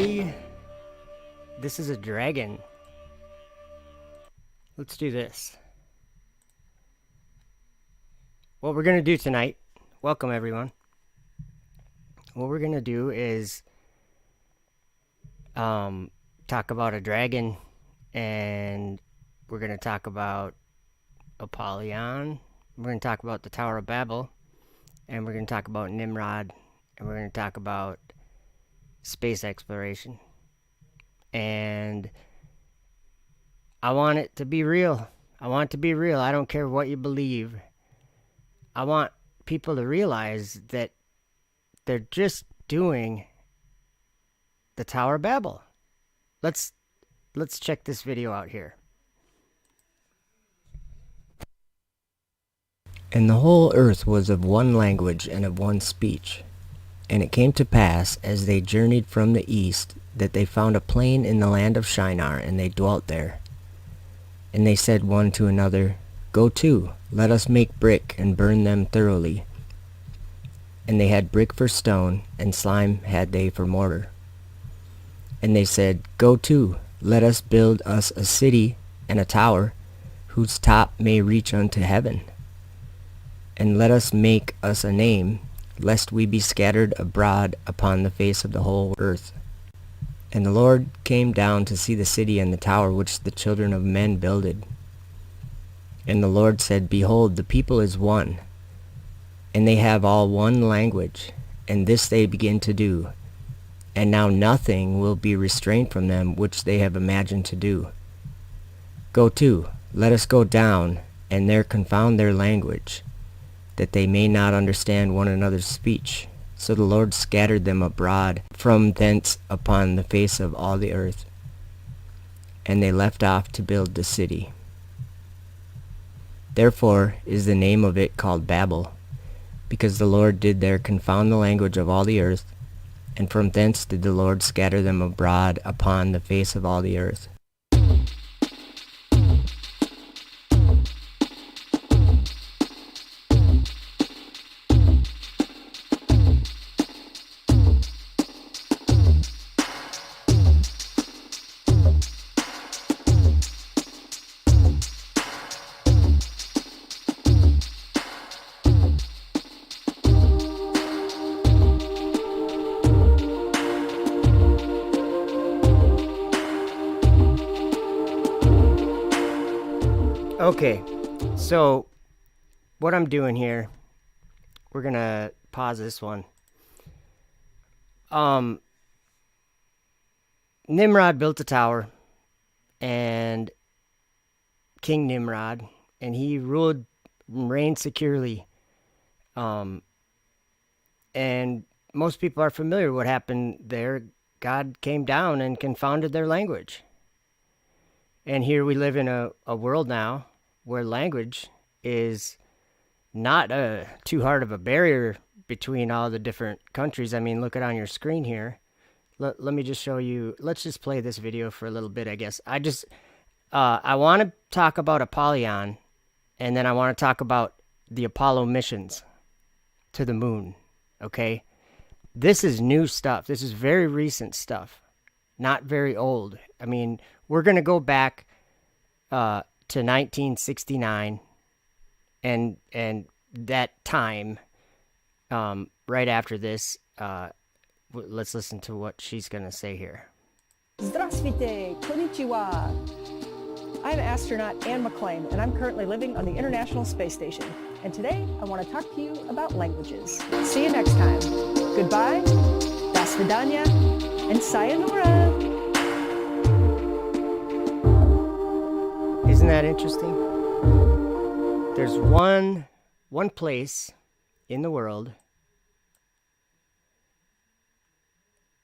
everybody. This is a dragon. Let's do this. What we're going to do tonight, welcome everyone. What we're going to do is talk about a dragon, and we're going to talk about Apollyon. We're going to talk about the Tower of Babel, and we're going to talk about Nimrod, and we're going to talk about space exploration. And I want it to be real. I want it to be real. I don't care what you believe. I want people to realize that they're just doing the Tower of Babel. Let's check this video out here. And the whole earth was of one language and of one speech. And it came to pass, as they journeyed from the east, that they found a plain in the land of Shinar, and they dwelt there. And they said one to another, Go to, let us make brick, and burn them thoroughly. And they had brick for stone, and slime had they for mortar. And they said, Go to, let us build us a city and a tower, whose top may reach unto heaven. And let us make us a name, lest we be scattered abroad upon the face of the whole earth. And the Lord came down to see the city and the tower which the children of men builded. And the Lord said, Behold, the people is one, and they have all one language, and this they begin to do. And now nothing will be restrained from them which they have imagined to do. Go to, let us go down, and there confound their language, that they may not understand one another's speech. So the Lord scattered them abroad from thence upon the face of all the earth. And they left off to build the city. Therefore is the name of it called Babel, because the Lord did there confound the language of all the earth, and from thence did the Lord scatter them abroad upon the face of all the earth. Okay, so what I'm doing here, we're gonna pause this one. Nimrod built a tower, and King Nimrod, and he reigned securely. And most people are familiar with what happened there. God came down and confounded their language. And here we live in a world now where language is not too hard of a barrier between all the different countries. I mean, look it on your screen here. Let me just show you. Let's just play this video for a little bit, I guess. I want to talk about Apollyon, and then I want to talk about the Apollo missions to the moon, okay? This is new stuff. This is very recent stuff, not very old. I mean, we're going to go back to 1969 and that time right after this. Let's listen to what she's going to say here. Здравствуйте, konnichiwa. I'm astronaut Anne McClain, and I'm currently living on the International Space Station. And today, I want to talk to you about languages. See you next time. Goodbye, do svidaniya, and sayonara. Isn't that interesting? There's one place in the world,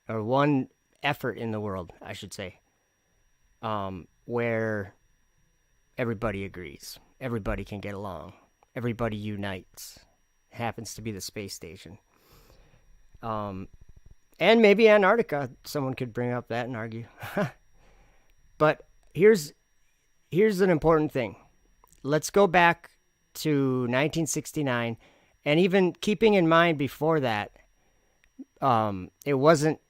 or one effort in the world, I should say, where everybody agrees. Everybody can get along. Everybody unites. It happens to be the space station. And maybe Antarctica. Someone could bring up that and argue. But here's an important thing. Let's go back to 1969, and even keeping in mind before that, it wasn't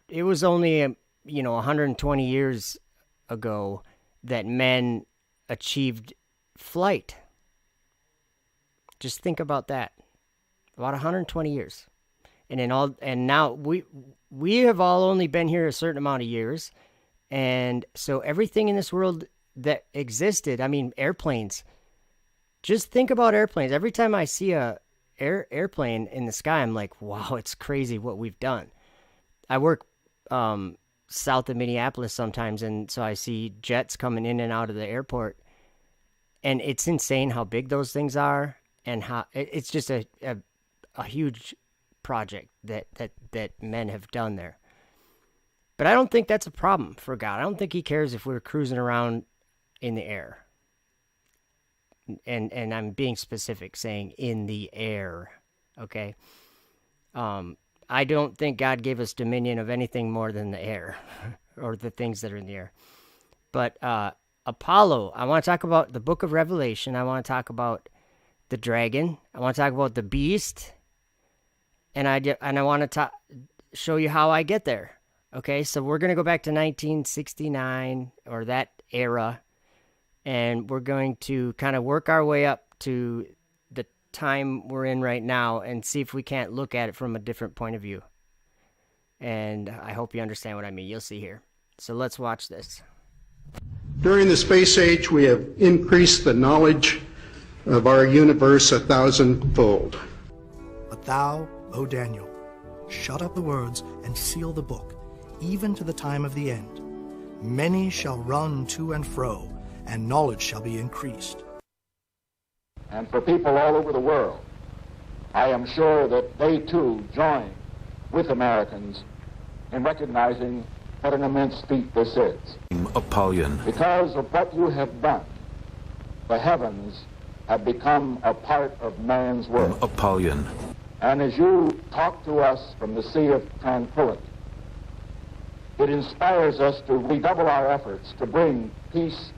it was only 120 years ago that men achieved flight. Just think about that. About 120 years. And now we have all only been here a certain amount of years. And so everything in this world that existed, I mean, airplanes. Just think about airplanes. Every time I see a airplane in the sky, I'm like, wow, it's crazy what we've done. I work south of Minneapolis sometimes, and so I see jets coming in and out of the airport. And it's insane how big those things are, and how it's just a huge project that men have done there. But I don't think that's a problem for God. I don't think he cares if we're cruising around in the air. And I'm being specific, saying in the air, okay? I don't think God gave us dominion of anything more than the air or the things that are in the air. But Apollo, I want to talk about the book of Revelation. I want to talk about the dragon. I want to talk about the beast. And I want to show you how I get there. Okay, so we're going to go back to 1969 or that era, and we're going to kind of work our way up to the time we're in right now and see if we can't look at it from a different point of view. And I hope you understand what I mean. You'll see here. So let's watch this. During the space age, we have increased the knowledge of our universe 1,000-fold. But thou, O Daniel, shut up the words and seal the book, even to the time of the end. Many shall run to and fro, and knowledge shall be increased. And for people all over the world, I am sure that they too join with Americans in recognizing what an immense feat this is. Apollyon. Because of what you have done, the heavens have become a part of man's world. Apollyon. And as you talk to us from the sea of tranquility, it inspires us to redouble our efforts to bring peace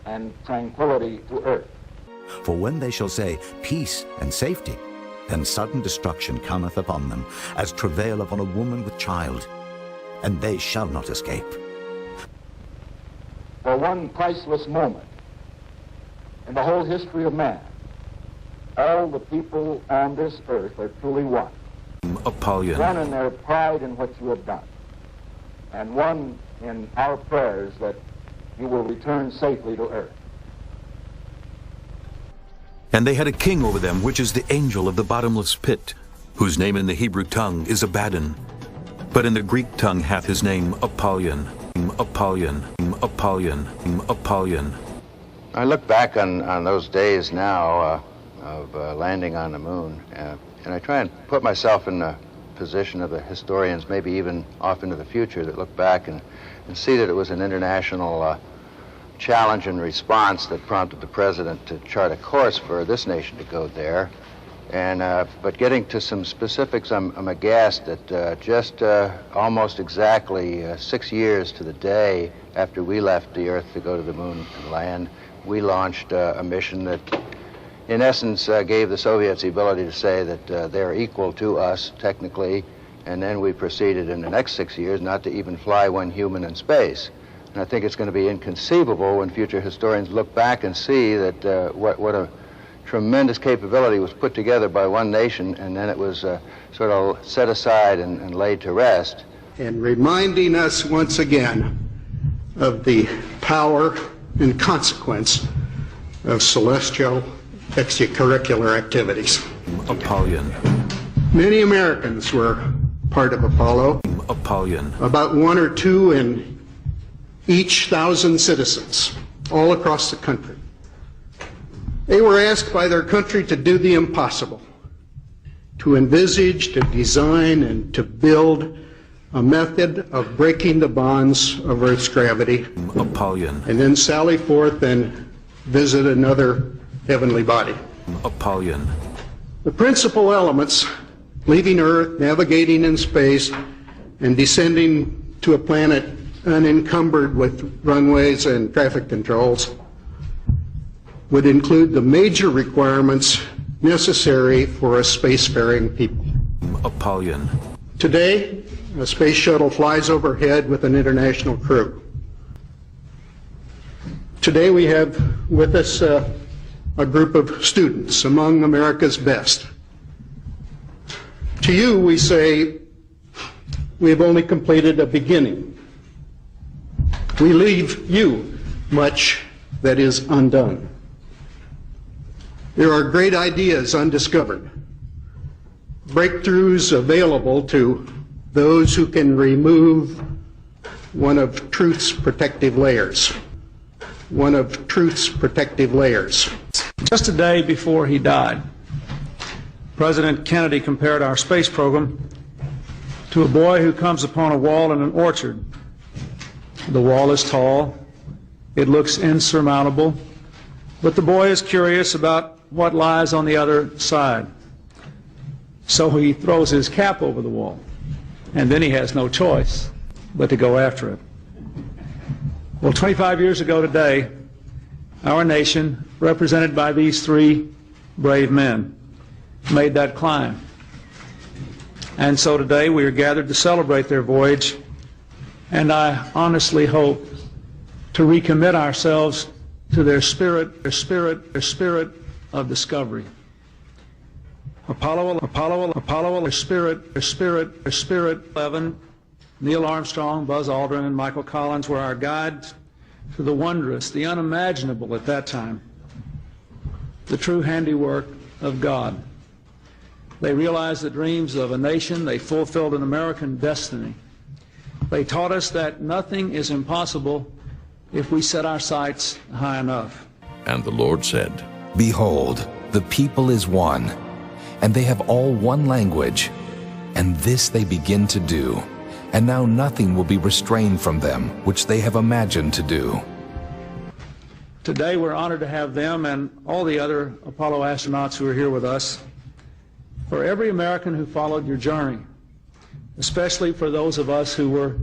and tranquility to earth. For when they shall say, peace and safety, then sudden destruction cometh upon them, as travail upon a woman with child, and they shall not escape. For one priceless moment in the whole history of man, all the people on this earth are truly one. Apollyon. One in their pride in what you have done, and one in our prayers that you will return safely to earth. And they had a king over them, which is the angel of the bottomless pit, whose name in the Hebrew tongue is Abaddon, but in the Greek tongue hath his name Apollyon. Apollyon. Apollyon. Apollyon. I look back on those days now of landing on the moon, and I try and put myself in the position of the historians, maybe even off into the future, that look back and see that it was an international challenge and response that prompted the president to chart a course for this nation to go there. And but getting to some specifics, I'm aghast that just almost exactly 6 years to the day after we left the Earth to go to the moon and land, we launched a mission that in essence gave the Soviets the ability to say that they're equal to us technically, and then we proceeded in the next 6 years not to even fly one human in space. And I think it's going to be inconceivable when future historians look back and see that what a tremendous capability was put together by one nation, and then it was sort of set aside and laid to rest. And reminding us once again of the power and consequence of celestial extracurricular activities. Apollyon. Many Americans were part of Apollo. Apollyon. About 1 or 2 in each 1,000 citizens all across the country. They were asked by their country to do the impossible, to envisage, to design, and to build a method of breaking the bonds of Earth's gravity. Apollyon. And then sally forth and visit another heavenly body. Apollyon. The principal elements, leaving Earth, navigating in space, and descending to a planet unencumbered with runways and traffic controls, would include the major requirements necessary for a spacefaring people. Apollyon. Today, a space shuttle flies overhead with an international crew. Today we have with us a group of students among America's best. To you we say, we have only completed a beginning. We leave you much that is undone. There are great ideas undiscovered, breakthroughs available to those who can remove one of truth's protective layers. One of truth's protective layers. Just a day before he died, President Kennedy compared our space program to a boy who comes upon a wall in an orchard. The wall is tall, it looks insurmountable, but the boy is curious about what lies on the other side. So he throws his cap over the wall, and then he has no choice but to go after it. Well, 25 years ago today, our nation, represented by these three brave men, made that climb. And so today we are gathered to celebrate their voyage, and I honestly hope to recommit ourselves to their spirit of discovery. Apollo, their spirit, 11, Neil Armstrong, Buzz Aldrin, and Michael Collins were our guides to the wondrous, the unimaginable at that time, the true handiwork of God. They realized the dreams of a nation. They fulfilled an American destiny. They taught us that nothing is impossible if we set our sights high enough. And the Lord said, "Behold, the people is one, and they have all one language, and this they begin to do. And now nothing will be restrained from them, which they have imagined to do." Today we're honored to have them and all the other Apollo astronauts who are here with us. For every American who followed your journey, especially for those of us who were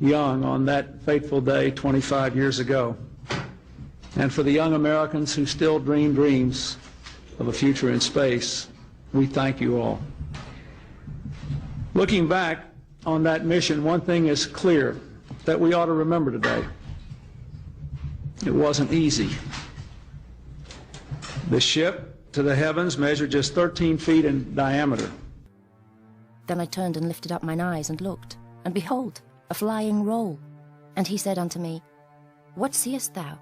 young on that fateful day 25 years ago, and for the young Americans who still dream dreams of a future in space, we thank you all. Looking back on that mission, one thing is clear that we ought to remember today. It wasn't easy. The ship to the heavens measured just 13 feet in diameter. Then I turned and lifted up mine eyes and looked, and behold, a flying roll. And he said unto me, What seest thou?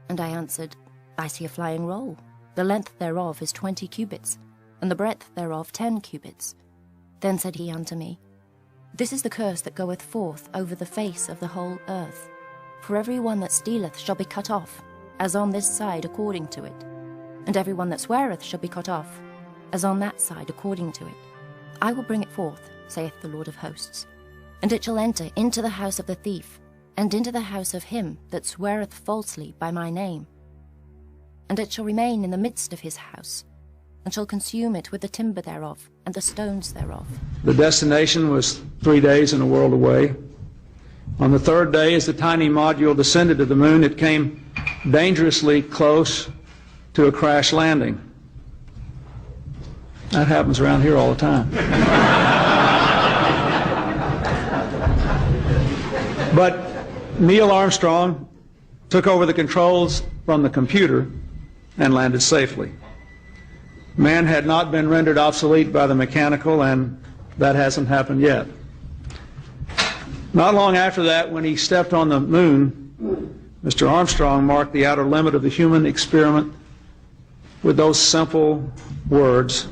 And I answered, I see a flying roll. The length thereof is 20 cubits, and the breadth thereof 10 cubits. Then said he unto me, This is the curse that goeth forth over the face of the whole earth. For every one that stealeth shall be cut off, as on this side according to it. And every one that sweareth shall be cut off, as on that side according to it. I will bring it forth, saith the Lord of hosts. And it shall enter into the house of the thief, and into the house of him that sweareth falsely by my name. And it shall remain in the midst of his house, and shall consume it with the timber thereof, and the stones thereof. The destination was 3 days and a world away. On the third day, as the tiny module descended to the moon, it came dangerously close to a crash landing. That happens around here all the time. But Neil Armstrong took over the controls from the computer and landed safely. Man had not been rendered obsolete by the mechanical, and that hasn't happened yet. Not long after that, when he stepped on the moon, Mr. Armstrong marked the outer limit of the human experiment with those simple words,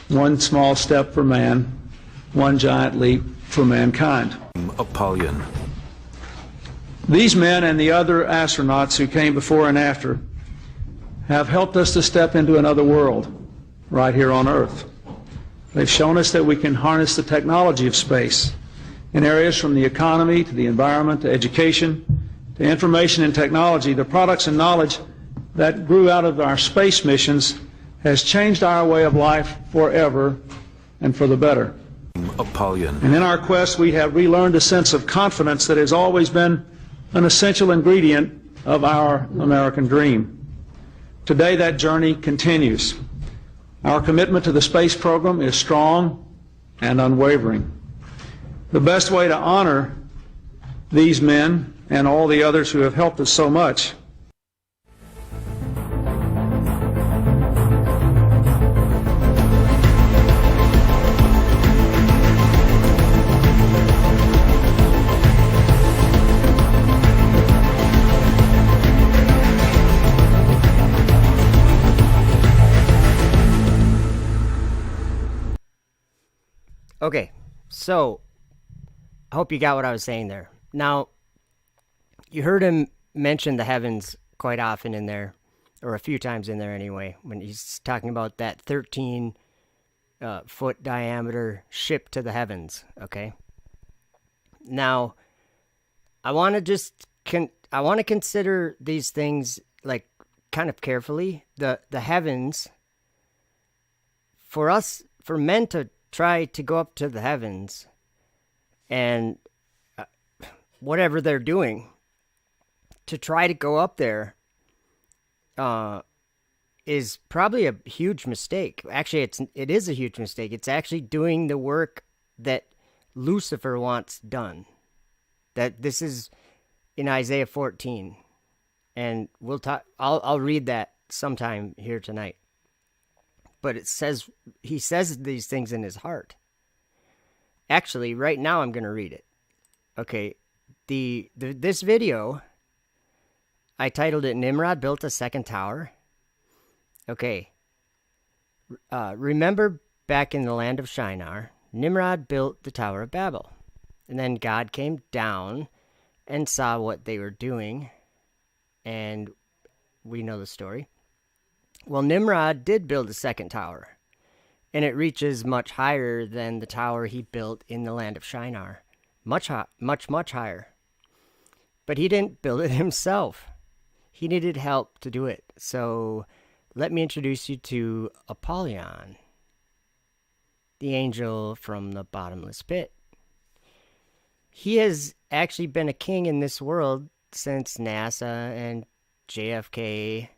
one small step for man, one giant leap for mankind. Apollyon. These men and the other astronauts who came before and after have helped us to step into another world right here on Earth. They've shown us that we can harness the technology of space in areas from the economy to the environment to education to information and technology. The products and knowledge that grew out of our space missions has changed our way of life forever and for the better. Apollyon. And in our quest, we have relearned a sense of confidence that has always been an essential ingredient of our American dream. Today, that journey continues. Our commitment to the space program is strong and unwavering. The best way to honor these men and all the others who have helped us so much Okay, so I hope you got what I was saying there. Now, you heard him mention the heavens quite often in there, or a few times in there anyway, when he's talking about that 13-foot diameter ship to the heavens, okay? Now, I want to consider these things like kind of carefully. The heavens, for men to try to go up to the heavens and whatever they're doing to try to go up there is probably a huge mistake. Actually, it is a huge mistake. It's actually doing the work that Lucifer wants done. That this is in Isaiah 14, and we'll talk. I'll read that sometime here tonight. But he says these things in his heart. Actually, right now I'm going to read it. Okay, this video, I titled it "Nimrod Built a Second Tower." Okay, remember back in the land of Shinar, Nimrod built the Tower of Babel. And then God came down and saw what they were doing. And we know the story. Well, Nimrod did build a second tower. And it reaches much higher than the tower he built in the land of Shinar. Much higher. But he didn't build it himself. He needed help to do it. So let me introduce you to Apollyon, the angel from the bottomless pit. He has actually been a king in this world since NASA and JFK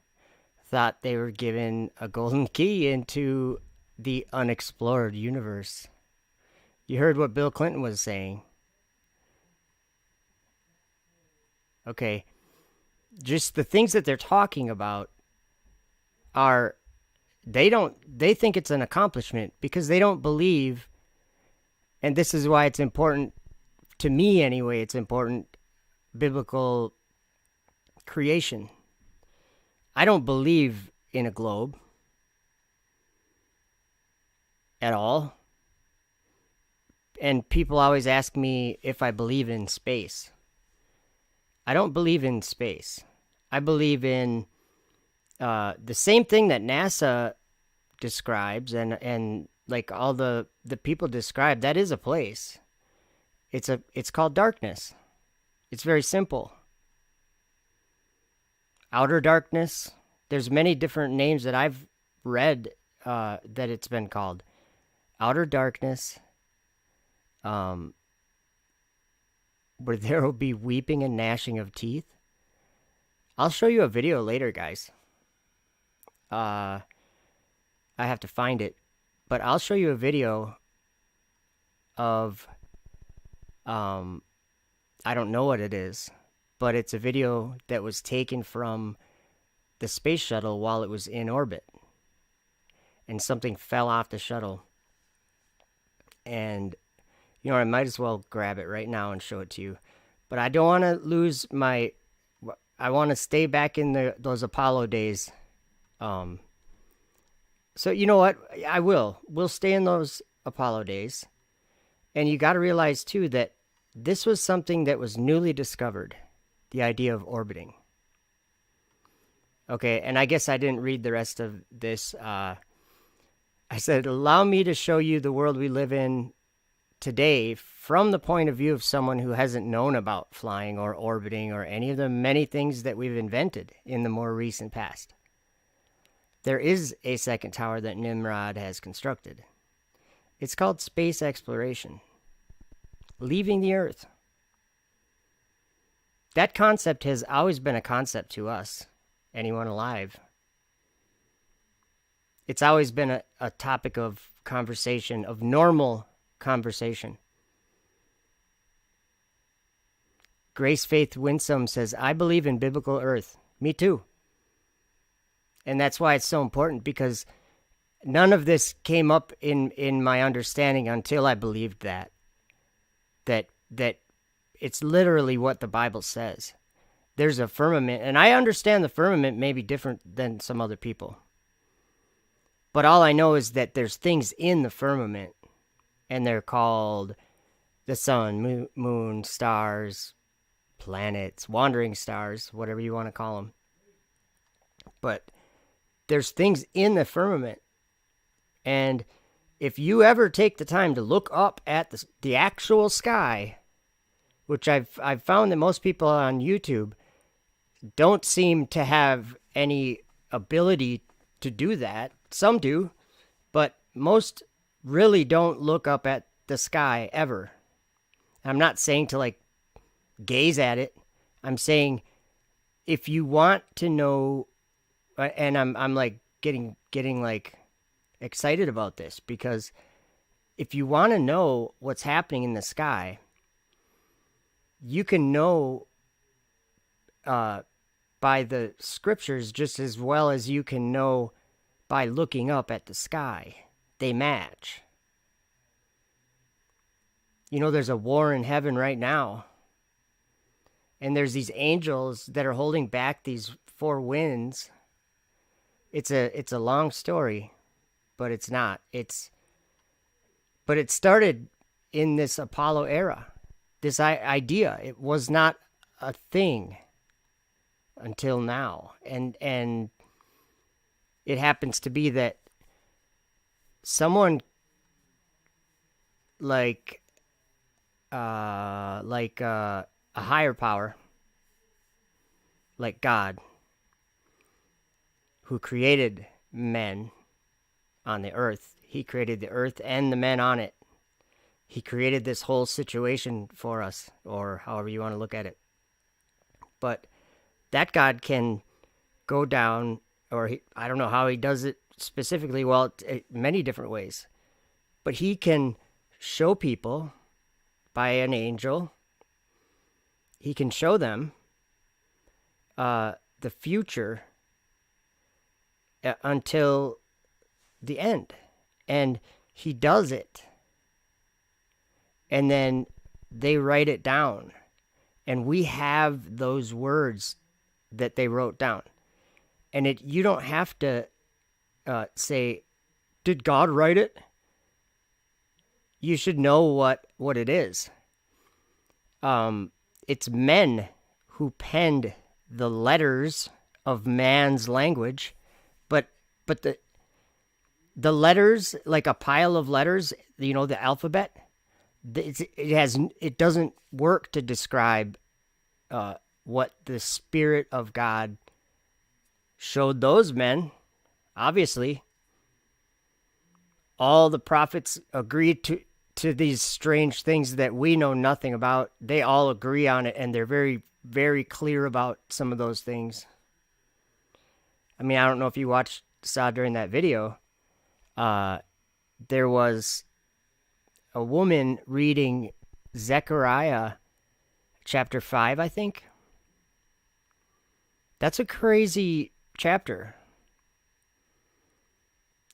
thought they were given a golden key into the unexplored universe. You heard what Bill Clinton was saying. Okay, just the things that they're talking about are, they think it's an accomplishment because they don't believe, and this is why it's important, to me anyway, it's important, biblical creation. I don't believe in a globe at all. And people always ask me if I believe in space. I don't believe in space. I believe in the same thing that NASA describes and like all the people describe. That is a place. It's called darkness. It's very simple. Outer darkness. There's many different names that I've read that it's been called. Outer darkness. Where there will be weeping and gnashing of teeth. I'll show you a video later, guys. I have to find it. But I'll show you a video of I don't know what it is, but it's a video that was taken from the space shuttle while it was in orbit. And something fell off the shuttle. And, you know, I might as well grab it right now and show it to you. But I don't want to lose my... I want to stay back in those Apollo days. So, you know what? I will. We'll stay in those Apollo days. And you got to realize, too, that this was something that was newly discovered. The idea of orbiting. Okay, and I guess I didn't read the rest of this. I said, allow me to show you the world we live in today from the point of view of someone who hasn't known about flying or orbiting or any of the many things that we've invented in the more recent past. There is a second tower that Nimrod has constructed. It's called space exploration. Leaving the Earth. That concept has always been a concept to us, anyone alive. It's always been a topic of conversation, of normal conversation. Grace Faith Winsome says, I believe in biblical Earth. Me too. And that's why it's so important, because none of this came up in my understanding until I believed that it's literally what the Bible says. There's a firmament, and I understand the firmament may be different than some other people. But all I know is that there's things in the firmament, and they're called the sun, moon, stars, planets, wandering stars, whatever you want to call them. But there's things in the firmament. And if you ever take the time to look up at the actual sky, which I've found that most people on YouTube don't seem to have any ability to do that. Some do, but most really don't look up at the sky ever. I'm not saying to like gaze at it. I'm saying if you want to know, and I'm like getting like excited about this, because if you want to know what's happening in the sky, you can know by the scriptures just as well as you can know by looking up at the sky. They match. You know, there's a war in heaven right now. And there's these angels that are holding back these four winds. It's a long story, but it's not. But it started in this Apollo era. This idea, it was not a thing until now. And it happens to be that someone like a higher power, like God, who created men on the earth. He created the earth and the men on it. He created this whole situation for us, or however you want to look at it. But that God can go down, or I don't know how he does it specifically, well, many different ways. But he can show people by an angel, he can show them the future until the end. And he does it. And then they write it down. And we have those words that they wrote down. And you don't have to say, did God write it? You should know what it is. It's men who penned the letters of man's language, but the letters, like a pile of letters, you know, the alphabet, it doesn't work to describe what the Spirit of God showed those men. Obviously, all the prophets agreed to these strange things that we know nothing about. They all agree on it, and they're very, very clear about some of those things. I mean, I don't know if you saw during that video, there was a woman reading Zechariah chapter 5, I think. That's a crazy chapter.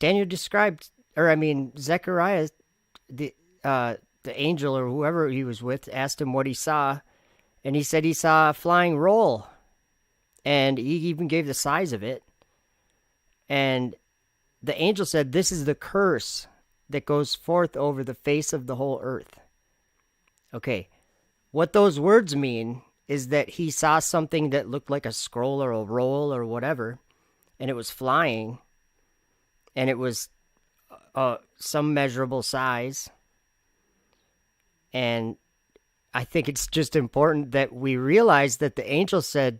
Zechariah, the angel or whoever he was with, asked him what he saw, and he said he saw a flying roll, and he even gave the size of it. And the angel said, this is the curse that goes forth over the face of the whole earth. Okay, what those words mean is that he saw something that looked like a scroll or a roll or whatever, and it was flying, and it was some measurable size. And I think it's just important that we realize that the angel said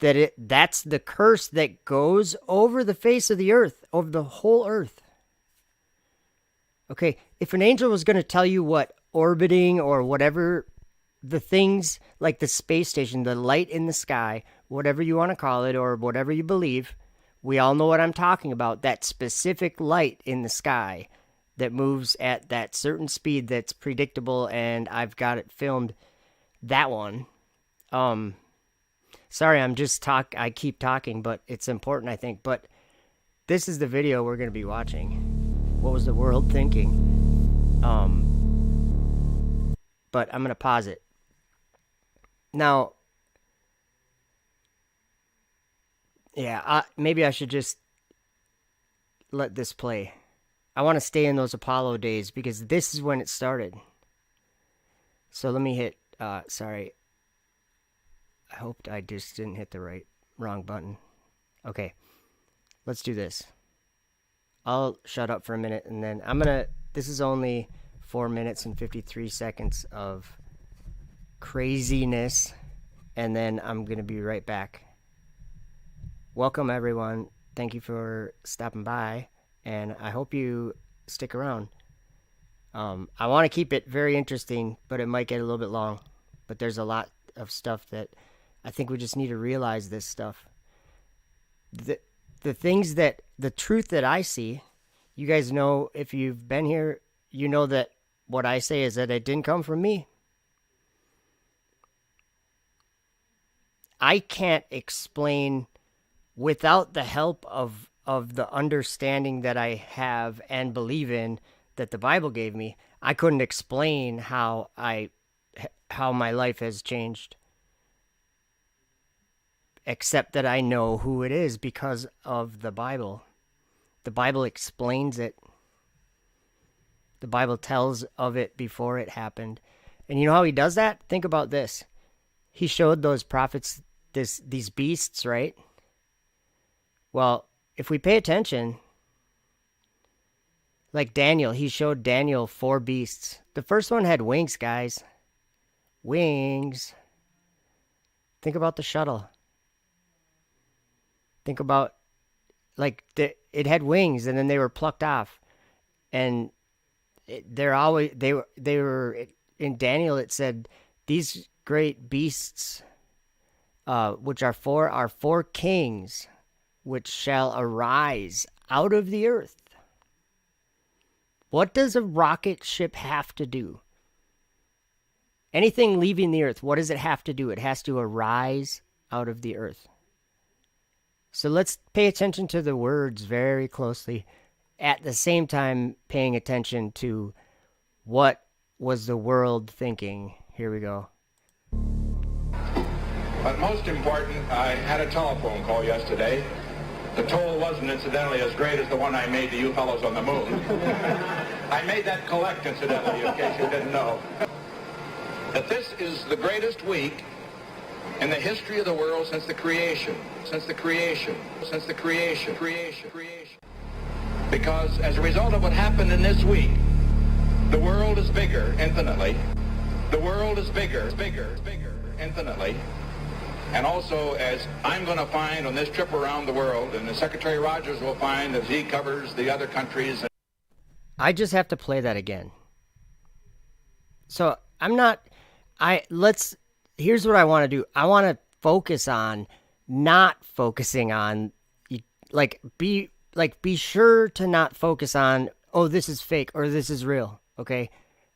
that that's the curse that goes over the face of the earth, over the whole earth. Okay, if an angel was going to tell you what orbiting or whatever the things, like the space station, the light in the sky, whatever you want to call it, or whatever you believe, we all know what I'm talking about, that specific light in the sky that moves at that certain speed that's predictable, and I've got it filmed, that one. Sorry, I keep talking, but it's important, I think. But this is the video we're going to be watching. What was the world thinking? But I'm going to pause it. Now, yeah, maybe I should just let this play. I want to stay in those Apollo days because this is when it started. So let me hit, sorry. I hoped I just didn't hit the wrong button. Okay, let's do this. I'll shut up for a minute and then this is only 4 minutes and 53 seconds of craziness, and then I'm going to be right back. Welcome, everyone. Thank you for stopping by, and I hope you stick around. I want to keep it very interesting, but it might get a little bit long. But there's a lot of stuff that I think we just need to realize this stuff. The truth that I see, you guys know, if you've been here, you know that what I say is that it didn't come from me. I can't explain without the help of the understanding that I have and believe in that the Bible gave me. I couldn't explain how my life has changed, except that I know who it is because of the Bible. The Bible explains it. The Bible tells of it before it happened. And you know how he does that? Think about this. He showed those prophets these beasts, right? Well, if we pay attention, like Daniel, he showed Daniel 4 beasts. The first one had wings, guys. Wings. Think about the shuttle. Think about, it had wings, and then they were plucked off, and they were in Daniel. It said these great beasts, which are 4 kings, which shall arise out of the earth. What does a rocket ship have to do? Anything leaving the earth, what does it have to do? It has to arise out of the earth. So let's pay attention to the words very closely, at the same time paying attention to what was the world thinking. Here we go. But most important, I had a telephone call yesterday. The toll wasn't incidentally as great as the one I made to you fellows on the moon. I made that collect incidentally, in case you didn't know. That this is the greatest week in the history of the world since the creation. Because as a result of what happened in this week, the world is bigger infinitely. The world is bigger infinitely. And also, as I'm going to find on this trip around the world, and as Secretary Rogers will find as he covers the other countries. I just have to play that again. So here's what I want to do. I want to focus on not focusing on, be sure to not focus on, oh, this is fake or this is real. Okay.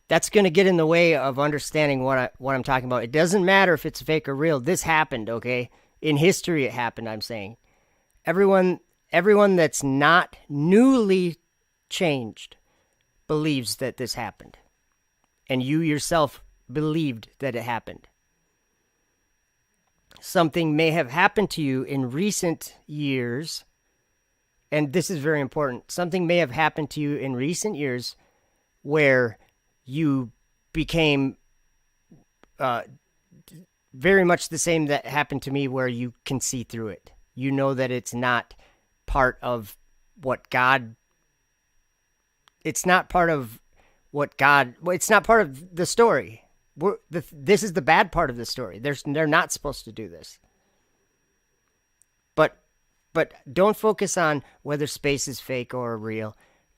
That's going to get in the way of understanding what I'm talking about. It doesn't matter if it's fake or real. This happened, okay? In history, it happened, I'm saying. Everyone that's not newly changed believes that this happened. And you yourself believed that it happened. Something may have happened to you in recent years, and this is very important. Something may have happened to you in recent years where you became very much the same that happened to me, where you can see through it. You know that it's not part of what God... It's not part of what God... It's not part of the story. This is the bad part of the story. They're not supposed to do this. But don't focus on whether space is fake or real.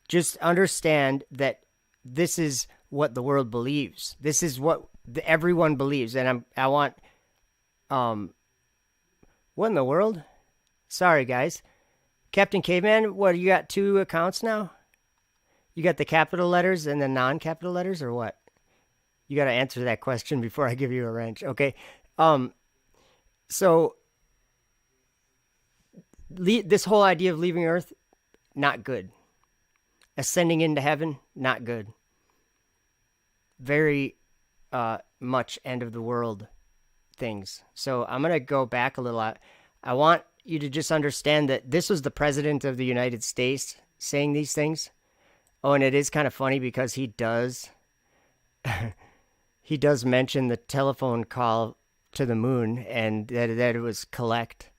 Just understand that this is what the world believes. This is what everyone believes. And I want, what in the world? Sorry, guys. Captain Caveman, what, you got 2 accounts now? You got the capital letters and the non-capital letters, or what? You got to answer that question before I give you a wrench. Okay. So this whole idea of leaving Earth, not good. Ascending into heaven, not good. Very much end of the world things. So I'm going to go back a little. I want you to just understand that this was the President of the United States saying these things. Oh, and it is kind of funny because he does mention the telephone call to the moon and that it was collect.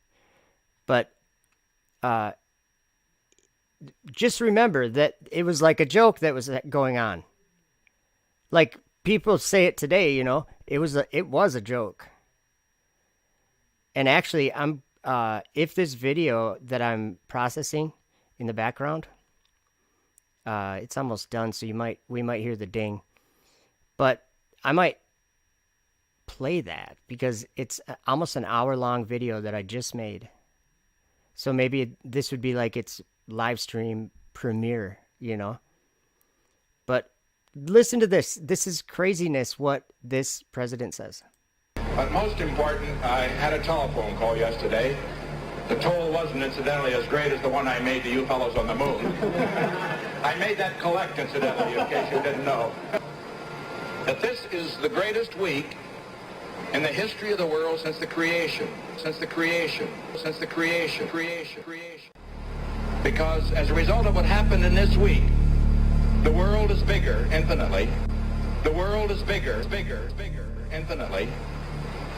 But just remember that it was like a joke that was going on. Like people say it today, you know, it was a joke. And actually, if this video that I'm processing in the background, it's almost done, so we might hear the ding. But I might play that because it's almost an hour-long video that I just made. So maybe this would be like its live stream premiere, you know. But listen to this. This is craziness what this president says. But most important, I had a telephone call yesterday. The toll wasn't incidentally as great as the one I made to you fellows on the moon. I made that collect incidentally, in case you didn't know. That this is the greatest week in the history of the world since the creation. Because as a result of what happened in this week, the world is bigger infinitely. The world is bigger infinitely.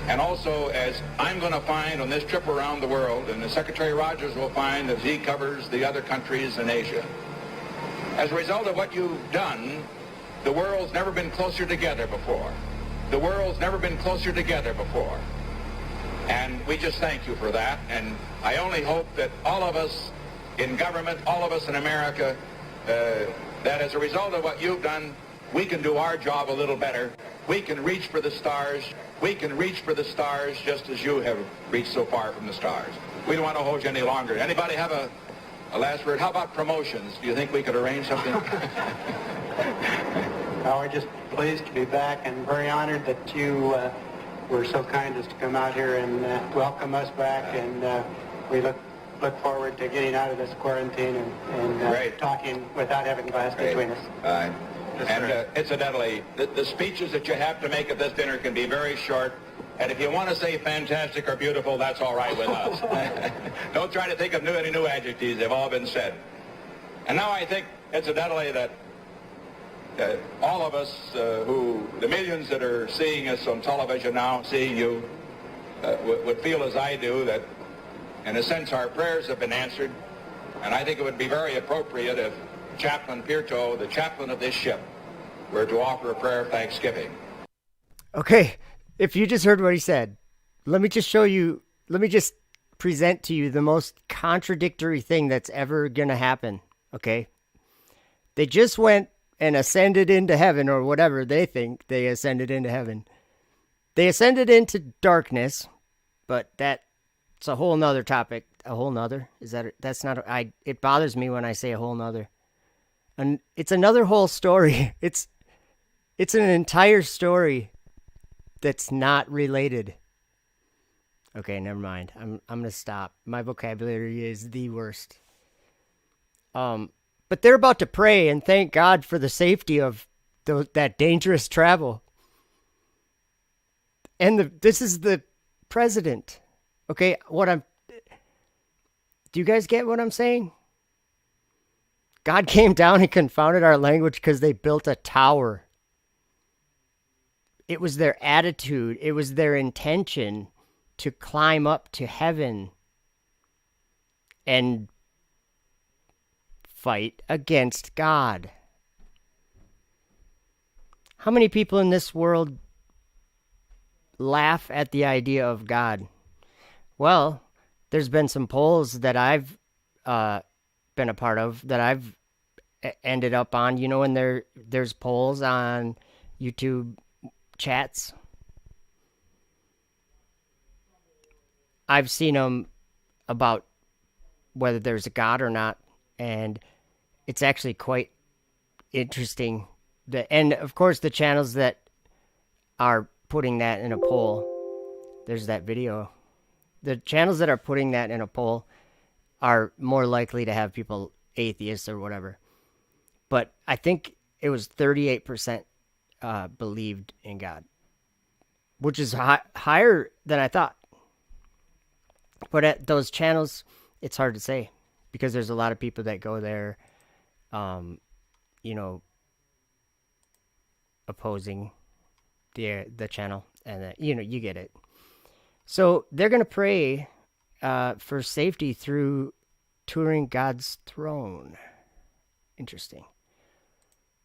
And also, as I'm going to find on this trip around the world, and as Secretary Rogers will find as he covers the other countries in Asia, as a result of what you've done, the world's never been closer together before. The world's never been closer together before. And we just thank you for that. And I only hope that all of us in government, all of us in America, that as a result of what you've done, we can do our job a little better. We can reach for the stars. We can reach for the stars just as you have reached so far from the stars. We don't want to hold you any longer. Anybody have a last word? How about promotions? Do you think we could arrange something? Well, we're just pleased to be back and very honored that you were so kind as to come out here and welcome us back. And we look forward to getting out of this quarantine and talking without having glass between us. And incidentally, the speeches that you have to make at this dinner can be very short. And if you want to say fantastic or beautiful, that's all right with us. Don't try to think of any new adjectives. They've all been said. And now I think, incidentally, that all of us the millions that are seeing us on television now, seeing you, would feel as I do that, in a sense, our prayers have been answered. And I think it would be very appropriate if Chaplain Pirto, the chaplain of this ship, were to offer a prayer of thanksgiving. Okay, if you just heard what he said, let me just present to you the most contradictory thing that's ever going to happen, okay? They just went and ascended into heaven, or whatever they think they ascended into heaven. They ascended into darkness, but that's a whole nother topic. A whole nother? It bothers me when I say a whole nother. And it's another whole story. It's an entire story that's not related. Okay, never mind. I'm gonna stop. My vocabulary is the worst. But they're about to pray and thank God for the safety of that dangerous travel. And this is the president. Okay, do you guys get what I'm saying? God came down and confounded our language because they built a tower. It was their attitude. It was their intention to climb up to heaven and fight against God. How many people in this world laugh at the idea of God? Well, there's been some polls that I've been a part of that I've ended up on, you know, and there's polls on YouTube chats. I've seen them about whether there's a God or not, and it's actually quite interesting. And of course, the channels that are putting that in a poll, there's that video The channels that are putting that in a poll are more likely to have people atheists or whatever. But I think it was 38% believed in God, which is higher than I thought. But at those channels, it's hard to say because there's a lot of people that go there, opposing the channel, and you get it. So they're going to pray for safety through touring God's throne. Interesting.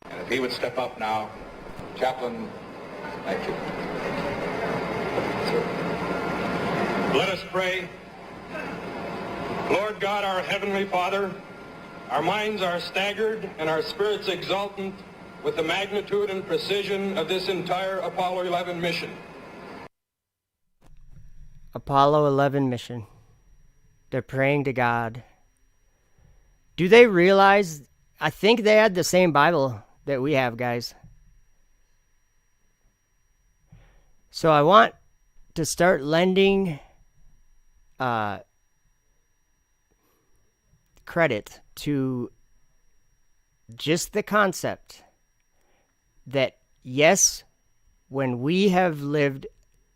And if he would step up now, Chaplain, thank you. Let us pray. Lord God, our Heavenly Father, our minds are staggered and our spirits exultant with the magnitude and precision of this entire Apollo 11 mission. Apollo 11 mission. They're praying to God. Do they realize? I think they had the same Bible that we have, guys. So I want to start lending credit to just the concept that, yes, when we have lived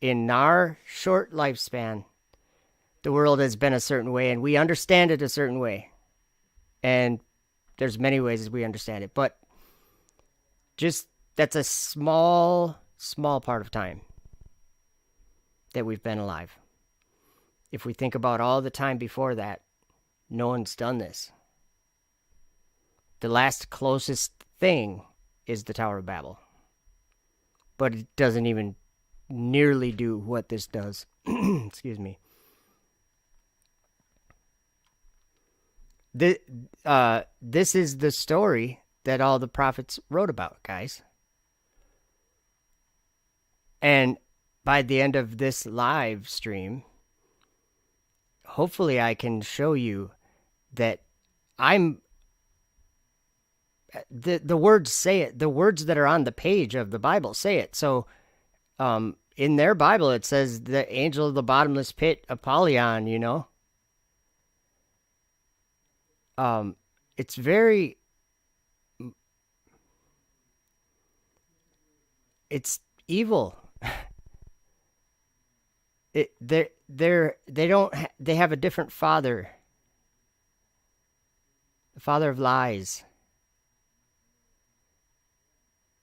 in our short lifespan, the world has been a certain way and we understand it a certain way. And there's many ways we understand it, but just that's a small part of time that we've been alive. If we think about all the time before that, no one's done this. The last closest thing is the Tower of Babel. But it doesn't even nearly do what this does. Excuse me. This is the story that all the prophets wrote about, guys. And by the end of this live stream, hopefully I can show you that the words say it. The words that are on the page of the Bible say it. So in their Bible, it says the angel of the bottomless pit, Apollyon, it's very, it's evil. They have a different father. The father of lies.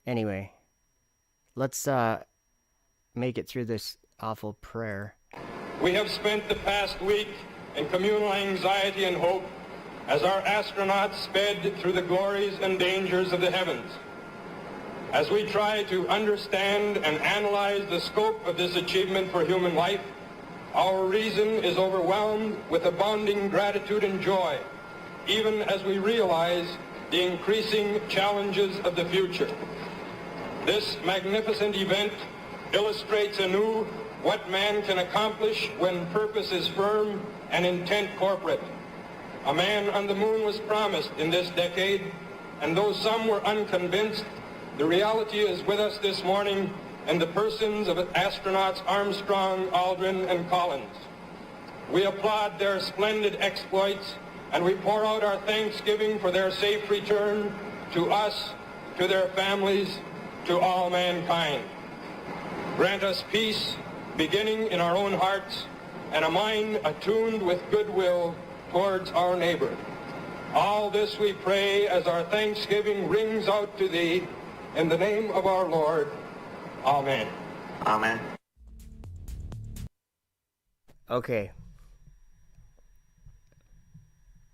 Anyway, let's make it through this awful prayer. We have spent the past week in communal anxiety and hope as our astronauts sped through the glories and dangers of the heavens. As we try to understand and analyze the scope of this achievement for human life, our reason is overwhelmed with abounding gratitude and joy, even as we realize the increasing challenges of the future. This magnificent event illustrates anew what man can accomplish when purpose is firm and intent corporate. A man on the moon was promised in this decade, and though some were unconvinced, the reality is with us this morning in the persons of astronauts Armstrong, Aldrin, and Collins. We applaud their splendid exploits, and we pour out our thanksgiving for their safe return to us, to their families, to all mankind. Grant us peace, beginning in our own hearts, and a mind attuned with goodwill towards our neighbor. All this we pray as our thanksgiving rings out to thee, in the name of our Lord. Amen. Amen. Okay.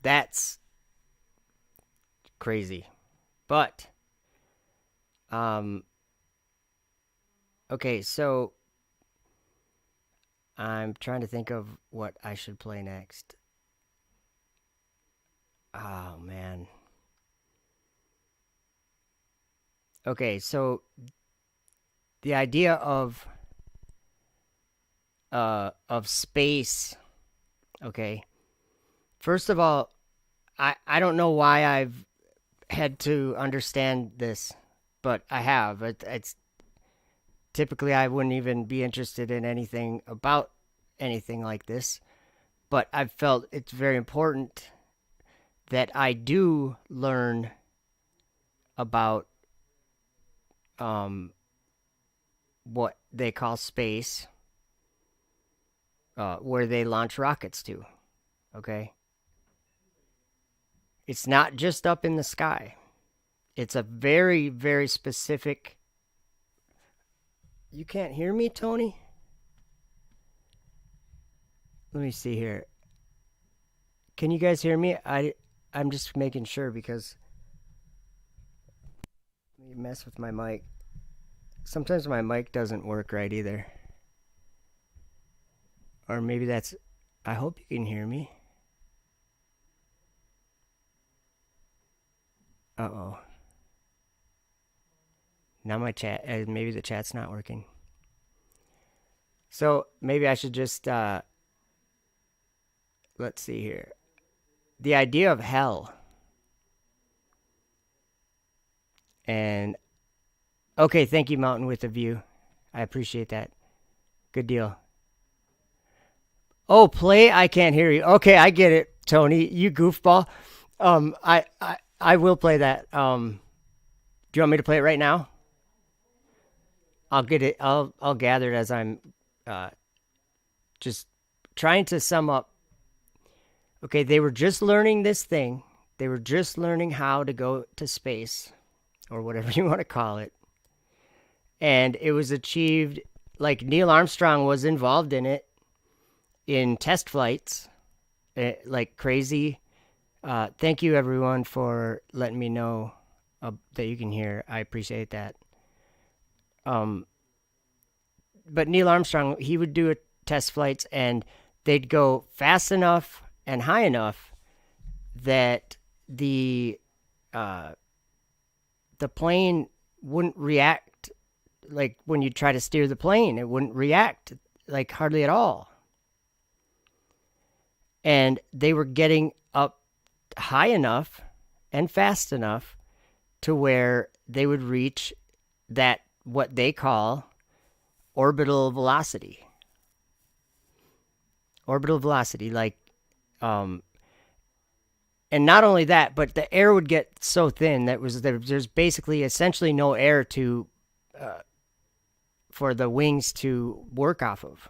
That's crazy. But, okay, so I'm trying to think of what I should play next. Oh, man. Okay, so the idea of space, okay. First of all, I don't know why I've had to understand this, but I have. It's typically I wouldn't even be interested in anything about anything like this, but I've felt it's very important that I do learn about what they call space, where they launch rockets to. Okay? It's not just up in the sky. It's a very, very specific... You can't hear me, Tony? Let me see here. Can you guys hear me? I'm just making sure because... Let me mess with my mic. Sometimes my mic doesn't work right either. Or maybe that's... I hope you can hear me. Uh-oh. Now my chat... maybe the chat's not working. So maybe I should just... let's see here. The idea of hell. And... Okay, thank you, Mountain with a View. I appreciate that. Good deal. Oh, play? I can't hear you. Okay, I get it, Tony. You goofball. I will play that. Do you want me to play it right now? I'll get it. I'll gather it as I'm just trying to sum up. Okay, they were just learning this thing. They were just learning how to go to space, or whatever you want to call it. And it was achieved, like Neil Armstrong was involved in it, in test flights, like crazy. Thank you, everyone, for letting me know that you can hear. I appreciate that. But Neil Armstrong, he would do test flights, and they'd go fast enough and high enough that the plane wouldn't react. Like when you try to steer the plane, it wouldn't react like hardly at all. And they were getting up high enough and fast enough to where they would reach that, what they call orbital velocity. Orbital velocity, like, and not only that, but the air would get so thin that there's basically essentially no air to, for the wings to work off of.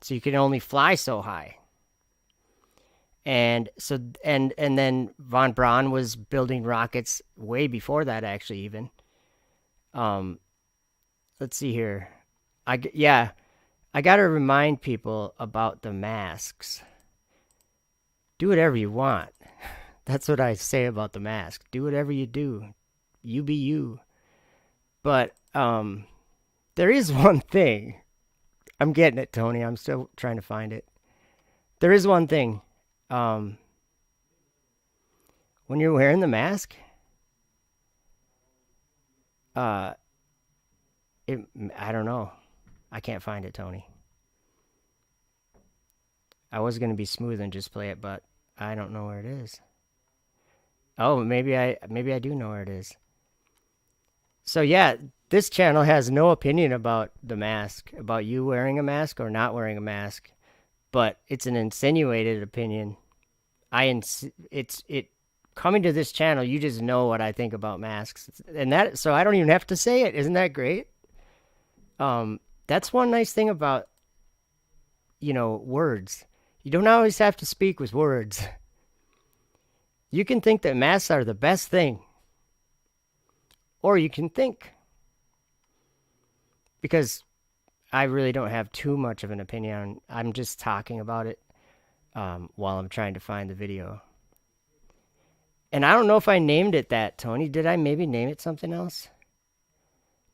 So you can only fly so high. And so, and then von Braun was building rockets way before that, actually, even. Let's see here. I got to remind people about the masks. Do whatever you want. That's what I say about the mask. Do whatever you do. You be you. But there is one thing. I'm getting it, Tony. I'm still trying to find it. There is one thing. When you're wearing the mask, I don't know. I can't find it, Tony. I was going to be smooth and just play it, but I don't know where it is. Oh, maybe I do know where it is. So yeah, this channel has no opinion about the mask, about you wearing a mask or not wearing a mask, but it's an insinuated opinion. It coming to this channel, you just know what I think about masks, and that, so I don't even have to say it. Isn't that great? That's one nice thing about, words. You don't always have to speak with words. You can think that masks are the best thing. Or you can think. Because I really don't have too much of an opinion. I'm just talking about it while I'm trying to find the video. And I don't know if I named it that, Tony. Did I maybe name it something else?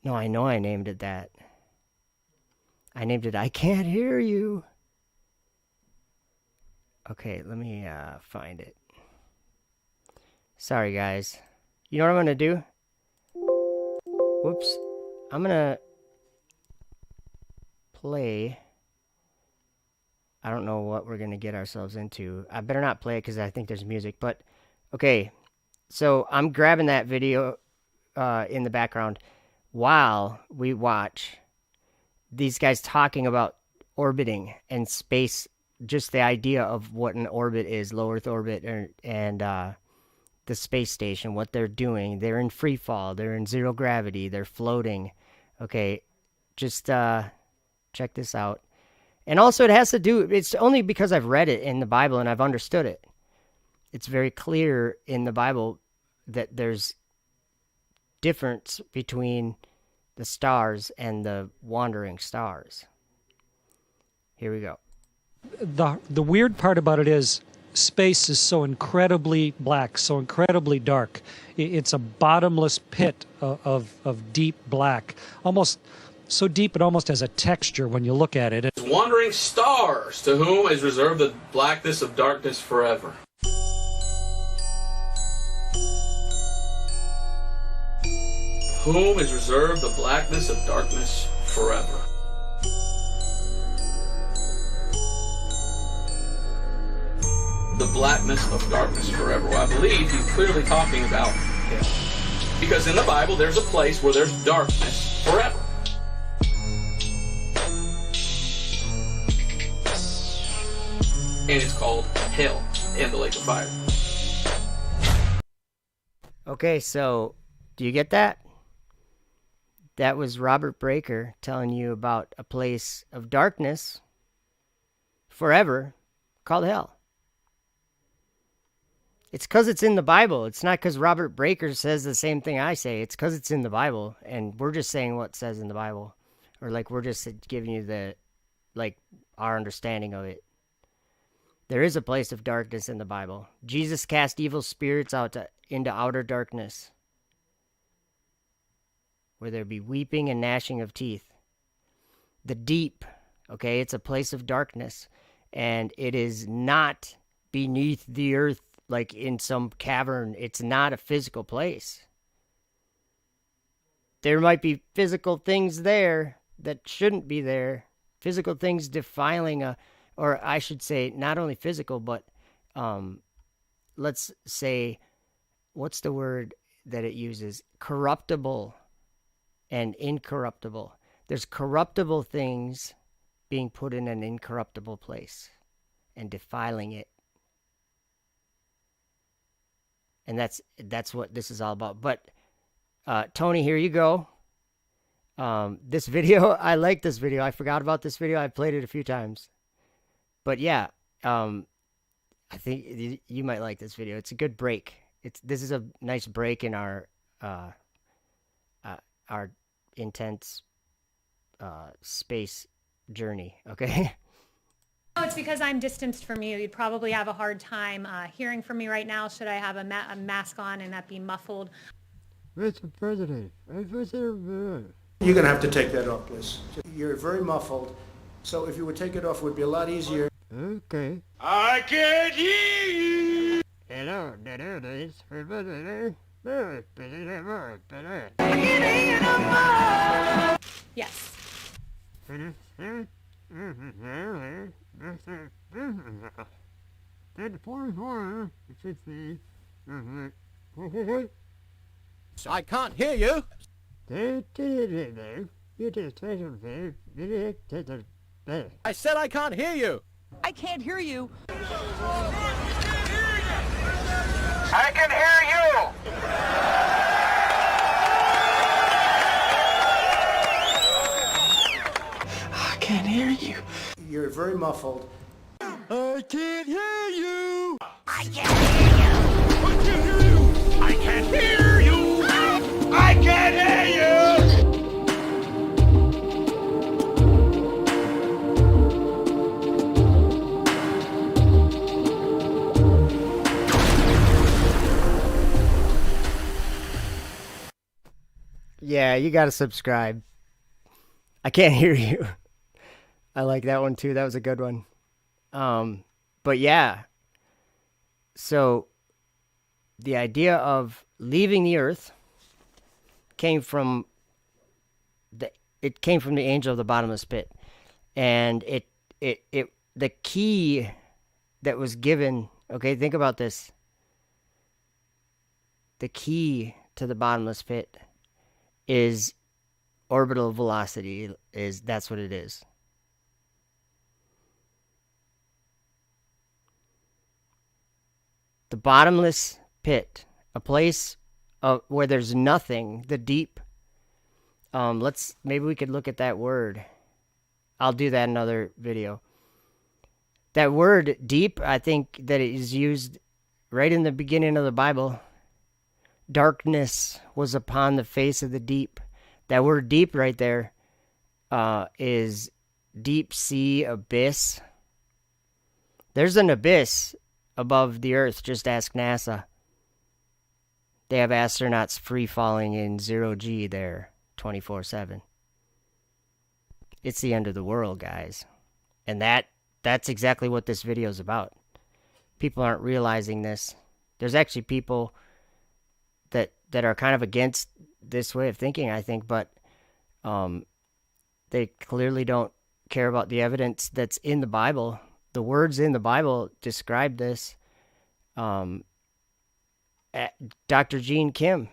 No, I know I named it that. I named it I Can't Hear You. Okay, let me find it. Sorry, guys. You know what I'm going to do? Whoops. I'm going to play. I don't know what we're going to get ourselves into. I better not play it because I think there's music. But, okay. So I'm grabbing that video in the background while we watch these guys talking about orbiting and space, just the idea of what an orbit is, low Earth orbit, and the space station, what they're doing. They're in free fall. They're in zero gravity. They're floating. Okay, just check this out. And also it has to do, it's only because I've read it in the Bible and I've understood it. It's very clear in the Bible that there's difference between the stars and the wandering stars. Here we go. The weird part about it is space is so incredibly black, so incredibly dark. It's a bottomless pit of deep black, almost so deep it almost has a texture when you look at it. Wandering stars, to whom is reserved the blackness of darkness forever. Whom is reserved the blackness of darkness forever. The blackness of darkness forever. Well, I believe he's clearly talking about hell. Because in the Bible, there's a place where there's darkness forever. And it's called hell in the lake of fire. Okay, so do you get that? That was Robert Breaker telling you about a place of darkness forever called hell. It's because it's in the Bible. It's not because Robert Breaker says the same thing I say. It's because it's in the Bible, and we're just saying what it says in the Bible. Or like we're just giving you our understanding of it. There is a place of darkness in the Bible. Jesus cast evil spirits into outer darkness, where there be weeping and gnashing of teeth. The deep, okay, it's a place of darkness, and it is not beneath the earth like in some cavern. It's not a physical place. There might be physical things there that shouldn't be there. Physical things defiling or I should say, not only physical, but let's say, what's the word that it uses? Corruptible and incorruptible. There's corruptible things being put in an incorruptible place and defiling it. And that's what this is all about. But Tony, here you go. This video, I like this video. I forgot about this video. I played it a few times. But yeah, I think you might like this video. It's a good break. This is a nice break in our intense space journey. Okay. Oh, it's because I'm distanced from you. You'd probably have a hard time hearing from me right now. Should I have a mask on and that be muffled? Mr. President, You're going to have to take that off, please. You're very muffled, so if you would take it off, it would be a lot easier. Okay. I can't hear you. Hello, Yes. I can't hear you. I said I can't hear you. I can't hear you. I can hear you. I can't hear you. You're very muffled. I can't hear you. I can't hear you. I can't hear you. I can't hear you. Yeah, you got to subscribe. I can't hear you. I like that one too. That was a good one. But yeah. So the idea of leaving the earth came from the angel of the bottomless pit. And the key that was given, okay, think about this. The key to the bottomless pit is orbital velocity. That's what it is. The bottomless pit, a place where there's nothing, the deep. Maybe we could look at that word. I'll do that in another video. That word deep, I think that it is used right in the beginning of the Bible. Darkness was upon the face of the deep. That word deep right there is deep sea, abyss. There's an abyss above the earth. Just ask NASA. They have astronauts free falling in 0G there 24/7. It's the end of the world, guys. And that's exactly what this video is about. People aren't realizing this. There's actually people that are kind of against this way of thinking, I think, but they clearly don't care about the evidence that's in the Bible. The words in the Bible describe this. Dr. Gene Kim.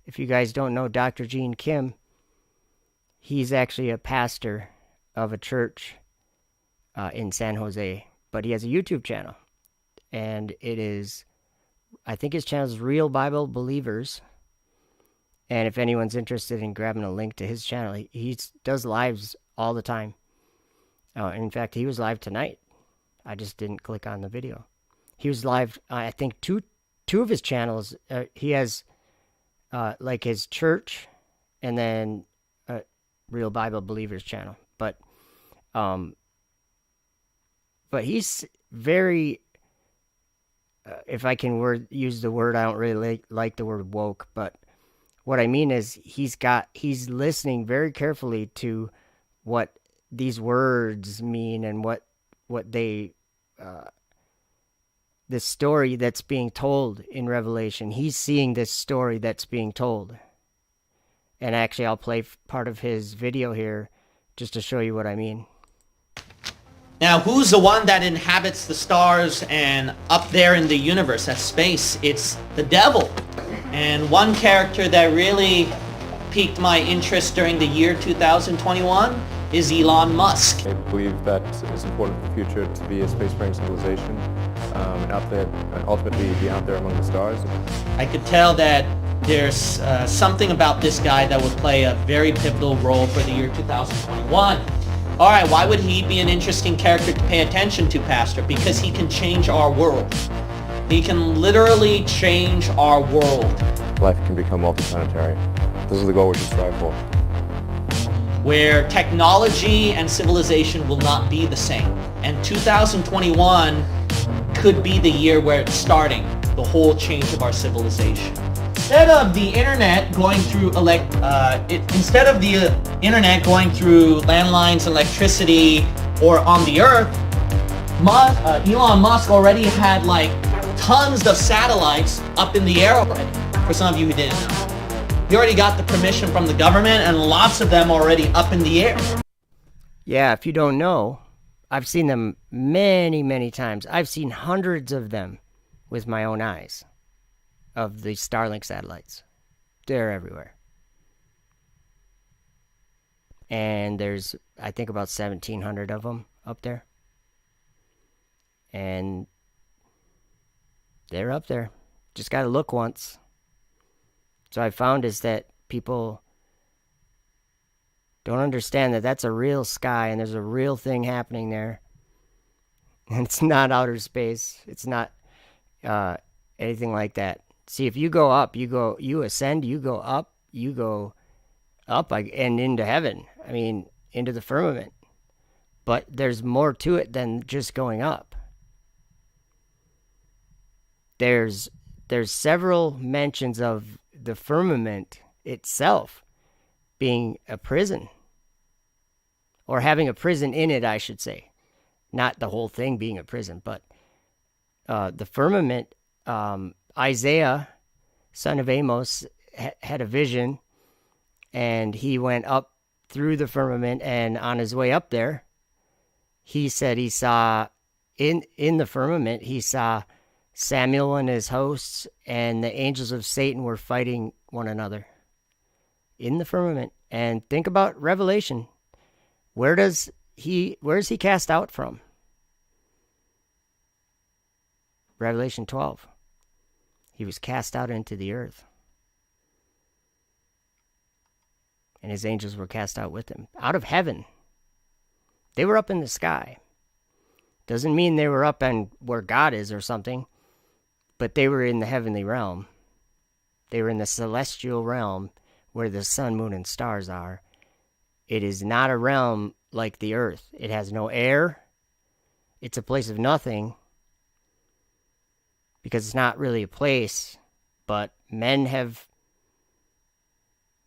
If you guys don't know Dr. Gene Kim, he's actually a pastor of a church in San Jose, but he has a YouTube channel, and it is, I think his channel is Real Bible Believers. And if anyone's interested in grabbing a link to his channel, he does lives all the time. In fact, he was live tonight. I just didn't click on the video. He was live, I think, two of his channels. He has like his church and then Real Bible Believers channel. But he's very, if I can use the word, I don't really like the word woke, but what I mean is he's listening very carefully to what these words mean and what they, the story that's being told in Revelation. He's seeing this story that's being told. And actually, I'll play part of his video here just to show you what I mean. Now, who's the one that inhabits the stars and up there in the universe, that space? It's the devil. And one character that really piqued my interest during the year 2021 is Elon Musk. I believe that it's important for the future to be a spacefaring civilization out there, and ultimately be out there among the stars. I could tell that there's something about this guy that would play a very pivotal role for the year 2021. All right, why would he be an interesting character to pay attention to, Pastor? Because he can change our world. He can literally change our world. Life can become multiplanetary. This is the goal we should strive for. Where technology and civilization will not be the same. And 2021 could be the year where it's starting, the whole change of our civilization. Instead of the internet going through landlines, electricity, or on the Earth, Elon Musk already had like tons of satellites up in the air already. For some of you who didn't know, he already got the permission from the government, and lots of them already up in the air. Yeah, if you don't know, I've seen them many, many times. I've seen hundreds of them with my own eyes, of the Starlink satellites. They're everywhere. And there's, I think, about 1,700 of them up there. And they're up there. Just got to look once. So I found is that people don't understand that that's a real sky and there's a real thing happening there. And it's not outer space. It's not anything like that. See, if you go up, you ascend, you go up and into heaven. I mean, into the firmament. But there's more to it than just going up. There's several mentions of the firmament itself being a prison, or having a prison in it, I should say. Not the whole thing being a prison, but the firmament. Isaiah, son of Amos, had a vision, and he went up through the firmament, and on his way up there, he said he saw in the firmament, he saw Samuel and his hosts and the angels of Satan were fighting one another in the firmament. And think about Revelation. Where is he cast out from? Revelation 12. He was cast out into the earth. And his angels were cast out with him. Out of heaven. They were up in the sky. Doesn't mean they were up and where God is or something. But they were in the heavenly realm. They were in the celestial realm where the sun, moon, and stars are. It is not a realm like the earth. It has no air. It's a place of nothing. Because it's not really a place. But men have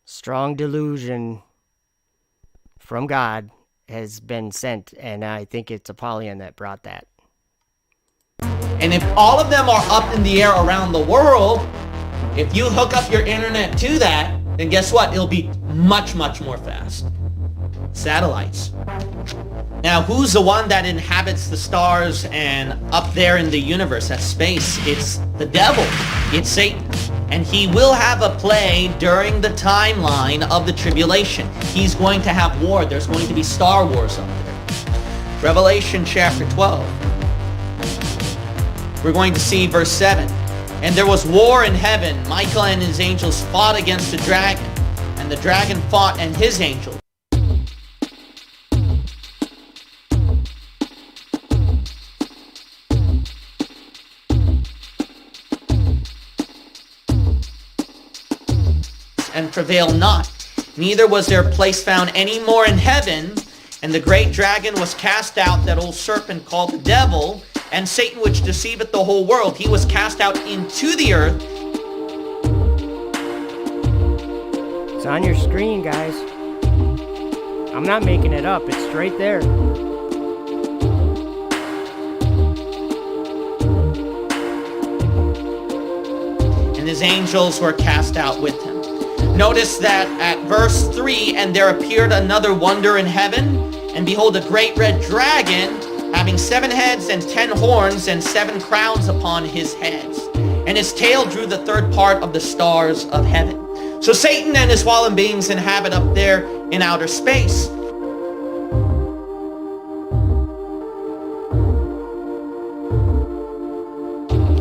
strong delusion from God has been sent. And I think it's Apollyon that brought that. And if all of them are up in the air around the world, if you hook up your internet to that, then guess what? It'll be much, much more fast. Satellites. Now, who's the one that inhabits the stars and up there in the universe, that space? It's the devil. It's Satan. And he will have a play during the timeline of the tribulation. He's going to have war. There's going to be Star Wars up there. Revelation chapter 12. We're going to see verse 7. And there was war in heaven. Michael and his angels fought against the dragon. And the dragon fought and his angels. And prevail not. Neither was their place found any more in heaven. And the great dragon was cast out, that old serpent called the devil, and Satan, which deceiveth the whole world. He was cast out into the earth. It's on your screen, guys. I'm not making it up. It's straight there. And his angels were cast out with him. Notice that at verse 3, and there appeared another wonder in heaven, and behold, a great red dragon, having 7 heads and 10 horns and 7 crowns upon his heads. And his tail drew the third part of the stars of heaven. So Satan and his fallen beings inhabit up there in outer space.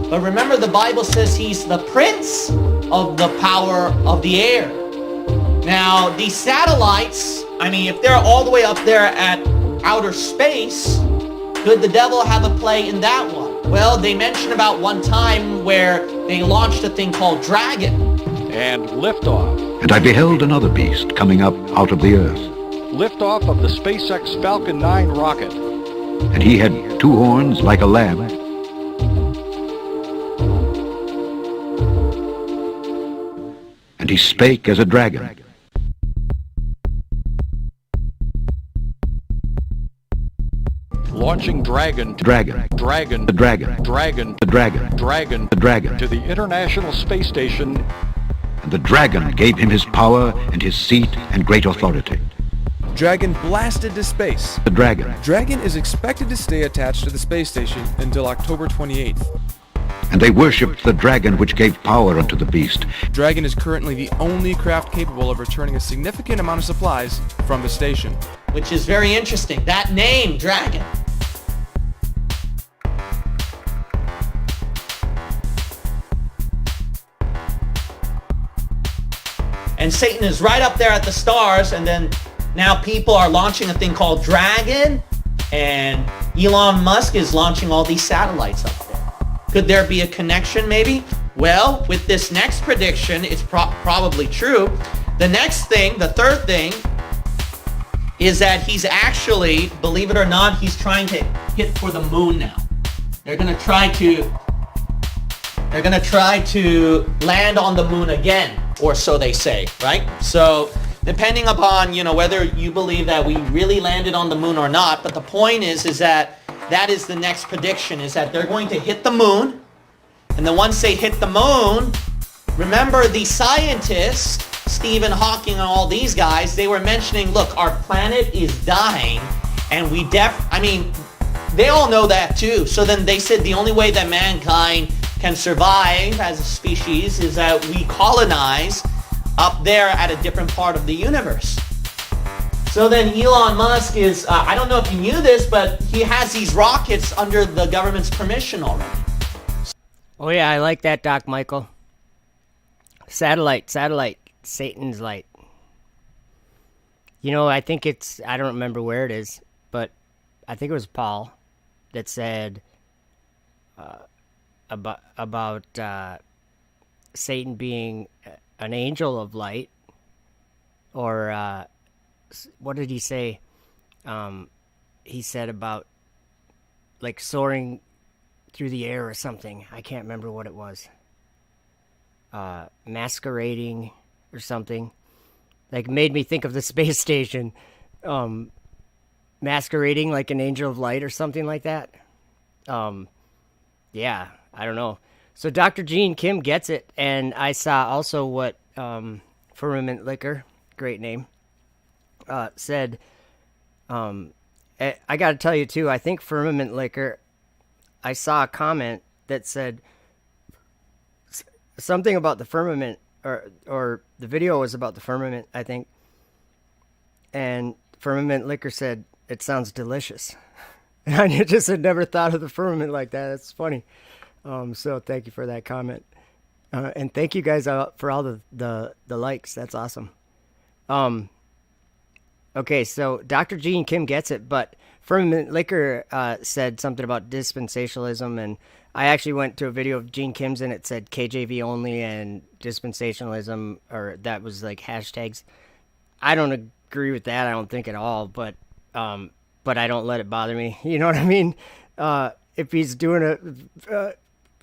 But remember, the Bible says he's the prince of the power of the air. Now, these satellites, I mean, if they're all the way up there at outer space, could the devil have a play in that one? Well, they mentioned about one time where they launched a thing called Dragon. And liftoff. And I beheld another beast coming up out of the earth. Liftoff of the SpaceX Falcon 9 rocket. And he had 2 horns like a lamb. And he spake as a dragon. Launching Dragon. The dragon. Dragon. The dragon. Dragon. The dragon. Dragon. The dragon. To the International Space Station. And the dragon gave him his power and his seat and great authority. Dragon blasted to space. The dragon. Dragon is expected to stay attached to the space station until October 28th. And they worshipped the dragon which gave power unto the beast. Dragon is currently the only craft capable of returning a significant amount of supplies from the station. Which is very interesting. That name, Dragon. And Satan is right up there at the stars, and then now people are launching a thing called Dragon, and Elon Musk is launching all these satellites up there. Could there be a connection, maybe? Well, with this next prediction, it's probably true. The next thing, the third thing, is that he's actually, believe it or not, he's trying to hit for the moon now. They're gonna try to land on the moon again, or so they say, right? So depending upon, whether you believe that we really landed on the moon or not, but the point is that is the next prediction, is that they're going to hit the moon. And then once they hit the moon, remember the scientists, Stephen Hawking and all these guys, they were mentioning, look, our planet is dying, and they all know that too. So then they said the only way that mankind can survive as a species is that we colonize up there at a different part of the universe. So then Elon Musk is, I don't know if you knew this, but he has these rockets under the government's permission already. Oh yeah, I like that, Doc Michael. Satellite, Satan's light. You know, I think I don't remember where it is, but I think it was Paul that said about Satan being an angel of light, or what did he say? He said about like soaring through the air or something. I can't remember what it was. Masquerading or something. Like, made me think of the space station. Masquerading like an angel of light or something like that. Yeah, I don't know. So Dr. Gene Kim gets it, and I saw also what Firmament Liquor, great name, said. I got to tell you too, I think Firmament Liquor, I saw a comment that said something about the firmament, or the video was about the firmament, I think. And Firmament Liquor said, "It sounds delicious." And I just had never thought of the firmament like that. That's funny. So thank you for that comment. And thank you guys for all the likes. That's awesome. Okay, so Dr. Gene Kim gets it, but Firmament Liquor said something about dispensationalism, and I actually went to a video of Gene Kim's, and it said KJV only and dispensationalism, or that was like hashtags. I don't agree with that. I don't think at all, but I don't let it bother me. You know what I mean? If he's doing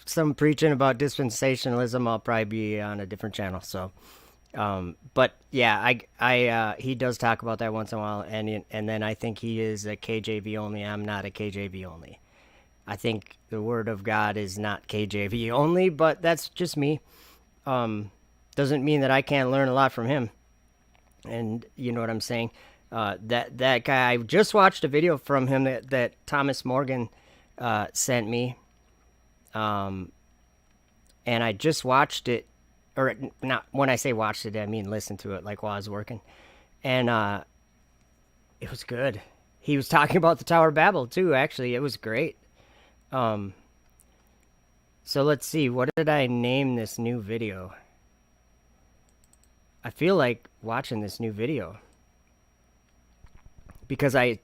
some preaching about dispensationalism, I'll probably be on a different channel. So, but yeah, he does talk about that once in a while, and then I think he is a KJV only. I'm not a KJV only. I think the Word of God is not KJV only, but that's just me. Doesn't mean that I can't learn a lot from him. And you know what I'm saying? That guy, I just watched a video from him that Thomas Morgan sent me. And I just watched it, or not, when I say watched it, I mean listened to it, like while I was working. And it was good. He was talking about the Tower of Babel too, actually. It was great. So let's see, what did I name this new video? I feel like watching this new video because I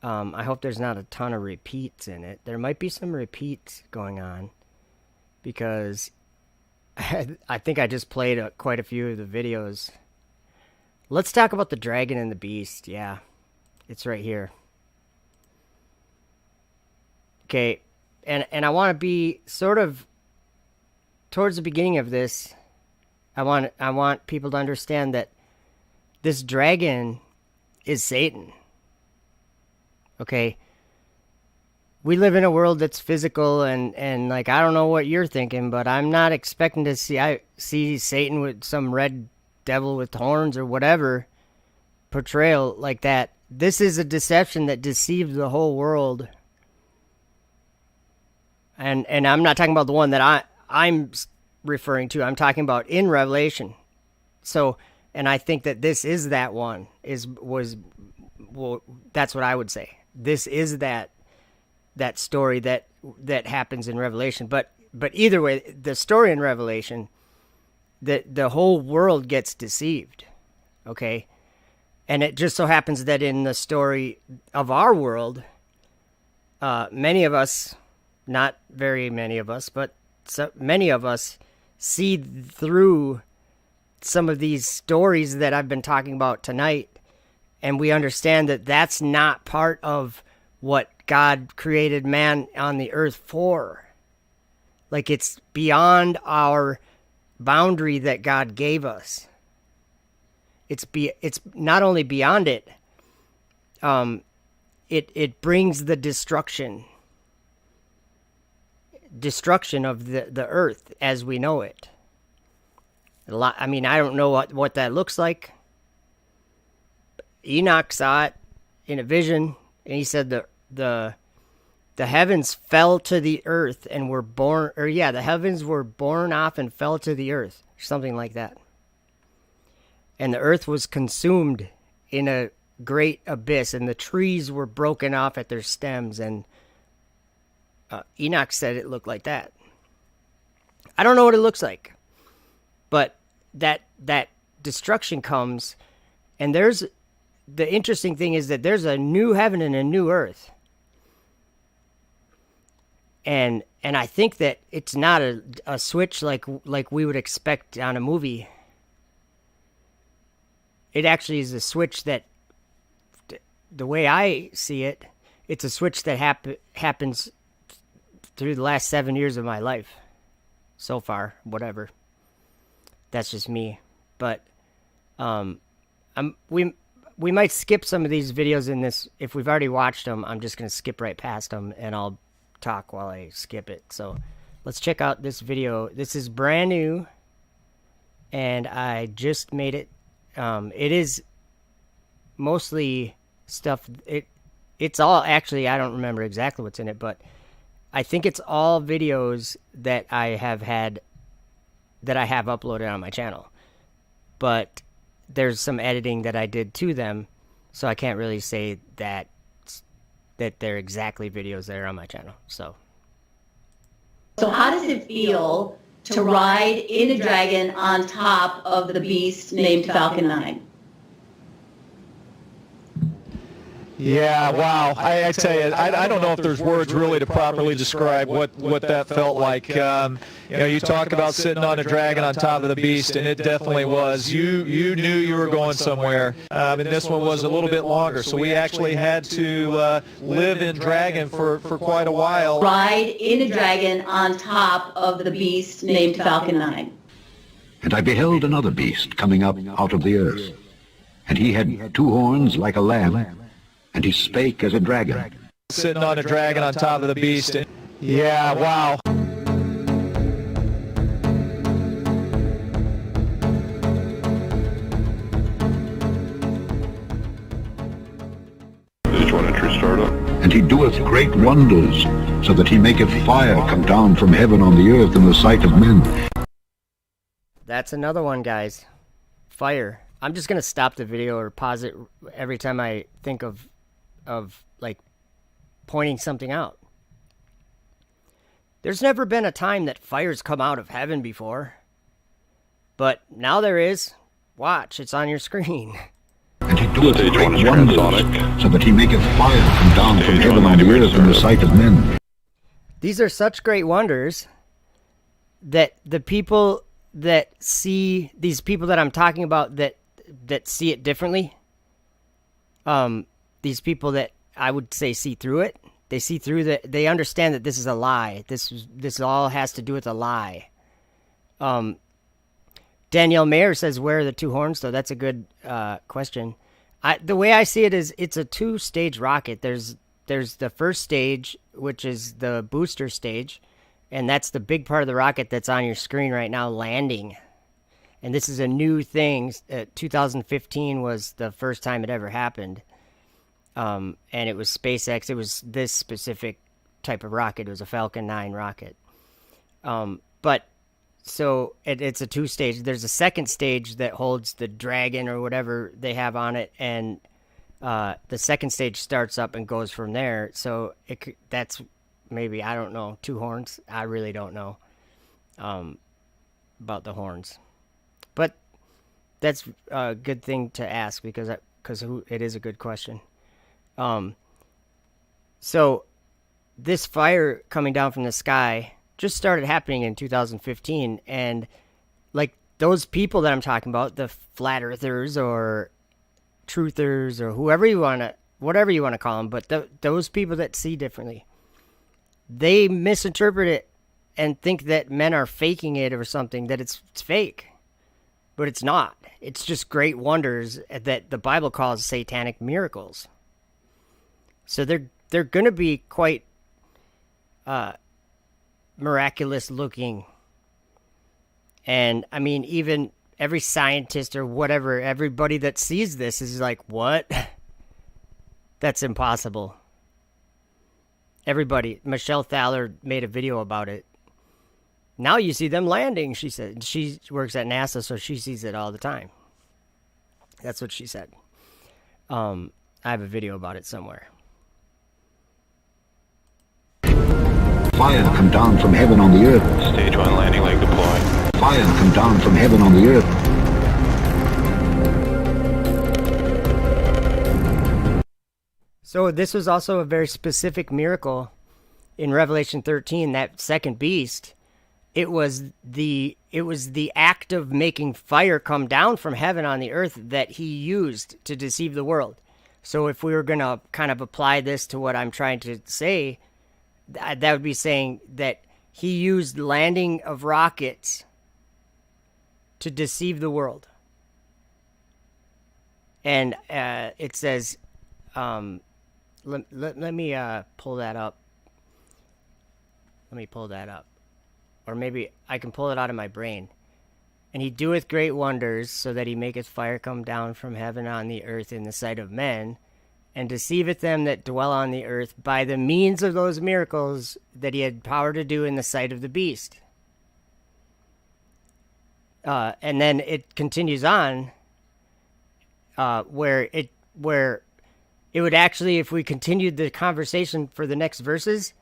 hope there's not a ton of repeats in it. There might be some repeats going on because I think I just played quite a few of the videos. Let's talk about the dragon and the beast. Yeah, it's right here. Okay, and I want to be sort of towards the beginning of this. I want people to understand that this dragon is Satan. Okay? We live in a world that's physical, and like, I don't know what you're thinking, but I'm not expecting to see Satan with some red devil with horns or whatever portrayal like that. This is a deception that deceived the whole world. And I'm not talking about the one that I'm referring to. I'm talking about in Revelation. So, and I think that this is that one. Well, that's what I would say. This is that story that happens in Revelation. But either way, the story in Revelation, the whole world gets deceived. Okay? And it just so happens that in the story of our world, many of us, not very many of us, but so many of us see through some of these stories that I've been talking about tonight, and we understand that that's not part of what God created man on the earth for. Like, it's beyond our boundary that God gave us. It's not only beyond it, it brings the destruction of the earth as we know it. I mean, I don't know what that looks like. Enoch saw it in a vision, and he said the heavens fell to the earth and were born, or yeah, the heavens were born off and fell to the earth, something like that. And the earth was consumed in a great abyss, and the trees were broken off at their stems, and Enoch said it looked like that. I don't know what it looks like, but that destruction comes, and there's the interesting thing is that there's a new heaven and a new earth. And I think that it's not a switch like we would expect on a movie. It actually is a switch that, the way I see it, it's a switch that happens through the last 7 years of my life. So far, whatever. That's just me. But we might skip some of these videos in this. If we've already watched them, I'm just going to skip right past them, and I'll talk while I skip it. So let's check out this video. This is brand new, and I just made it. It is mostly stuff. It's all, actually, I don't remember exactly what's in it, but I think it's all videos that I have uploaded on my channel. But there's some editing that I did to them, so I can't really say that they're exactly videos that are on my channel. So how does it feel to ride in a dragon on top of the beast named Falcon 9? Yeah, wow. I tell you, I don't know if there's words really to properly describe what that felt like. You talk about sitting on a dragon on top of the beast, and it definitely was. You knew you were going somewhere, and this one was a little bit longer, so we actually had to live in dragon for quite a while. Ride in a dragon on top of the beast named Falcon 9. And I beheld another beast coming up out of the earth, and he had 2 horns like a lamb, and he spake as a dragon. Sitting on a dragon on top of the beast. Yeah, wow. And he doeth great wonders, so that he maketh fire come down from heaven on the earth in the sight of men. That's another one, guys. Fire. I'm just gonna stop the video or pause it every time I think of like pointing something out. There's never been a time that fire's come out of heaven before, but now there is. Watch, it's on your screen. And he doeth great wonders, so that he maketh fire come down from heaven on the earth in the sight of men. These are such great wonders that the people that see, these people that I'm talking about that see it differently, these people that I would say see through it, they see through that, they understand that this is a lie. This all has to do with a lie. Danielle Mayer says, where are the 2 horns, though? That's a good question. The way I see it is it's a 2-stage rocket. There's the first stage, which is the booster stage, and that's the big part of the rocket that's on your screen right now, landing. And this is a new thing. 2015 was the first time it ever happened. And it was SpaceX. It was this specific type of rocket. It was a Falcon 9 rocket. But so it's a 2-stage. There's a second stage that holds the dragon or whatever they have on it, and the second stage starts up and goes from there. So that's maybe, I don't know, 2 horns. I really don't know about the horns, but that's a good thing to ask because it is a good question. So this fire coming down from the sky just started happening in 2015, and like those people that I'm talking about, the flat earthers or truthers or whatever you want to call them, but those people that see differently, they misinterpret it and think that men are faking it or something, that it's fake, but it's not. It's just great wonders that the Bible calls satanic miracles. So they're going to be quite miraculous looking. And I mean, even every scientist or whatever, everybody that sees this is like, what? That's impossible. Everybody. Michelle Thaller made a video about it. Now you see them landing, she said. She works at NASA, so she sees it all the time. That's what she said. I have a video about it somewhere. Fire come down from heaven on the earth. Stage 1 landing leg deployed. Fire come down from heaven on the earth. So this was also a very specific miracle in Revelation 13, that second beast. It was the act of making fire come down from heaven on the earth that he used to deceive the world. So if we were going to kind of apply this to what I'm trying to say, that would be saying that he used landing of rockets to deceive the world. And it says, let me pull that up. Let me pull that up. Or maybe I can pull it out of my brain. And he doeth great wonders, so that he maketh fire come down from heaven on the earth in the sight of men, and deceiveth them that dwell on the earth by the means of those miracles that he had power to do in the sight of the beast. And then it continues on, where it would actually, if we continued the conversation for the next verses,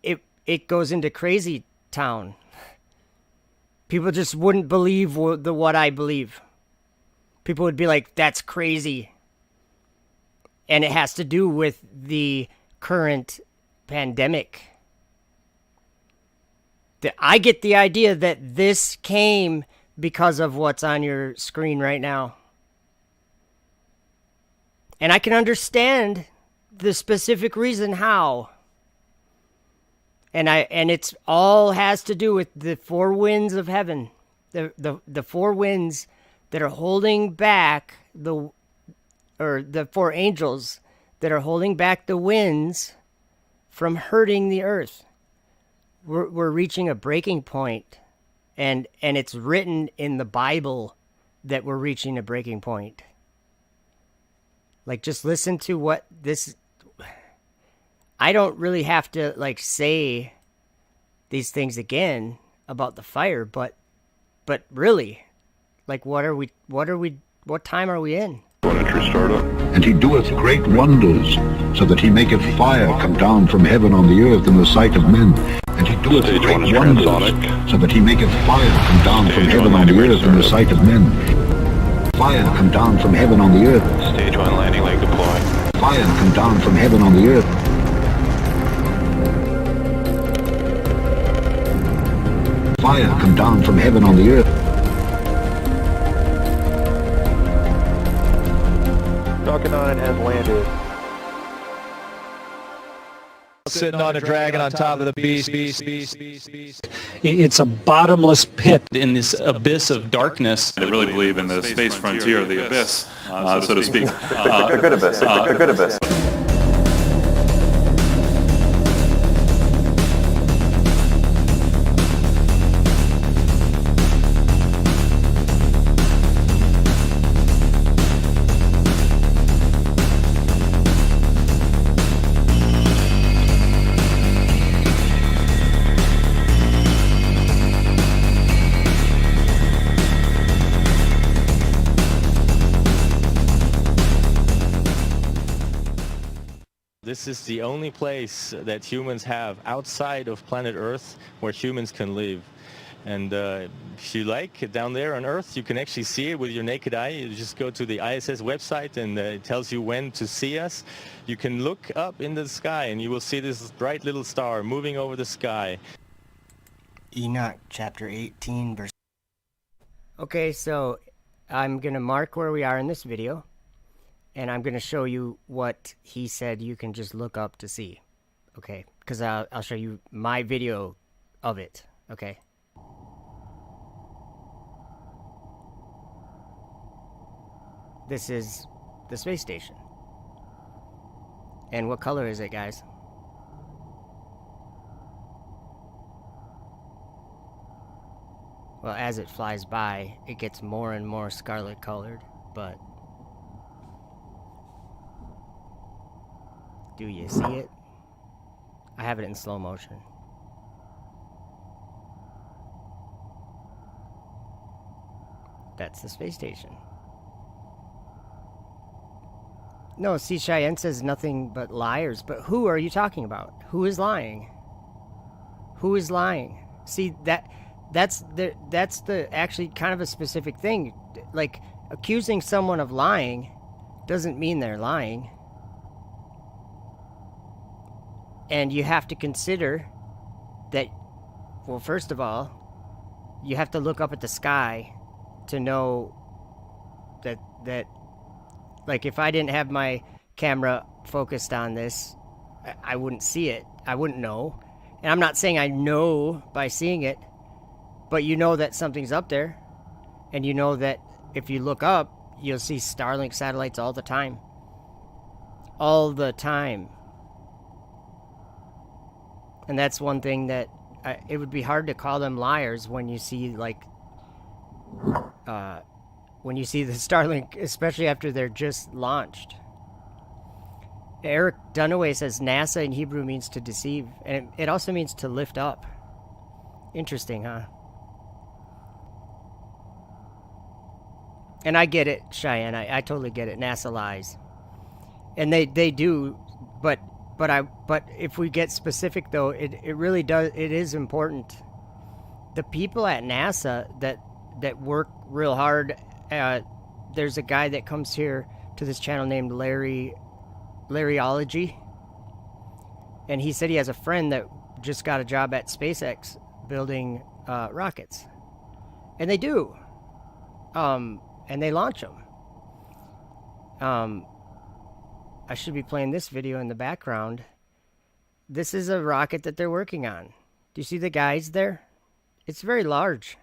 it goes into crazy town. People just wouldn't believe what I believe. People would be like, that's crazy. And it has to do with the current pandemic. I get the idea that this came because of what's on your screen right now. And I can understand the specific reason how. And it's all has to do with the four winds of heaven. The four winds that are holding back the four angels that are holding back the winds from hurting the earth. We're reaching a breaking point, and it's written in the Bible that we're reaching a breaking point. Like, just listen to what this... I don't really have to, like, say these things again about the fire, but really, like, what time are we in? And he doeth great wonders, so that he maketh fire come down from heaven on the earth in the sight of men. And he doeth great wonders, so that he maketh fire come down from heaven on the earth in the sight of men. Fire come down from heaven on the earth. Stage 1 landing leg deploy. Fire come down from heaven on the earth. Fire come down from heaven on the earth. Falcon 9 has landed. Sitting on a dragon on top of the beast. It's a bottomless pit. In this abyss of darkness. I really believe in the space frontier, the abyss, so to speak. A good abyss. A good abyss. This is the only place that humans have outside of planet Earth where humans can live. And if you like, down there on Earth, you can actually see it with your naked eye. You just go to the ISS website and it tells you when to see us. You can look up in the sky and you will see this bright little star moving over the sky. Enoch chapter 18 verse... Okay, so I'm going to mark where we are in this video. And I'm going to show you what he said you can just look up to see. Okay? Because I'll show you my video of it. Okay? This is the space station. And what color is it, guys? Well, as it flies by, it gets more and more scarlet colored, but... Do you see it? I have it in slow motion. That's the space station. No, see, Cheyenne says nothing but liars. But who are you talking about? Who is lying? Who is lying? See, that's the actually kind of a specific thing. Like, accusing someone of lying doesn't mean they're lying. And you have to consider that, well, first of all, you have to look up at the sky to know that like, if I didn't have my camera focused on this, I wouldn't see it. I wouldn't know. And I'm not saying I know by seeing it, but you know that something's up there. And you know that if you look up, you'll see Starlink satellites all the time. All the time. And that's one thing that it would be hard to call them liars when you see, like, when you see the Starlink, especially after they're just launched. Eric Dunaway says NASA in Hebrew means to deceive, and it also means to lift up. Interesting, huh? And I get it, Cheyenne. I totally get it. NASA lies, and they do. But if we get specific, though, it really does. It is important. The people at NASA that work real hard. There's a guy that comes here to this channel named Larryology, and he said he has a friend that just got a job at SpaceX building rockets, and they do, and they launch them. I should be playing this video in the background. This is a rocket that they're working on. Do you see the guys there? It's very large.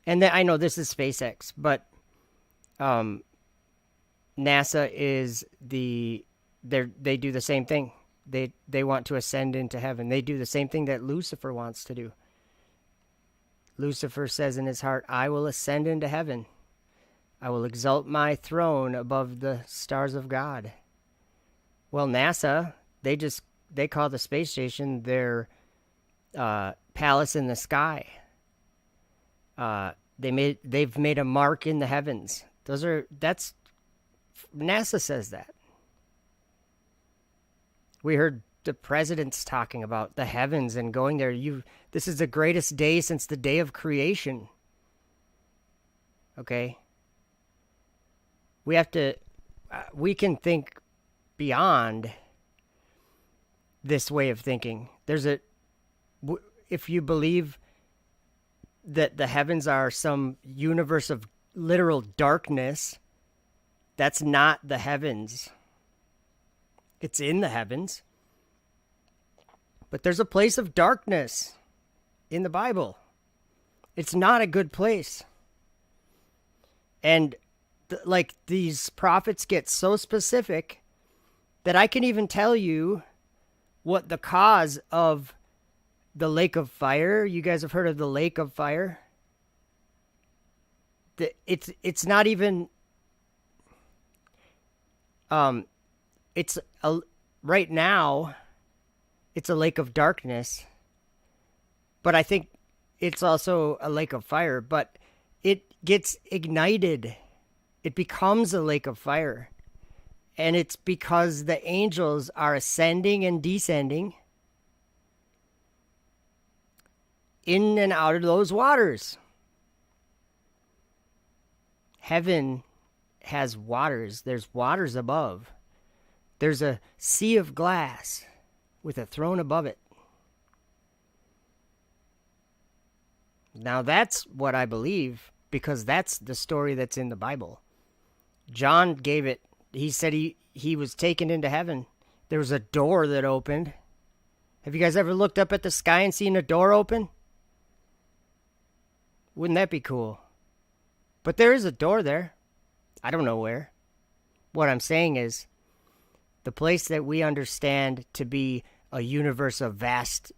And I know this is SpaceX, but NASA is they do the same thing. They want to ascend into heaven. They do the same thing that Lucifer wants to do. Lucifer says in his heart, I will ascend into heaven. I will exalt my throne above the stars of God. Well, NASA, they call the space station their palace in the sky. They've made a mark in the heavens. That's NASA says that. We heard the presidents talking about the heavens and going there. This is the greatest day since the day of creation. Okay? We can think beyond this way of thinking. If you believe that the heavens are some universe of literal darkness, that's not the heavens. It's in the heavens. But there's a place of darkness in the Bible. It's not a good place. And like, these prophets get so specific that I can even tell you what the cause of the lake of fire. You guys have heard of the lake of fire? It's not even right now it's a lake of darkness, but I think it's also a lake of fire, but it gets ignited. It becomes a lake of fire. And it's because the angels are ascending and descending in and out of those waters. Heaven has waters. There's waters above. There's a sea of glass with a throne above it. Now that's what I believe, because that's the story that's in the Bible. John gave it. He said he was taken into heaven. There was a door that opened. Have you guys ever looked up at the sky and seen a door open? Wouldn't that be cool? But there is a door there. I don't know where. What I'm saying is, the place that we understand to be a universe of vast,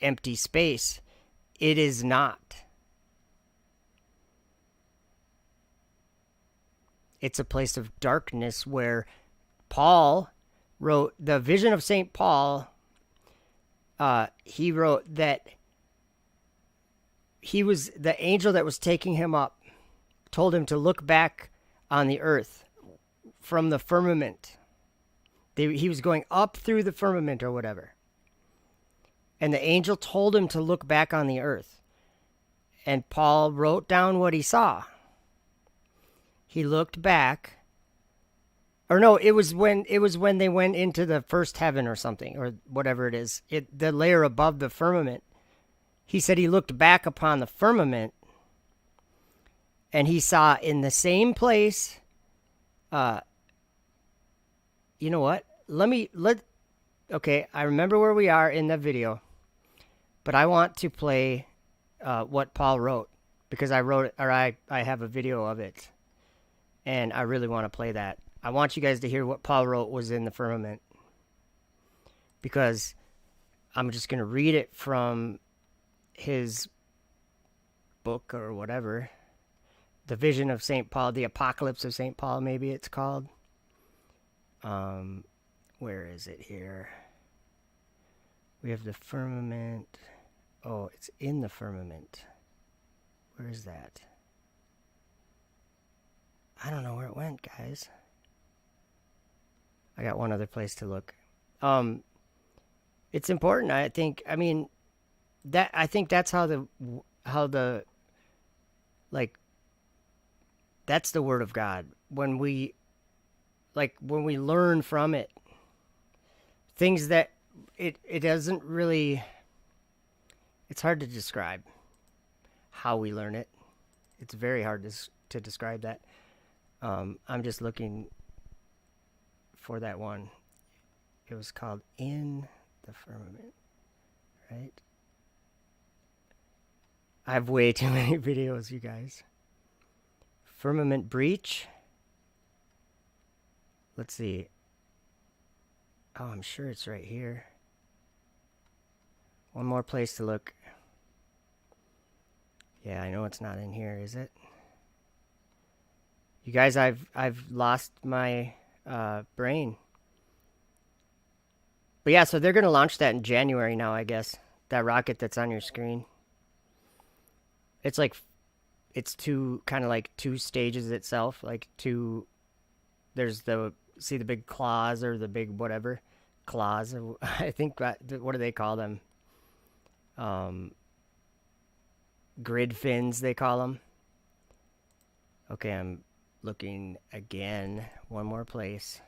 empty space, it is not. It's a place of darkness where Paul wrote the vision of St. Paul. He wrote that he was the angel that was taking him up, told him to look back on the earth from the firmament. He was going up through the firmament or whatever. And the angel told him to look back on the earth. And Paul wrote down what he saw. He looked back. Or no, it was when they went into the first heaven or something, or whatever it is. The layer above the firmament. He said he looked back upon the firmament, and he saw in the same place. You know what? Okay, I remember where we are in the video, but I want to play what Paul wrote, because I wrote it, or I have a video of it, and I really want to play that. I want you guys to hear what Paul wrote was in the firmament, because I'm just going to read it from his book or whatever, the vision of St. Paul, the apocalypse of St. Paul, maybe it's called. Where is it here? We have the firmament. Oh, it's in the firmament. Where is that? I don't know where it went, guys. I got one other place to look. It's important, I think. I mean, I think that's how the that's the word of God. When we learn from it, things that it doesn't really, it's hard to describe how we learn it. It's very hard to describe that. I'm just looking for that one. It was called In the Firmament, right? I have way too many videos, you guys. Firmament breach. Let's see. Oh, I'm sure it's right here. One more place to look. Yeah, I know it's not in here, is it? You guys, I've lost my brain. But yeah, so they're going to launch that in January now, I guess. That rocket that's on your screen. It's like, it's kind of like two stages itself. Like there's see the big claws or the big whatever. Claws. I think, what do they call them? Grid fins, they call them. Okay, I'm looking again. One more place.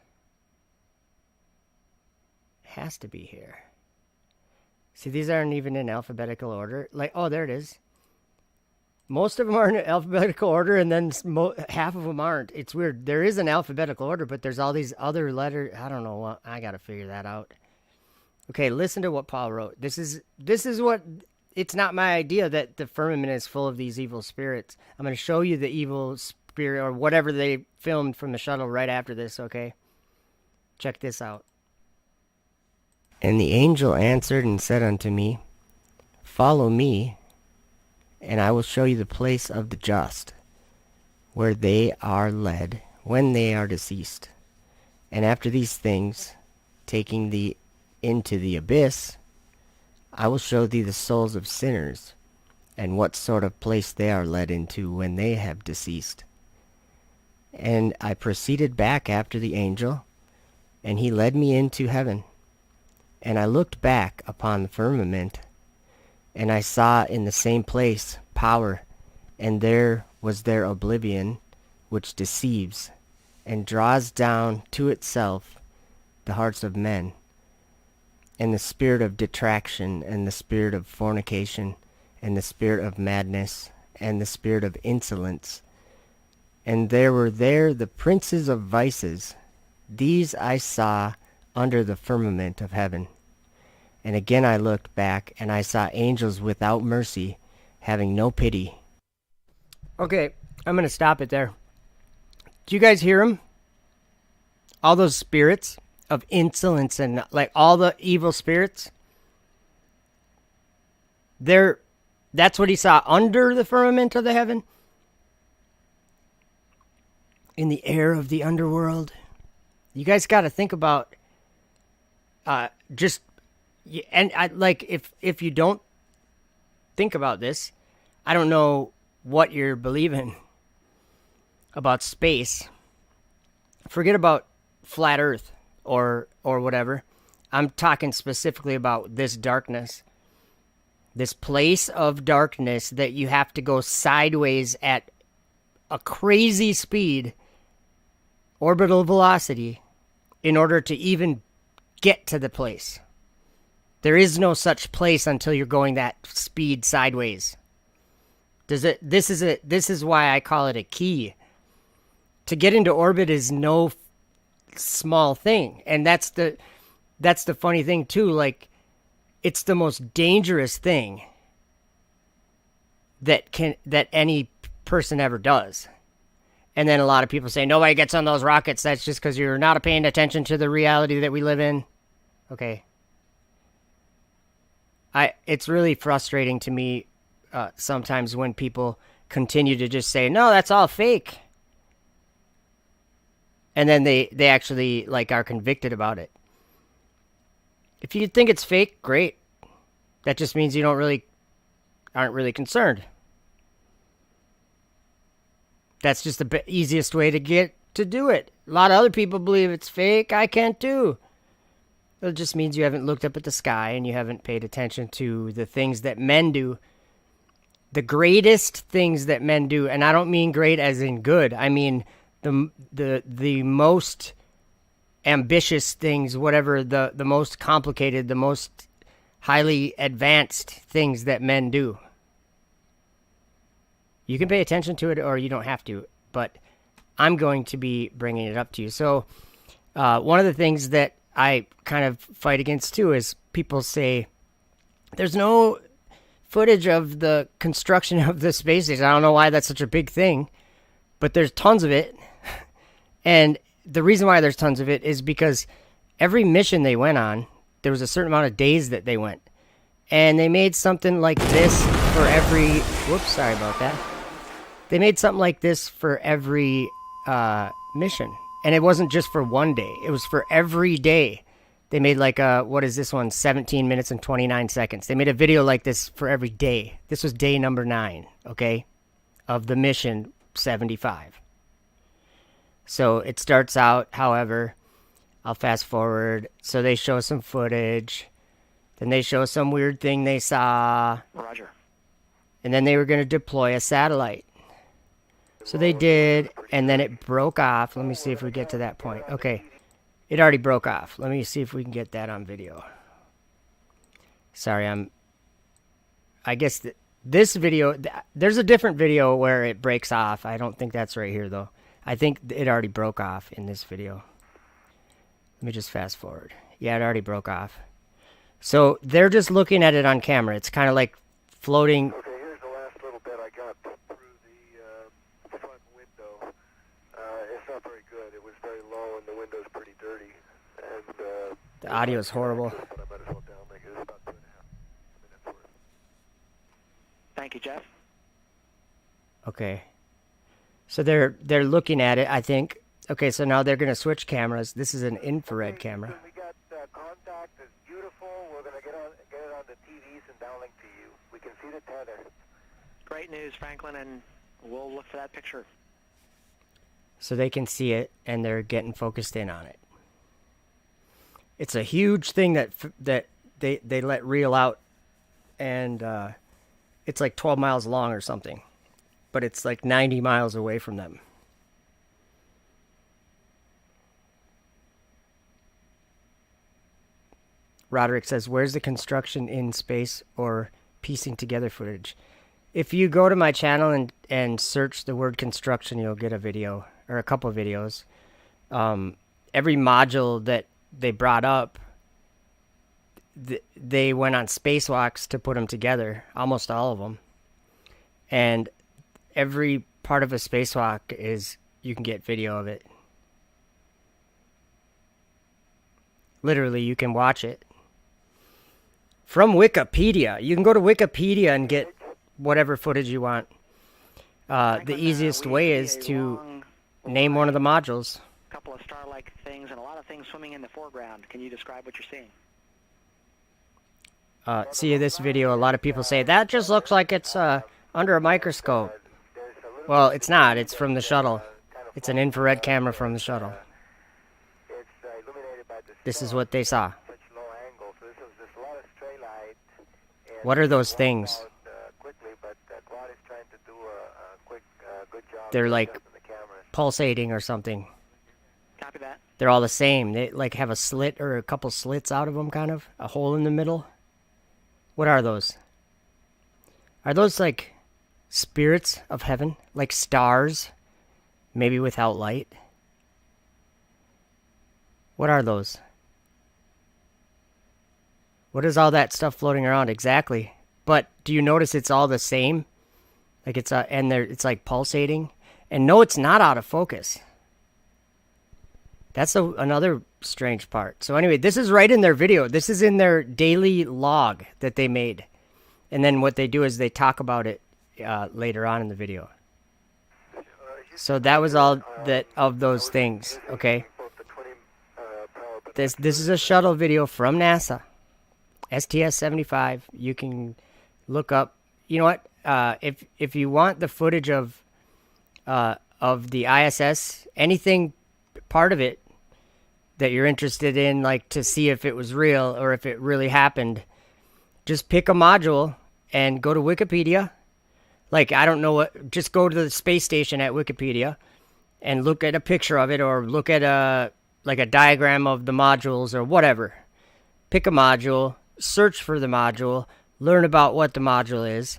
Has to be here. See, these aren't even in alphabetical order. Like, oh, there it is. Most of them are in alphabetical order, and then half of them aren't. It's weird. There is an alphabetical order, but there's all these other letters. I don't know what. I got to figure that out. Okay, listen to what Paul wrote. This is what. It's not my idea that the firmament is full of these evil spirits. I'm going to show you the evil spirit or whatever they filmed from the shuttle right after this, okay? Check this out. And the angel answered and said unto me, Follow me, and I will show you the place of the just, where they are led when they are deceased. And after these things, taking thee into the abyss, I will show thee the souls of sinners, and what sort of place they are led into when they have deceased. And I proceeded back after the angel, and he led me into heaven. And I looked back upon the firmament, and I saw in the same place power, and there was their oblivion, which deceives, and draws down to itself the hearts of men, and the spirit of detraction, and the spirit of fornication, and the spirit of madness, and the spirit of insolence. And there were there the princes of vices. These I saw under the firmament of heaven. And again I looked back, and I saw angels without mercy, having no pity. Okay, I'm going to stop it there. Do you guys hear them? All those spirits of insolence and like all the evil spirits. That's what he saw under the firmament of the heaven. In the air of the underworld. You guys got to think about and I like if you don't think about this, I don't know what you're believing about space. Forget about flat earth or whatever. I'm talking specifically about this darkness. This place of darkness that you have to go sideways at a crazy speed, orbital velocity, in order to even get to the place. There is no such place until you're going that speed sideways. This is why I call it a key. To get into orbit is no small thing, and that's the funny thing too. Like, it's the most dangerous thing that any person ever does. And then a lot of people say nobody gets on those rockets. That's just because you're not paying attention to the reality that we live in. Okay. It's really frustrating to me sometimes when people continue to just say, no, that's all fake. And then they actually like are convicted about it. If you think it's fake, great. That just means you aren't really concerned. That's just the easiest way to do it. A lot of other people believe it's fake. I can't too. It just means you haven't looked up at the sky and you haven't paid attention to the things that men do. The greatest things that men do, and I don't mean great as in good. I mean the most ambitious things, whatever, the most complicated, the most highly advanced things that men do. You can pay attention to it or you don't have to, but I'm going to be bringing it up to you. So one of the things that I kind of fight against too is people say there's no footage of the construction of the space station. I don't know why that's such a big thing, but there's tons of it. And the reason why there's tons of it is because every mission they went on, there was a certain amount of days that they went. And they made something like this for every... Whoops, sorry about that. They made something like this for every mission. And it wasn't just for one day. It was for every day. They made like what is this one? 17 minutes and 29 seconds. They made a video like this for every day. This was day number 9, okay? Of the mission 75. So it starts out, however, I'll fast forward. So they show some footage. Then they show some weird thing they saw. Roger. And then they were going to deploy a satellite. So they did, and then it broke off. Let me see if we get to that point. Okay. It already broke off. Let me see if we can get that on video. Sorry, I guess this video, there's a different video where it breaks off. I don't think that's right here, though. I think it already broke off in this video. Let me just fast forward. Yeah, it already broke off. So they're just looking at it on camera. It's kind of like floating. Okay, here's the last little bit I got through the front window. It's not very good. It was very low and the window's pretty dirty. And the audio is horrible. But I might as well downlink it. It's about 2.5 minutes worth. Thank you, Jeff. Okay. So they're looking at it, I think. Okay, so now they're going to switch cameras. This is an infrared camera. We got contact. It's beautiful. We're going to get it on the TVs and downlink to you. We can see the tether. Great news, Franklin, and we'll look for that picture. So they can see it, and they're getting focused in on it. It's a huge thing that they let reel out, and it's like 12 miles long or something. But it's like 90 miles away from them. Roderick says, where's the construction in space or piecing together footage? If you go to my channel and search the word construction, you'll get a video or a couple of videos. Every module that they brought up, they went on spacewalks to put them together, almost all of them. And every part of a spacewalk you can get video of it. Literally, you can watch it. From Wikipedia. You can go to Wikipedia and get whatever footage you want. The easiest way is to name one of the modules. A couple of star-like things and a lot of things swimming in the foreground. Can you describe what you're seeing? See this video, a lot of people say, that just looks like it's under a microscope. Well, it's not. It's from the shuttle. It's an infrared camera from the shuttle. This is what they saw. What are those things? They're like pulsating or something. Copy that. They're all the same. They like have a slit or a couple slits out of them, kind of. A hole in the middle. What are those? Are those like spirits of heaven? Like stars? Maybe without light? What are those? What is all that stuff floating around exactly? But do you notice it's all the same? Like it's it's like pulsating. And no, it's not out of focus. That's another strange part. So anyway, this is right in their video. This is in their daily log that they made. And then what they do is they talk about it later on in the video. So that was all that of those things, okay? This is a shuttle video from NASA. STS-75. You can look up. You know what? If you want the footage of the ISS, anything part of it that you're interested in, like to see if it was real or if it really happened, just pick a module and go to Wikipedia. Like, I don't know what, just go to the space station at Wikipedia and look at a picture of it or look at a diagram of the modules or whatever. Pick a module, search for the module, learn about what the module is.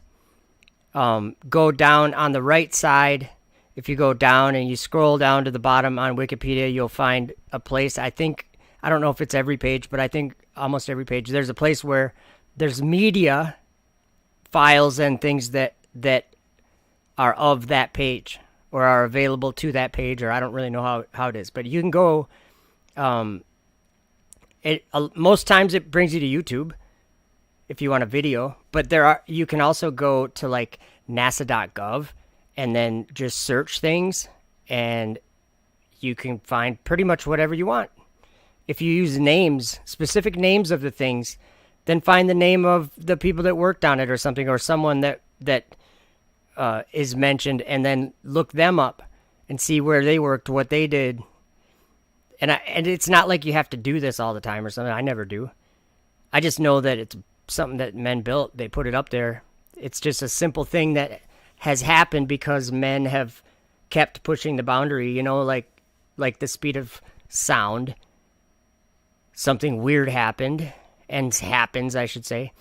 Go down on the right side. If you go down and you scroll down to the bottom on Wikipedia, you'll find a place. I don't know if it's every page, but I think almost every page. There's a place where there's media files and things that are of that page or are available to that page, or I don't really know how it is. But you can go, most times it brings you to YouTube if you want a video, but you can also go to like nasa.gov and then just search things, and you can find pretty much whatever you want. If you use names, specific names of the things, then find the name of the people that worked on it or something, or someone that is mentioned, and then look them up and see where they worked, what they did. And it's not like you have to do this all the time or something. I never do. I just know that it's something that men built. They put it up there. It's just a simple thing that has happened because men have kept pushing the boundary, you know, like the speed of sound. Something weird happened, and happens, I should say,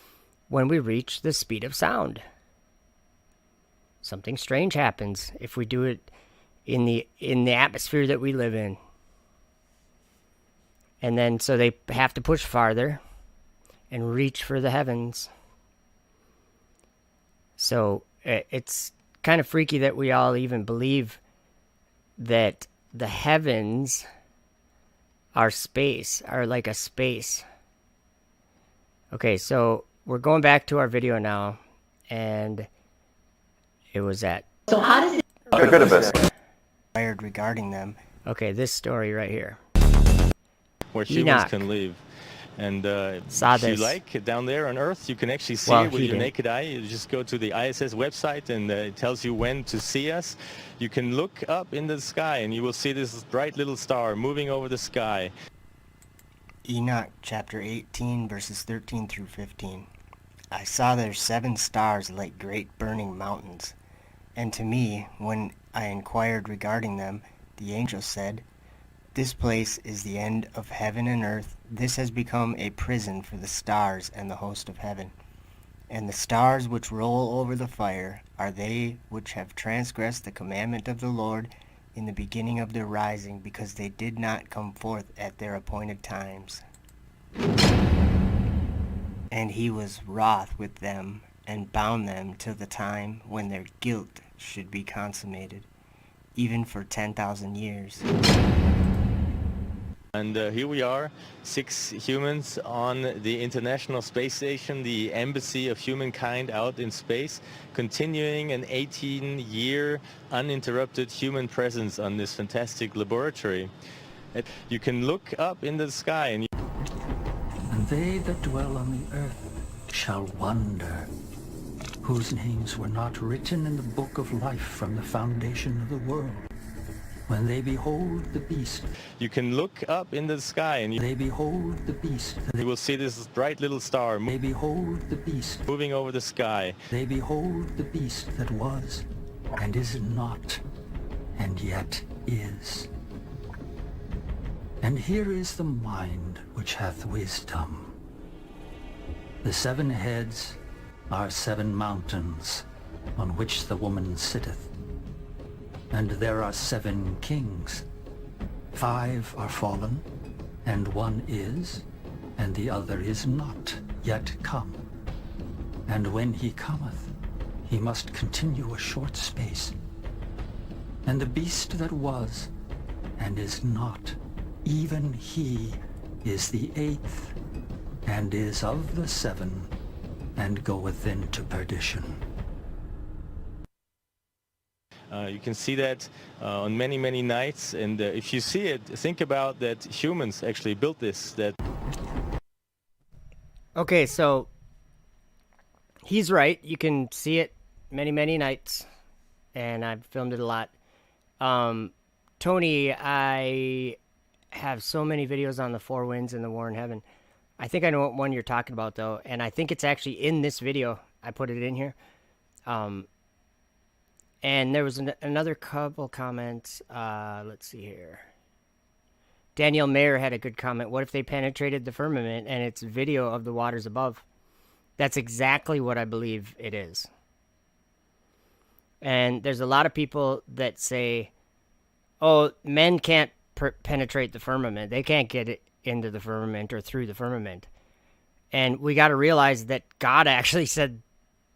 when we reach the speed of sound. Something strange happens if we do it in the atmosphere that we live in. And then so they have to push farther and reach for the heavens. So it's kind of freaky that we all even believe that the heavens are space, are like a space. Okay, so we're going back to our video now, and it was at... So how does it... regarding them. Okay, this story right here. Where humans can live. And saw if you this. like, down there on Earth, you can actually see it with your naked eye. You just go to the ISS website, and it tells you when to see us. You can look up in the sky, and you will see this bright little star moving over the sky. Enoch chapter 18 verses 13 through 15. I saw there 7 stars like great burning mountains. And to me, when I inquired regarding them, the angel said, "This place is the end of heaven and earth. This has become a prison for the stars and the host of heaven. And the stars which roll over the fire are they which have transgressed the commandment of the Lord in the beginning of their rising, because they did not come forth at their appointed times. And he was wroth with them, and bound them till the time when their guilt should be consummated, even for 10,000 years." And here we are, 6 humans on the International Space Station, the embassy of humankind out in space, continuing an 18-year uninterrupted human presence on this fantastic laboratory. You can look up in the sky and... And they that dwell on the earth shall wonder, whose names were not written in the book of life from the foundation of the world, When they behold the beast, You can look up in the sky and they behold the beast. you will see this bright little star They behold the beast. moving over the sky. They behold the beast that was, and is not, and yet is. And here is the mind which hath wisdom. The 7 heads are 7 mountains, on which the woman sitteth. And there are 7 kings. 5 are fallen, and 1 is, and the other is not yet come. And when he cometh, he must continue a short space. And the beast that was, and is not, even he is the 8th, and is of the 7, and goeth into perdition. You can see that on many, many nights, and if you see it, think about that humans actually built this. Okay, so he's right. You can see it many, many nights, and I've filmed it a lot. Tony, I have so many videos on the 4 winds and the war in heaven. I think I know what one you're talking about, though, and I think it's actually in this video. I put it in here. And there was another couple comments. Let's see here. Daniel Mayer had a good comment. What if they penetrated the firmament and it's video of the waters above? That's exactly what I believe it is. And there's a lot of people that say, oh, men can't penetrate the firmament. They can't get it into the firmament or through the firmament. And we got to realize that God actually said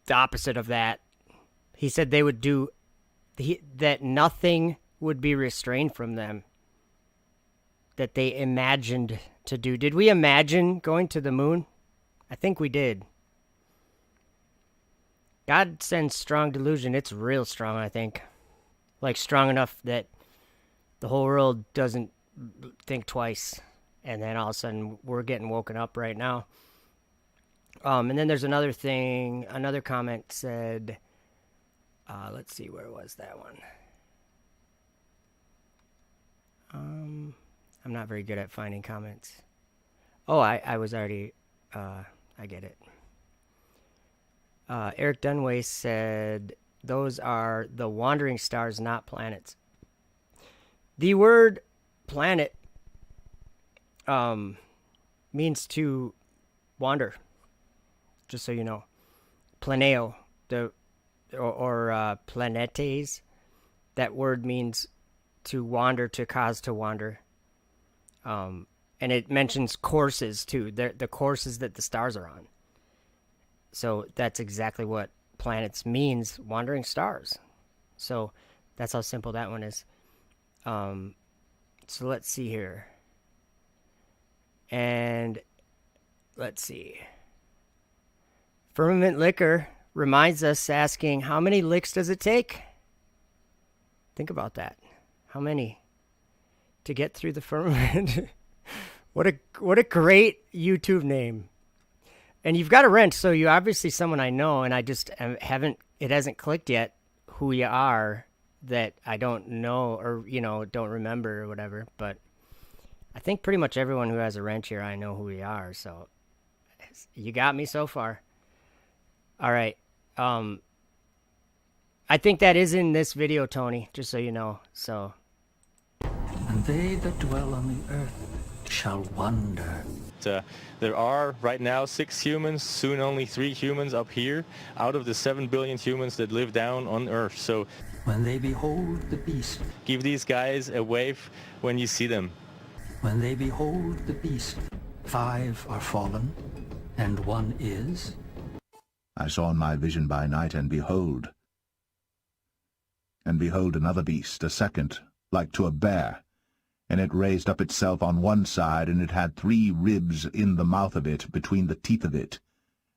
the opposite of that. He said they would do, that nothing would be restrained from them that they imagined to do. Did we imagine going to the moon? I think we did. God sends strong delusion. It's real strong, I think. Like strong enough that the whole world doesn't think twice. And then all of a sudden we're getting woken up right now. And then there's another thing. Another comment said... let's see, where was that one? I'm not very good at finding comments. Oh, I was already, I get it. Eric Dunway said, those are the wandering stars, not planets. The word planet means to wander, just so you know. Planeo, or planetes, that word means to wander, to cause to wander. And it mentions courses too, the courses that the stars are on. So that's exactly what planets means, wandering stars. So that's how simple that one is. So let's see here. And let's see. Firmament Liquor reminds us, asking, how many licks does it take? Think about that. How many to get through the firmament? What a great YouTube name. And you've got a wrench, so you're obviously someone I know, and I just it hasn't clicked yet who you are, that I don't know or, don't remember or whatever. But I think pretty much everyone who has a wrench here, I know who you are. So you got me so far. All right. I think that is in this video, Tony, just so you know. So. And they that dwell on the earth shall wonder. There are right now 6 humans, soon only 3 humans up here, out of the 7 billion humans that live down on Earth. So when they behold the beast, give these guys a wave when you see them. When they behold the beast, 5 are fallen, and 1 is. I saw in my vision by night, and behold another beast, a second, like to a bear. And it raised up itself on one side, and it had 3 ribs in the mouth of it, between the teeth of it.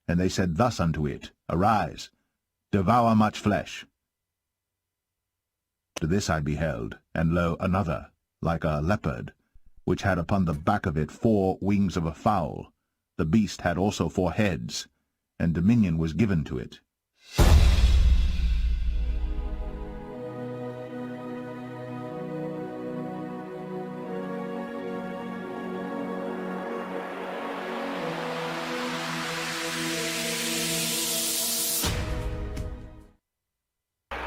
And they said thus unto it, Arise, devour much flesh. To this I beheld, and lo, another, like a leopard, which had upon the back of it 4 wings of a fowl. The beast had also 4 heads, and dominion was given to it. And 1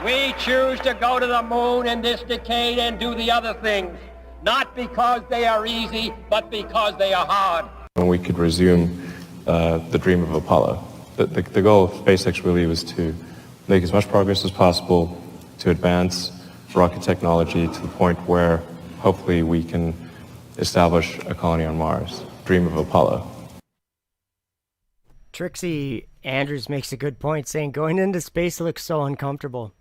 We choose to go to the moon in this decade and do the other things, not because they are easy, but because they are hard. When we could resume the dream of Apollo. The goal of SpaceX really was to make as much progress as possible to advance rocket technology to the point where hopefully we can establish a colony on Mars. Dream of Apollo. Trixie Andrews makes a good point, saying going into space looks so uncomfortable.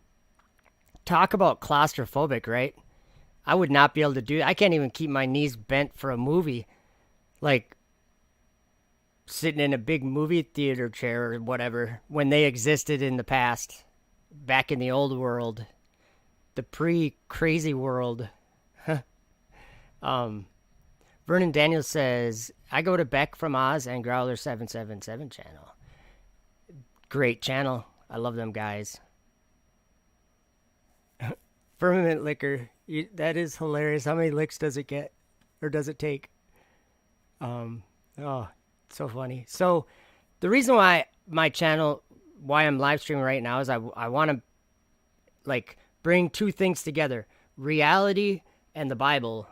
Talk about claustrophobic, right? I would not be able to do it. I can't even keep my knees bent for a movie. Like sitting in a big movie theater chair or whatever when they existed in the past, back in the old world, the pre-crazy world. Vernon Daniels says, I go to Beck from Oz and Growler 777 channel. Great channel. I love them guys. Firmament liquor. That is hilarious. How many licks does it get? Or does it take? Oh, so funny. So the reason why my channel, why I'm live streaming right now is I want to like bring two things together. Reality and the Bible.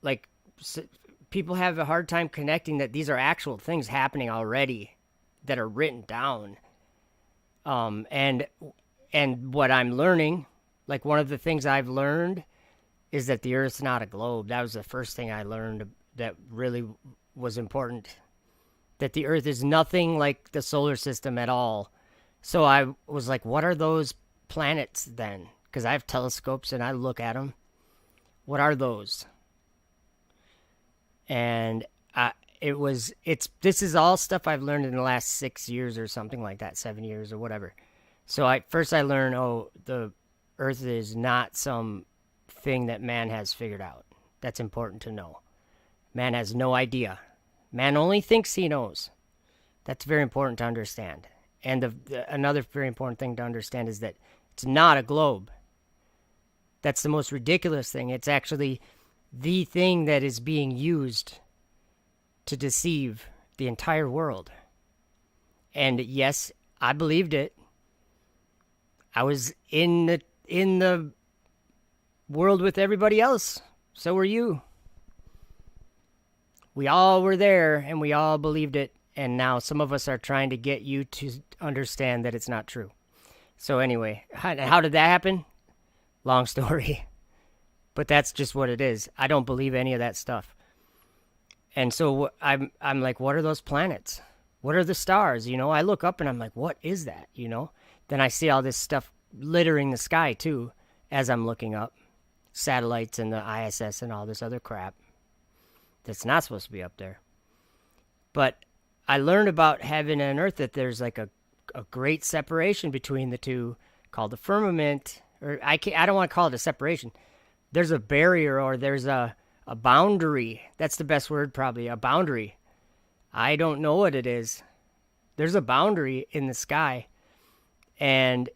Like people have a hard time connecting that these are actual things happening already that are written down. And what I'm learning, like one of the things I've learned is that the Earth's not a globe. That was the first thing I learned that really was important. That the Earth is nothing like the solar system at all. So I was like, what are those planets then? Because I have telescopes and I look at them. What are those? And this is all stuff I've learned in the last 6 years or something like that, 7 years or whatever. So first I learned, the Earth is not some thing that man has figured out. That's important to know. Man has no idea. Man only thinks he knows. That's very important to understand. And another very important thing to understand is that it's not a globe. That's the most ridiculous thing. It's actually the thing that is being used to deceive the entire world. And yes, I believed it. I was in the world with everybody else. So were you. We all were there and we all believed it. And now some of us are trying to get you to understand that it's not true. So anyway, how did that happen? Long story. But that's just what it is. I don't believe any of that stuff. And so I'm like, what are those planets? What are the stars? I look up and I'm like, what is that? Then I see all this stuff littering the sky too as I'm looking up. Satellites and the ISS and all this other crap that's not supposed to be up there. But I learned about heaven and earth that there's like a great separation between the two called the firmament. Or I don't want to call it a separation. There's a barrier or there's a boundary. That's the best word probably, a boundary. I don't know what it is. There's a boundary in the sky. And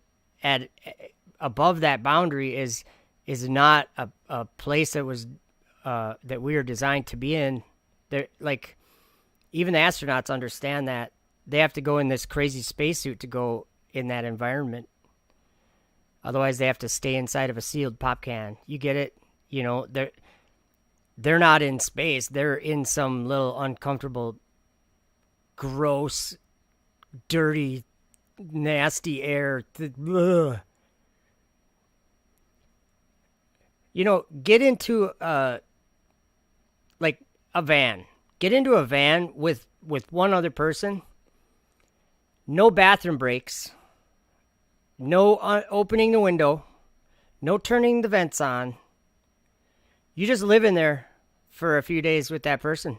above that boundary is not a place that was that we were designed to be in. Like even the astronauts understand that they have to go in this crazy spacesuit to go in that environment. Otherwise, they have to stay inside of a sealed pop can. You get it? They're not in space. They're in some little uncomfortable, gross, dirty, nasty air. Get into like a van. Get into a van with one other person. No bathroom breaks. No opening the window. No turning the vents on. You just live in there for a few days with that person.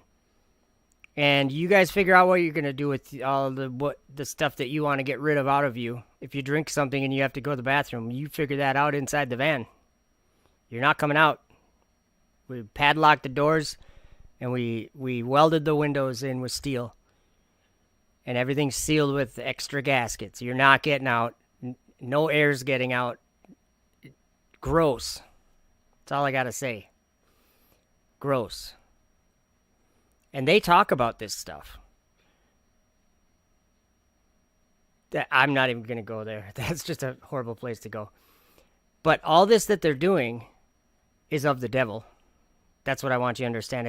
And you guys figure out what you're going to do with all the stuff that you want to get rid of out of you. If you drink something and you have to go to the bathroom, you figure that out inside the van. You're not coming out. We padlocked the doors and we welded the windows in with steel. And everything's sealed with extra gaskets. You're not getting out. No air's getting out. Gross. That's all I got to say. Gross. And they talk about this stuff. I'm not even going to go there. That's just a horrible place to go. But all this that they're doing is of the devil. That's what I want you to understand.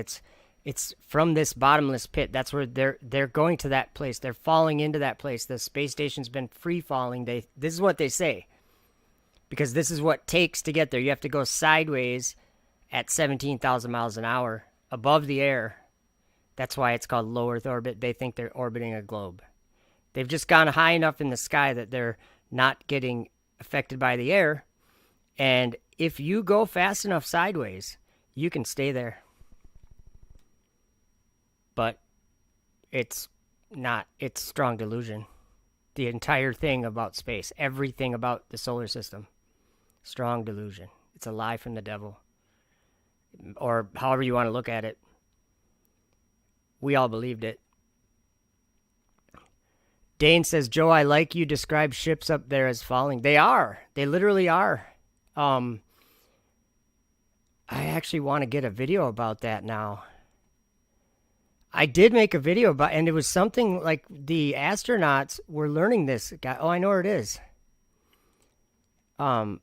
It's from this bottomless pit. That's where they're going to that place. They're falling into that place. The space station's been free falling. This is what they say. Because this is what it takes to get there. You have to go sideways at 17,000 miles an hour above the air. That's why it's called low Earth orbit. They think they're orbiting a globe. They've just gone high enough in the sky that they're not getting affected by the air. And if you go fast enough sideways, you can stay there. But it's not. It's strong delusion. The entire thing about space, everything about the solar system, strong delusion. It's a lie from the devil. Or however you want to look at it. We all believed it. Dane says, Joe, I like you describe ships up there as falling. They are. They literally are. I actually want to get a video about that now. I did make a video about, and it was something like the astronauts were learning this. Oh, I know where it is. I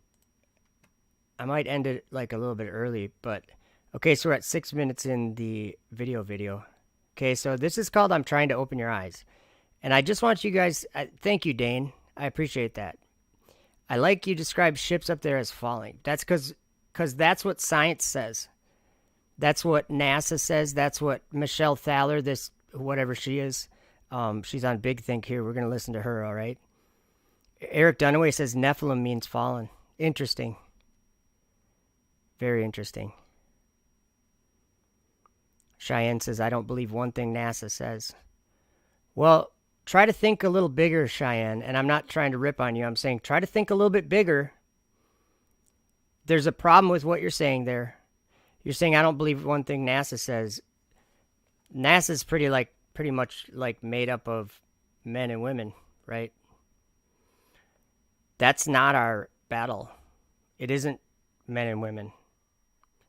might end it like a little bit early, but okay, so we're at 6 minutes in the video. Okay, so this is called I'm Trying to Open Your Eyes. And I just want you guys, thank you, Dane. I appreciate that. I like you describe ships up there as falling. That's because that's what science says. That's what NASA says. That's what Michelle Thaler, this whatever she is, she's on Big Think here. We're going to listen to her, all right? Eric Dunaway says Nephilim means fallen. Interesting. Very interesting. Cheyenne says, I don't believe one thing NASA says. Well, try to think a little bigger, Cheyenne. And I'm not trying to rip on you. I'm saying try to think a little bit bigger. There's a problem with what you're saying there. You're saying I don't believe one thing NASA says. NASA's pretty much like made up of men and women, right? That's not our battle. It isn't men and women.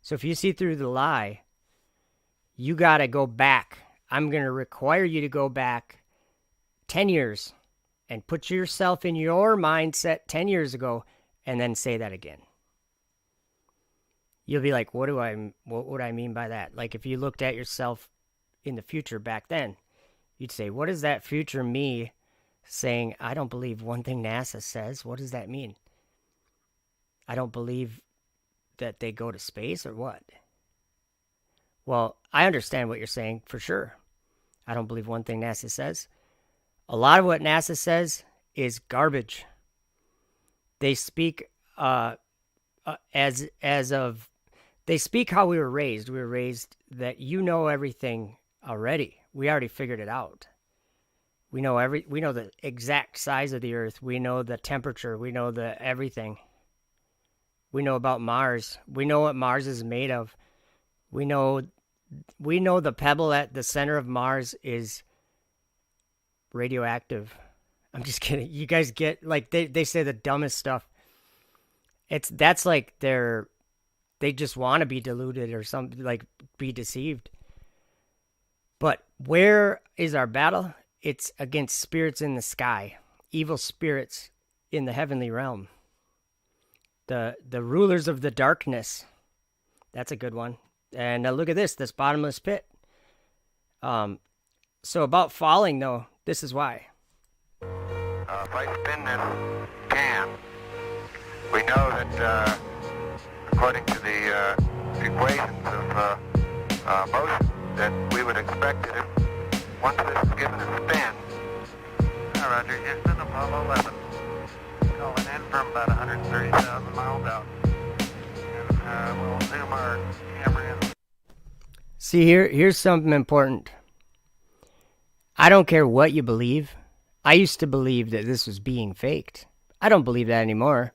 So if you see through the lie, you got to go back. I'm going to require you to go back 10 years and put yourself in your mindset 10 years ago and then say that again. You'll be like, what would I mean by that? Like if you looked at yourself in the future back then, you'd say, what is that future me saying, I don't believe one thing NASA says? What does that mean? I don't believe that they go to space or what? Well, I understand what you're saying for sure. I don't believe one thing NASA says. A lot of what NASA says is garbage. They speak they speak how we were raised. We were raised that you know everything already. We already figured it out. We know the exact size of the Earth. We know the temperature. We know the everything. We know about Mars. We know what Mars is made of. We know the pebble at the center of Mars is radioactive. I'm just kidding. You guys get, like, they say the dumbest stuff. That's like they just want to be deluded or something, like be deceived. But where is our battle? It's against spirits in the sky, evil spirits in the heavenly realm. The rulers of the darkness. That's a good one. And look at this bottomless pit. So about falling, though, this is why. If I spin this can, we know that according to the equations of motion, that we would expect that if once this is given a spin. Roger, Houston, Apollo 11. Calling in from about 130,000 miles out. And we'll zoom our camera in. See, here's something important. I don't care what you believe. I used to believe that this was being faked. I don't believe that anymore.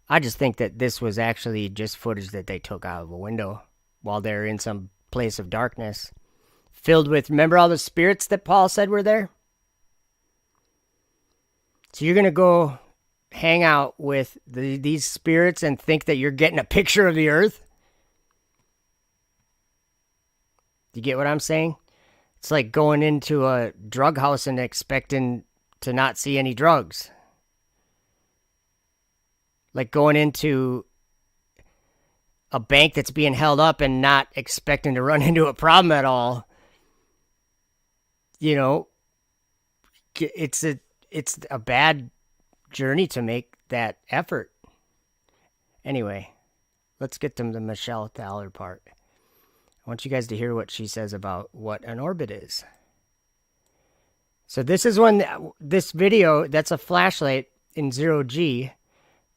I just think that this was actually just footage that they took out of a window while they're in some place of darkness. Filled with, remember all the spirits that Paul said were there? So you're going to go hang out with these spirits and think that you're getting a picture of the earth? Do you get what I'm saying? It's like going into a drug house and expecting to not see any drugs. Like going into a bank that's being held up and not expecting to run into a problem at all. You know, it's a bad journey to make that effort. Anyway, let's get to the Michelle Thaler part. I want you guys to hear what she says about what an orbit is. So this is this video, that's a flashlight in 0G.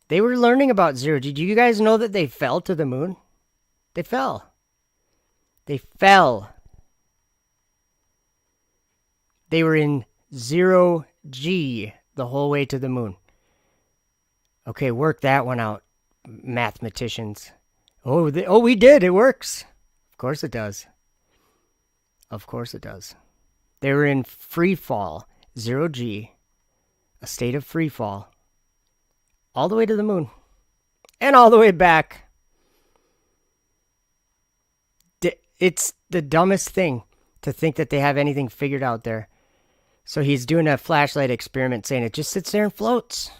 They were learning about 0G. Do you guys know that they fell to the moon? They fell. They fell. They were in 0G the whole way to the moon. Okay, work that one out, mathematicians. Oh, we did. It works. Of course it does. Of course it does. They were in free fall, 0G, a state of free fall, all the way to the moon, and all the way back. It's the dumbest thing to think that they have anything figured out there. So he's doing a flashlight experiment saying it just sits there and floats.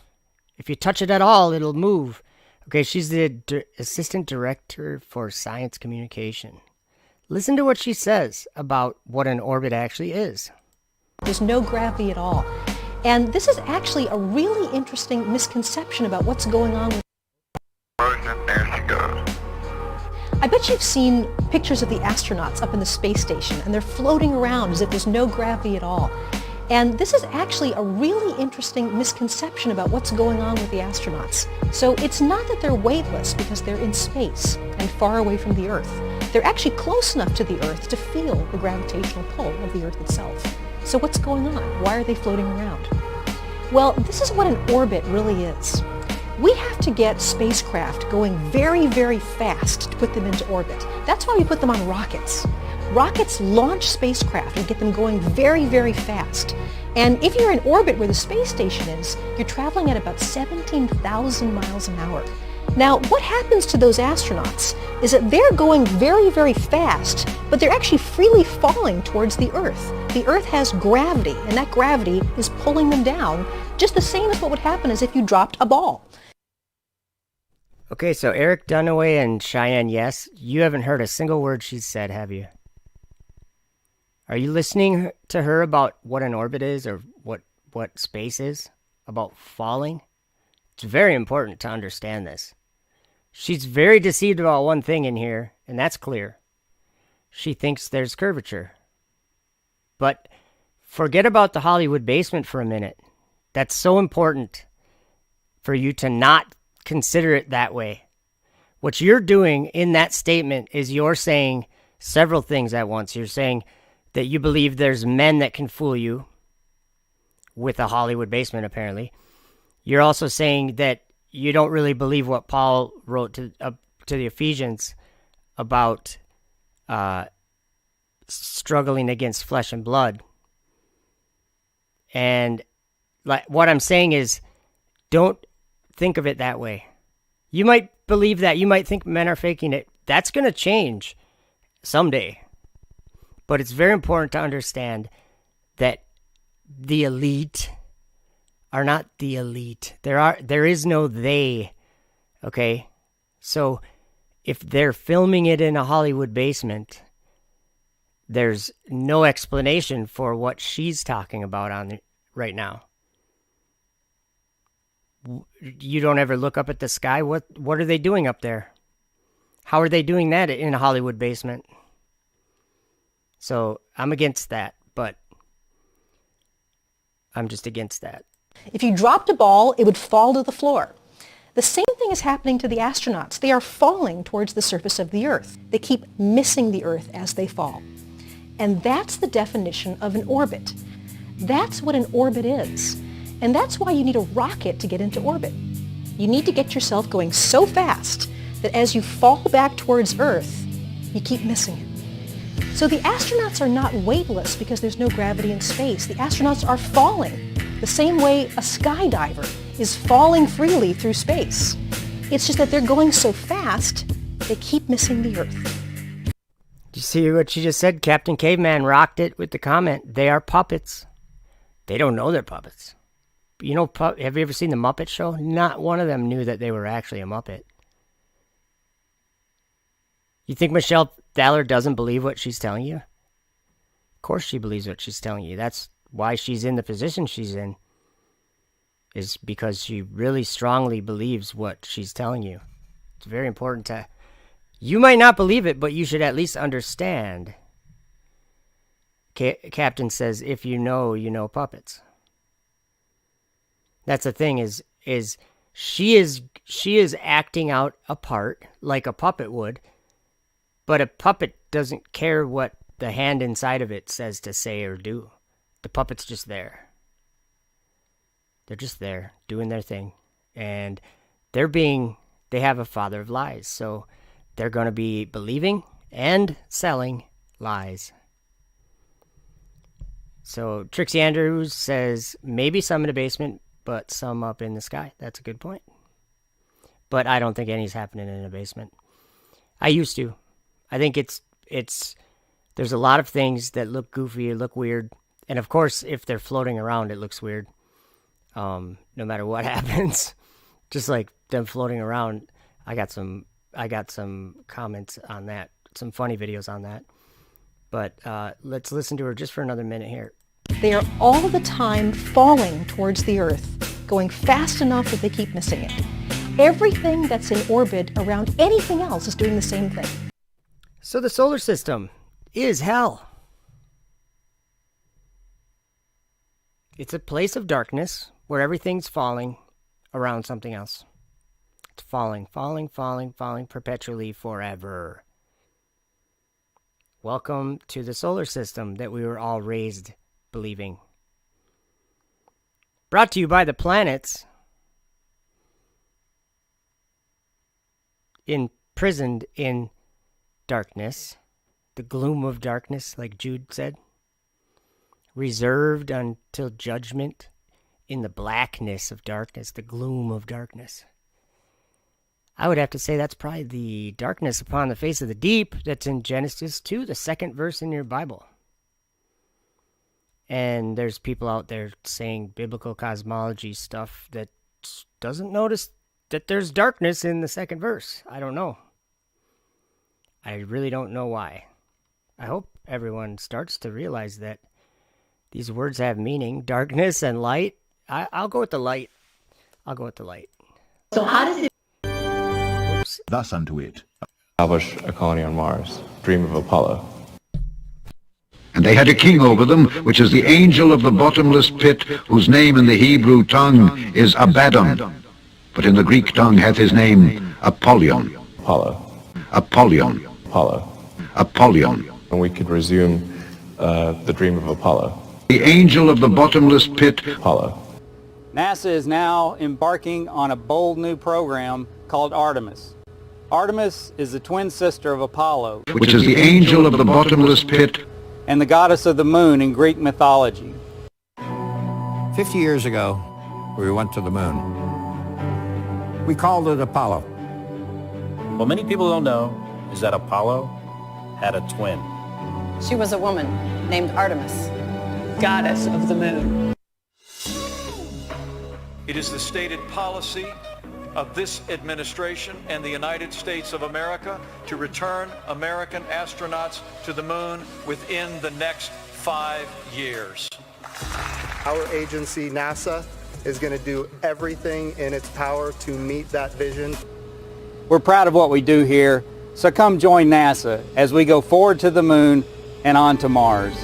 If you touch it at all, it'll move. Okay, she's the assistant director for science communication. Listen to what she says about what an orbit actually is. There's no gravity at all. And this is actually a really interesting misconception about what's going on with... There she goes. I bet you've seen pictures of the astronauts up in the space station, and they're floating around as if there's no gravity at all. And this is actually a really interesting misconception about what's going on with the astronauts. So it's not that they're weightless because they're in space and far away from the Earth. They're actually close enough to the Earth to feel the gravitational pull of the Earth itself. So what's going on? Why are they floating around? Well, this is what an orbit really is. We have to get spacecraft going very, very fast to put them into orbit. That's why we put them on rockets. Rockets launch spacecraft and get them going very, very fast. And if you're in orbit where the space station is, you're traveling at about 17,000 miles an hour. Now, what happens to those astronauts is that they're going very, very fast, but they're actually freely falling towards the Earth. The Earth has gravity, and that gravity is pulling them down, just the same as what would happen as if you dropped a ball. Okay, so Eric Dunaway and Cheyenne, yes, you haven't heard a single word she's said, have you? Are you listening to her about what an orbit is or what space is? About falling? It's very important to understand this. She's very deceived about one thing in here, and that's clear. She thinks there's curvature. But forget about the Hollywood basement for a minute. That's so important for you to not consider it that way. What you're doing in that statement is you're saying several things at once. You're saying that you believe there's men that can fool you with a Hollywood basement, apparently. You're also saying that you don't really believe what Paul wrote to the Ephesians about struggling against flesh and blood. And what I'm saying is, don't think of it that way. You might believe that. You might think men are faking it. That's going to change someday. But it's very important to understand that the elite are not the elite. There is no they. Okay? So if they're filming it in a Hollywood basement, there's no explanation for what she's talking about right now. You don't ever look up at the sky. What are they doing up there? How are they doing that in a Hollywood basement? So I'm against that, but I'm just against that. If you dropped a ball, it would fall to the floor. The same thing is happening to the astronauts. They are falling towards the surface of the Earth. They keep missing the Earth as they fall. And that's the definition of an orbit. That's what an orbit is. And that's why you need a rocket to get into orbit. You need to get yourself going so fast that as you fall back towards Earth, you keep missing it. So the astronauts are not weightless because there's no gravity in space. The astronauts are falling the same way a skydiver is falling freely through space. It's just that they're going so fast, they keep missing the Earth. Did you see what she just said? Captain Caveman rocked it with the comment, they are puppets. They don't know they're puppets. You know, have you ever seen the Muppet Show? Not one of them knew that they were actually a Muppet. You think Michelle Thaler doesn't believe what she's telling you? Of course she believes what she's telling you. That's why she's in the position she's in. Is because she really strongly believes what she's telling you. It's very important to... You might not believe it, but you should at least understand. Captain says, if you know puppets. That's the thing is she is acting out a part like a puppet would, but a puppet doesn't care what the hand inside of it says to say or do. The puppet's just there. They're just there doing their thing, and they have a father of lies, so they're going to be believing and selling lies. So Trixie Andrews says maybe some in the basement, but some up in the sky. That's a good point. But I don't think any's happening in the basement. I used to. I think there's a lot of things that look goofy, look weird, and of course, if they're floating around, it looks weird. No matter what happens, just like them floating around. I got some comments on that, some funny videos on that. But let's listen to her just for another minute here. They are all the time falling towards the Earth, going fast enough that they keep missing it. Everything that's in orbit around anything else is doing the same thing. So the solar system is hell. It's a place of darkness where everything's falling around something else. It's falling perpetually forever. Welcome to the solar system that we were all raised believing. Brought to you by the planets. Imprisoned in darkness. The gloom of darkness, like Jude said. Reserved until judgment. In the blackness of darkness, the gloom of darkness. I would have to say that's probably the darkness upon the face of the deep that's in Genesis 2, the second verse in your Bible. And there's people out there saying biblical cosmology stuff that doesn't notice that there's darkness in the second verse. I don't know. I really don't know why. I hope everyone starts to realize that these words have meaning, darkness and light. I'll go with the light. So how does it... Oops. Thus unto it. Establish a colony on Mars. Dream of Apollo. And they had a king over them, which is the angel of the bottomless pit, whose name in the Hebrew tongue is Abaddon, but in the Greek tongue hath his name Apollyon. Apollyon. Apollyon. And we could resume the dream of Apollo. The angel of the bottomless pit. Apollo. NASA is now embarking on a bold new program called Artemis. Artemis is the twin sister of Apollo, which is the angel of the bottomless pit, and the goddess of the moon in Greek mythology. 50 years ago, we went to the moon. We called it Apollo. What many people don't know is that Apollo had a twin. She was a woman named Artemis, goddess of the moon. It is the stated policy of this administration and the United States of America to return American astronauts to the moon within the next 5 years. Our agency, NASA, is going to do everything in its power to meet that vision. We're proud of what we do here, so come join NASA as we go forward to the moon and on to Mars.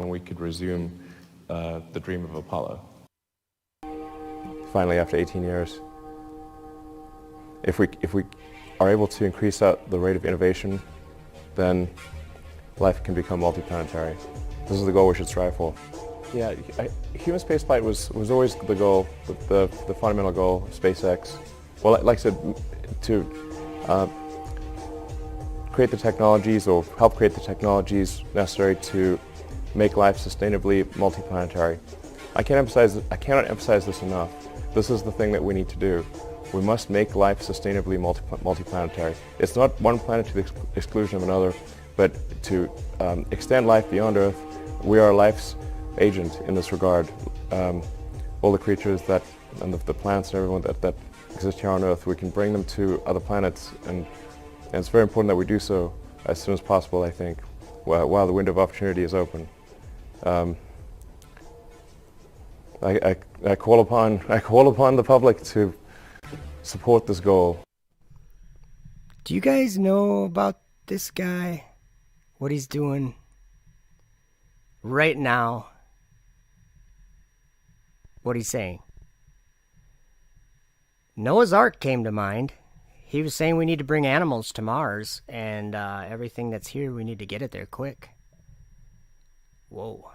We could resume the dream of Apollo. Finally, after 18 years, if we are able to increase the rate of innovation, then life can become multiplanetary. This is the goal we should strive for. Yeah, human spaceflight was always the goal, the fundamental goal of SpaceX. Well, like I said, to create the technologies or help create the technologies necessary to make life sustainably multiplanetary. I cannot emphasize this enough. This is the thing that we need to do. We must make life sustainably multiplanetary. It's not one planet to the exclusion of another, but to extend life beyond Earth. We are life's agent in this regard. All the creatures that, and the plants and everyone that exist here on Earth, we can bring them to other planets, and it's very important that we do so as soon as possible, I think, while the window of opportunity is open. I call upon the public to support this goal. Do you guys know about this guy? What he's doing right now? What he's saying? Noah's Ark came to mind. He was saying we need to bring animals to Mars, and everything that's here, we need to get it there quick. Whoa.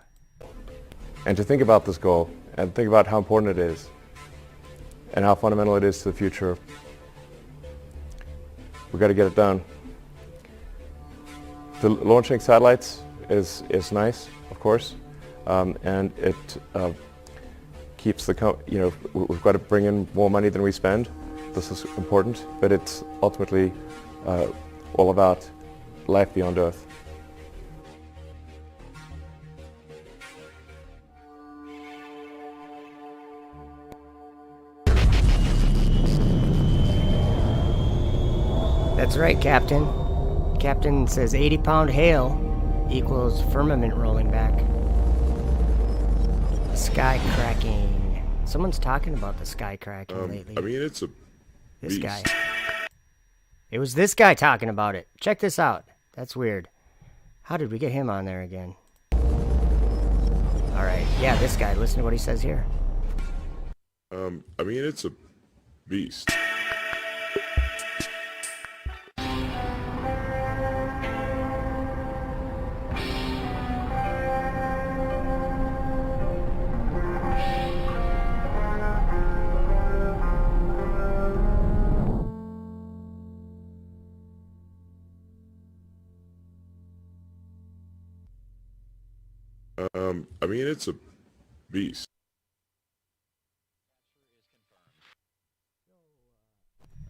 And to think about this goal, and think about how important it is, and how fundamental it is to the future, we've got to get it done. The launching satellites is nice, of course, and it keeps we've got to bring in more money than we spend. This is important, but it's ultimately all about life beyond Earth. That's right, Captain. Captain says 80-pound hail equals firmament rolling back. Sky cracking. Someone's talking about the sky cracking lately. I mean, it's a This beast. guy. It was this guy talking about it. Check this out. That's weird. How did we get him on there again? Alright, yeah, this guy. Listen to what he says here. I mean, it's a beast. I mean, it's a beast.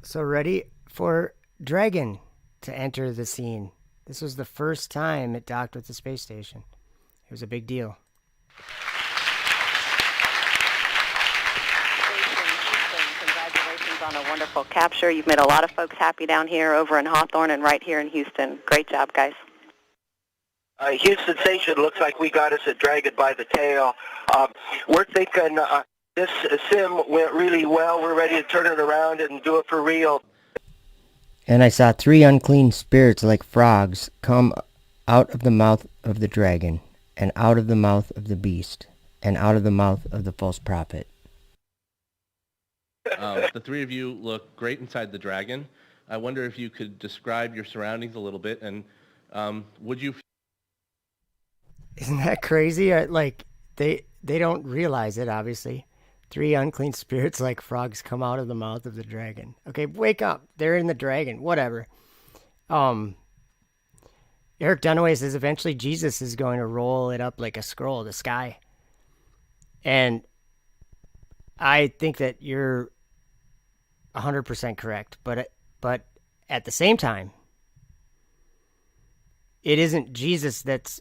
So ready for Dragon to enter the scene. This was the first time it docked with the space station. It was a big deal. Congratulations on a wonderful capture. You've made a lot of folks happy down here over in Hawthorne and right here in Houston. Great job, guys. Houston Station, looks like we got us a Dragon by the tail. We're thinking this sim went really well. We're ready to turn it around and do it for real. And I saw 3 unclean spirits like frogs come out of the mouth of the dragon, and out of the mouth of the beast, and out of the mouth of the false prophet. The 3 of you look great inside the dragon. I wonder if you could describe your surroundings a little bit, and would you... Isn't that crazy? Like, they don't realize it, obviously. 3 unclean spirits like frogs come out of the mouth of the dragon. Okay, wake up. They're in the dragon. Whatever. Eric Dunaway says eventually Jesus is going to roll it up like a scroll, the sky. And I think that you're 100% correct. But at the same time, it isn't Jesus that's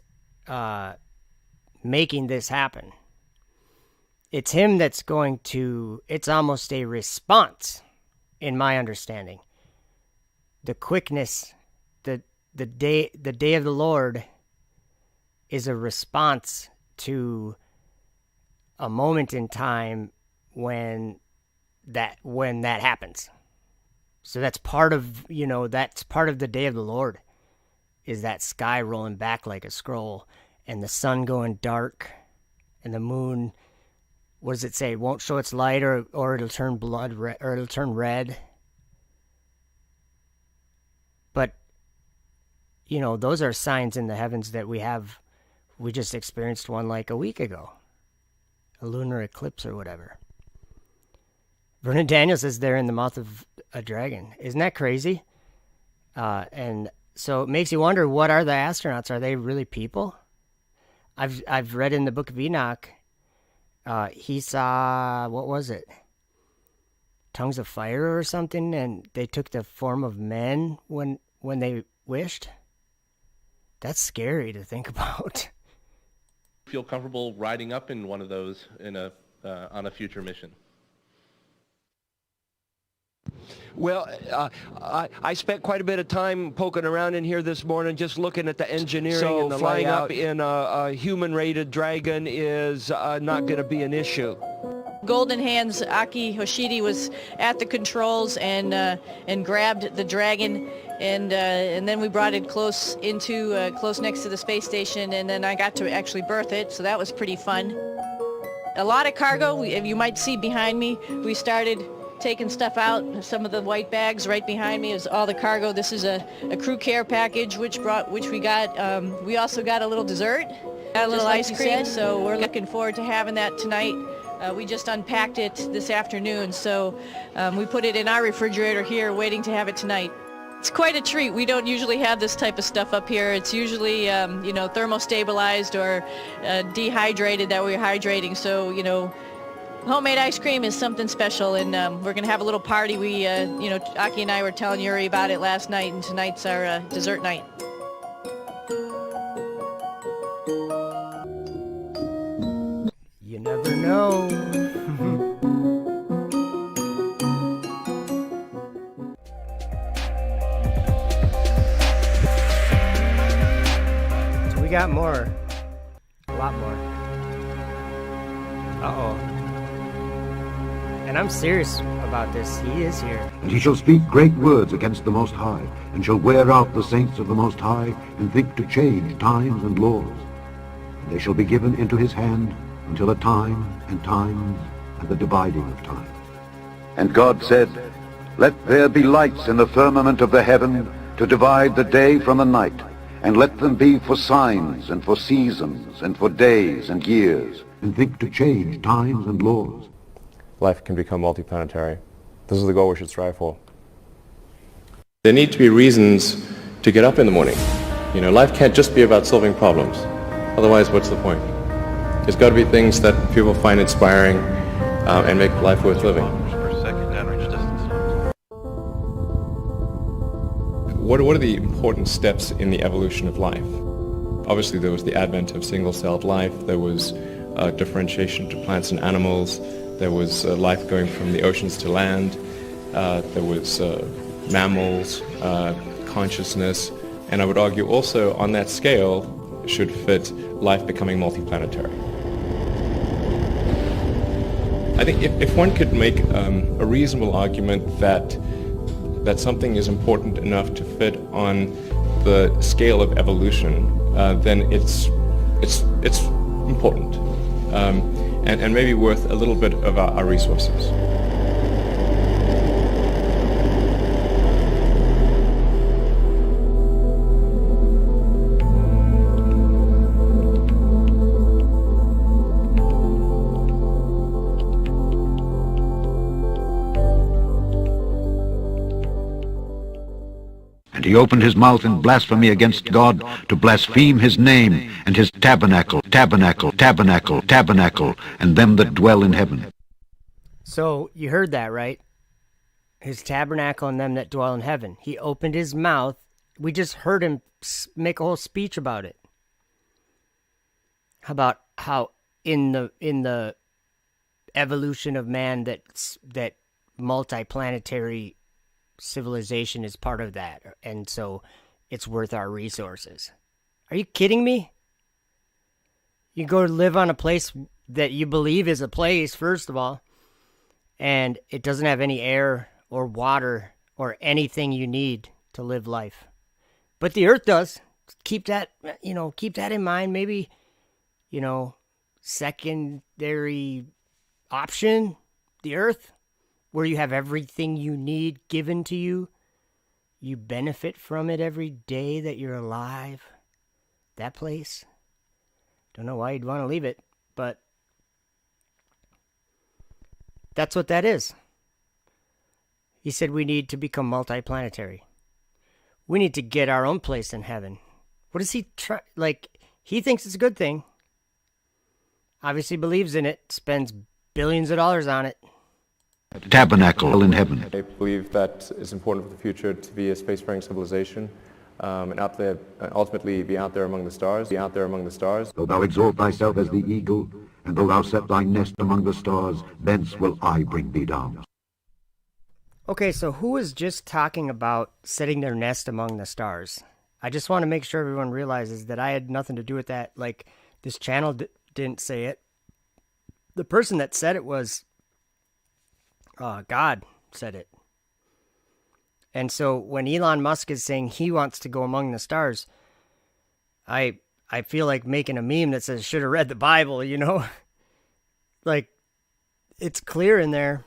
making this happen. It's him that's going to, it's almost a response, in my understanding. The quickness, the day of the Lord is a response to a moment in time when that happens. So that's part of, that's part of the day of the Lord, is that sky rolling back like a scroll, and the sun going dark, and the moon, what does it say? Won't show its light, or it'll turn blood red, or it'll turn red. But those are signs in the heavens that we just experienced one like a week ago, a lunar eclipse or whatever. Vernon Daniels says they're in the mouth of a dragon. Isn't that crazy? And so it makes you wonder, what are the astronauts? Are they really people? I've read in the Book of Enoch, he saw, what was it? tongues of fire or something, and they took the form of men when they wished? That's scary to think about. Feel comfortable riding up in one of those in on a future mission? Well, I spent quite a bit of time poking around in here this morning, just looking at the engineering and the flying layout. Up in a human-rated Dragon is not going to be an issue. Golden Hands Aki Hoshidi was at the controls and grabbed the Dragon, and then we brought it close next to the space station, and then I got to actually berth it, so that was pretty fun. A lot of cargo. You might see behind me, we started taking stuff out. Some of the white bags right behind me is all the cargo. This is a crew care package which we got. We also got a little dessert, got a little ice cream, so we're looking forward to having that tonight. We just unpacked it this afternoon, so we put it in our refrigerator here waiting to have it tonight. It's quite a treat. We don't usually have this type of stuff up here. It's usually thermostabilized or dehydrated that we're hydrating, so homemade ice cream is something special, and we're going to have a little party. Aki and I were telling Yuri about it last night, and tonight's our dessert night. You never know. So we got more. A lot more. Uh-oh. And I'm serious about this. He is here. And he shall speak great words against the Most High, and shall wear out the saints of the Most High, and think to change times and laws. And they shall be given into his hand until a time and times and the dividing of time. And God said, Let there be lights in the firmament of the heaven to divide the day from the night, and let them be for signs and for seasons and for days and years. And think to change times and laws. Life can become multiplanetary. This is the goal we should strive for. There need to be reasons to get up in the morning. Life can't just be about solving problems. Otherwise, what's the point? There's got to be things that people find inspiring and make life worth living. What are the important steps in the evolution of life? Obviously, there was the advent of single-celled life. There was differentiation to plants and animals. There was life going from the oceans to land. There was mammals, consciousness, and I would argue also on that scale should fit life becoming multiplanetary. I think if one could make a reasonable argument that something is important enough to fit on the scale of evolution, then it's important and maybe worth a little bit of our resources. And he opened his mouth in blasphemy against God to blaspheme his name and his tabernacle, and them that dwell in heaven. So you heard that, right? His tabernacle and them that dwell in heaven. He opened his mouth. We just heard him make a whole speech about it. About how in the evolution of man that multiplanetary civilization is part of that, and so it's worth our resources. Are you kidding me? You go live on a place that you believe is a place, first of all, and it doesn't have any air or water or anything you need to live life. But the earth does. Keep that in mind. Maybe, secondary option, the earth, where you have everything you need given to you. You benefit from it every day that you're alive. That place. Don't know why you'd want to leave it, but that's what that is. He said we need to become multiplanetary. We need to get our own place in heaven. What does he try? He thinks it's a good thing. Obviously believes in it, spends billions of dollars on it. tabernacle in heaven. I believe that it's important for the future to be a spacefaring civilization, and out there, ultimately be out there among the stars, Though thou exalt thyself as the eagle, and though thou set thy nest among the stars, thence will I bring thee down. Okay, so who was just talking about setting their nest among the stars? I just want to make sure everyone realizes that I had nothing to do with that. Like, this channel didn't say it. The person that said it was God said it. And so when Elon Musk is saying he wants to go among the stars, I feel like making a meme that says, should have read the Bible, you know? Like, it's clear in there.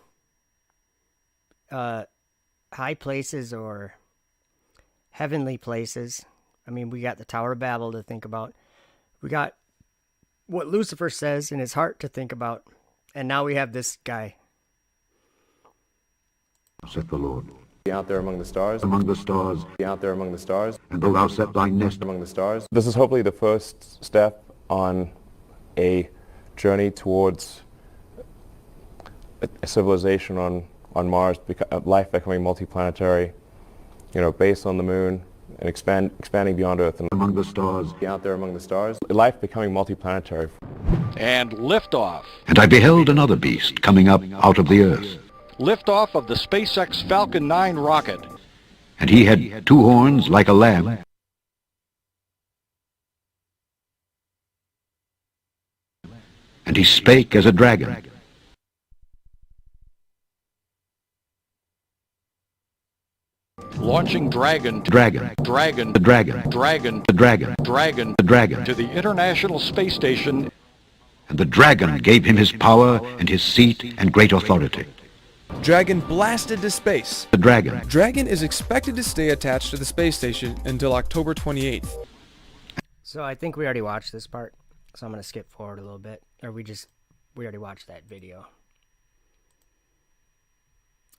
High places or heavenly places. I mean, we got the Tower of Babel to think about. We got what Lucifer says in his heart to think about. And now we have this guy. Saith the Lord. Be out there among the stars. Among the stars. Be out there among the stars. And though thou set thy nest among the stars. This is hopefully the first step on a journey towards a civilization on Mars, life becoming multiplanetary, based on the moon and expanding beyond Earth. And among the stars. Be out there among the stars. Life becoming multiplanetary. And liftoff. And I beheld another beast coming up out of the earth. Liftoff of the SpaceX Falcon 9 rocket. And he had two horns like a lamb. And he spake as a dragon. Launching Dragon. Dragon. Dragon. The dragon. Dragon. The dragon. Dragon. The dragon. To the International Space Station. And the dragon gave him his power and his seat and great authority. Dragon blasted to space. The dragon. Dragon is expected to stay attached to the space station until October 28th. So I think we already watched this part. So I'm going to skip forward a little bit. Or we already watched that video.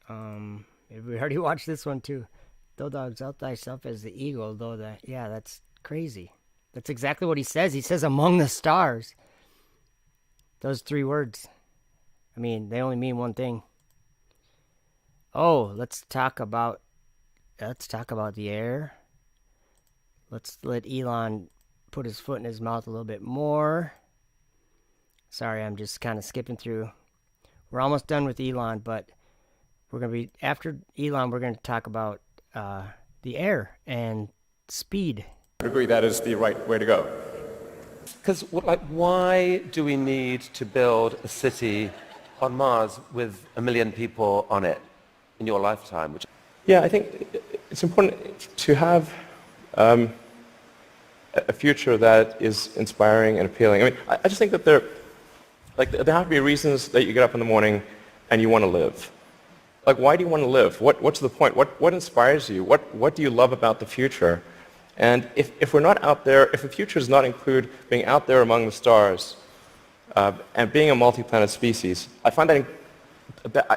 Maybe we already watched this one too. Though thou exalt thyself as the eagle, yeah, that's crazy. That's exactly what he says. He says among the stars. Those three words. I mean, they only mean one thing. Oh, let's talk about the air. Let's let Elon put his foot in his mouth a little bit more. Sorry, I'm just kind of skipping through. We're almost done with Elon, but we're going to be, after Elon, we're going to talk about the air and speed. I agree that is the right way to go. Because, why do we need to build a city on Mars with 1 million people on it in your lifetime? Yeah, I think it's important to have a future that is inspiring and appealing. I mean, I just think that there have to be reasons that you get up in the morning and you want to live. Like, why do you want to live? What's the point? What inspires you? What do you love about the future? And if we're not out there, if the future does not include being out there among the stars and being a multi-planet species, I find that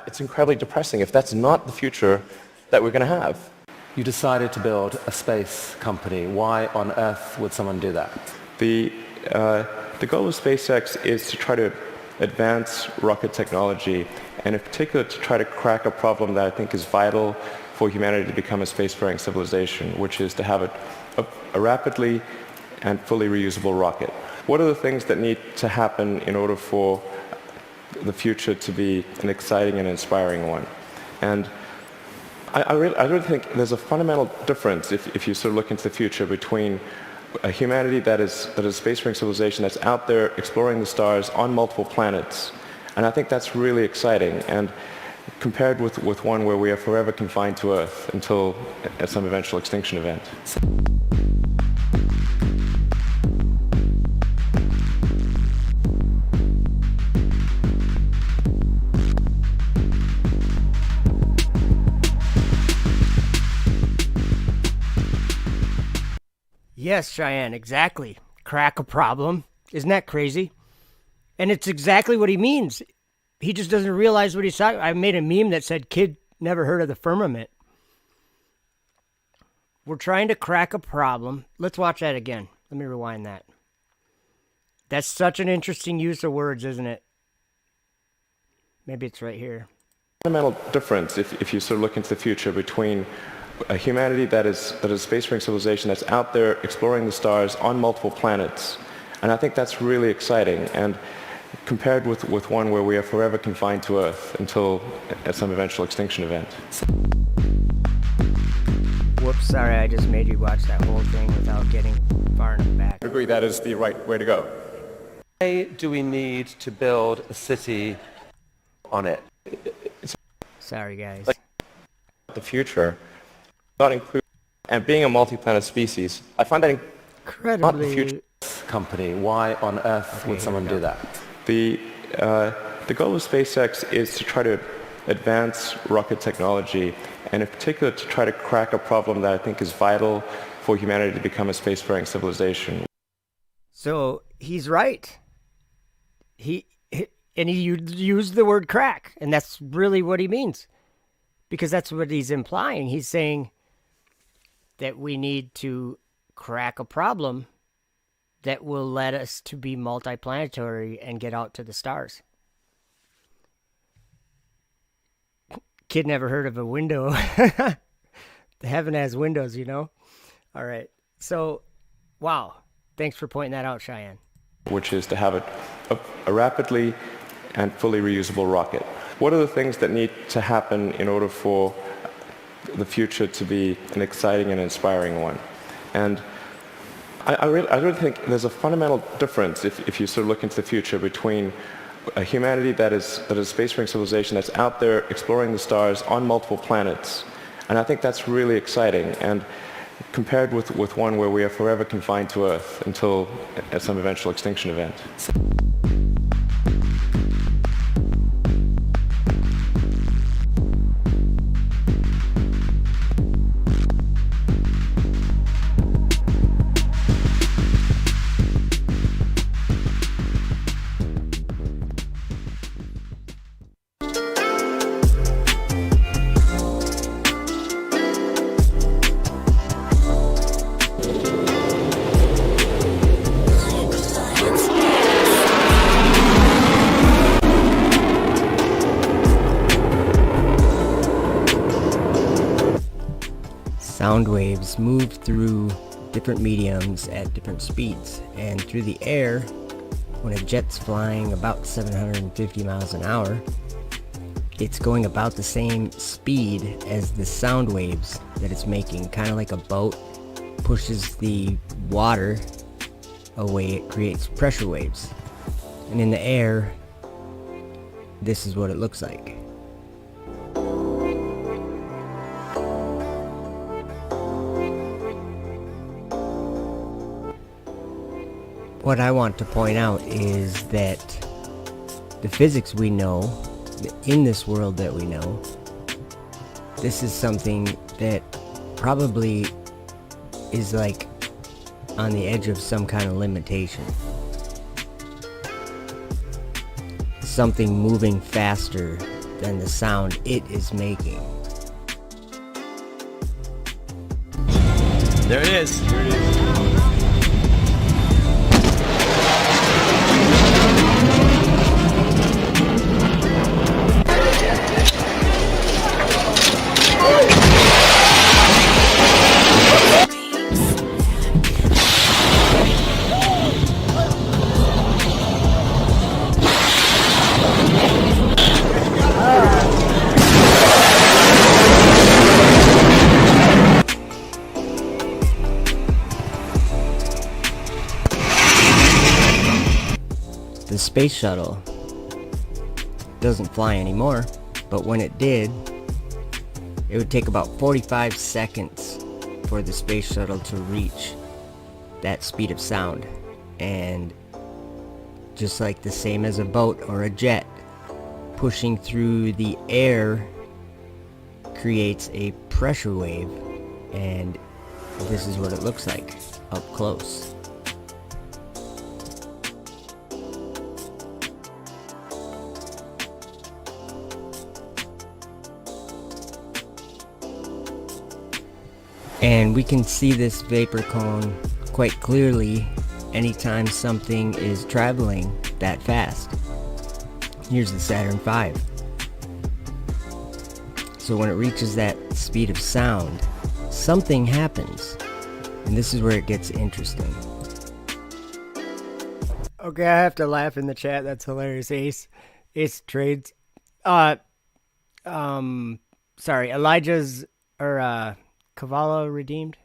it's incredibly depressing if that's not the future that we're going to have. You decided to build a space company. Why on earth would someone do that? The goal of SpaceX is to try to advance rocket technology, and in particular to try to crack a problem that I think is vital for humanity to become a spacefaring civilization, which is to have a rapidly and fully reusable rocket. What are the things that need to happen in order for the future to be an exciting and inspiring one? And I really think there's a fundamental difference if you sort of look into the future between a humanity that is a spacefaring civilization that's out there exploring the stars on multiple planets. And I think that's really exciting. And compared with one where we are forever confined to Earth until at some eventual extinction event. Yes, Cheyenne, exactly. Crack a problem. Isn't that crazy? And it's exactly what he means. He just doesn't realize what he's talking. I made a meme that said, kid never heard of the firmament. We're trying to crack a problem. Let's watch that again. Let me rewind that. That's such an interesting use of words, isn't it? Maybe it's right here. Fundamental difference, if you sort of look into the future, between a humanity that is a spacefaring civilization that's out there exploring the stars on multiple planets. And I think that's really exciting. And compared with one where we are forever confined to Earth until at some eventual extinction event. Whoops, sorry, I just made you watch that whole thing without getting far enough back. I agree that is the right way to go. Why do we need to build a city on it? Sorry, guys. Like the future, not include, and being a multi-planet species, I find that incredibly. Not the future. Company, why on earth would someone do that? The goal of SpaceX is to try to advance rocket technology, and in particular to try to crack a problem that I think is vital for humanity to become a spacefaring civilization. So he's right. He used the word crack, and that's really what he means, because that's what he's implying. He's saying that we need to crack a problem that will let us to be multiplanetary and get out to the stars. Kid never heard of a window. Heaven has windows, you know? All right. So, wow. Thanks for pointing that out, Cheyenne. Which is to have a rapidly and fully reusable rocket. What are the things that need to happen in order for the future to be an exciting and inspiring one? And I really think there's a fundamental difference, if you sort of look into the future, between a humanity that is a spacefaring civilization that's out there exploring the stars on multiple planets. And I think that's really exciting. And compared with one where we are forever confined to Earth until at some eventual extinction event. Sound waves move through different mediums at different speeds, and through the air, when a jet's flying about 750 miles an hour, it's going about the same speed as the sound waves that it's making. Kind of like a boat pushes the water away, it creates pressure waves. And in the air, this is what it looks like. What I want to point out is that the physics we know, in this world that we know, this is something that probably is like on the edge of some kind of limitation. Something moving faster than the sound it is making. There it is. There it is. The space shuttle doesn't fly anymore, but when it did, it would take about 45 seconds for the space shuttle to reach that speed of sound. And just like the same as a boat or a jet, pushing through the air creates a pressure wave, and this is what it looks like up close. And we can see this vapor cone quite clearly anytime something is traveling that fast. Here's the Saturn V. So when it reaches that speed of sound, something happens. And this is where it gets interesting. Okay, I have to laugh in the chat. That's hilarious. Ace trades. Sorry, Elijah's or Cavallo redeemed.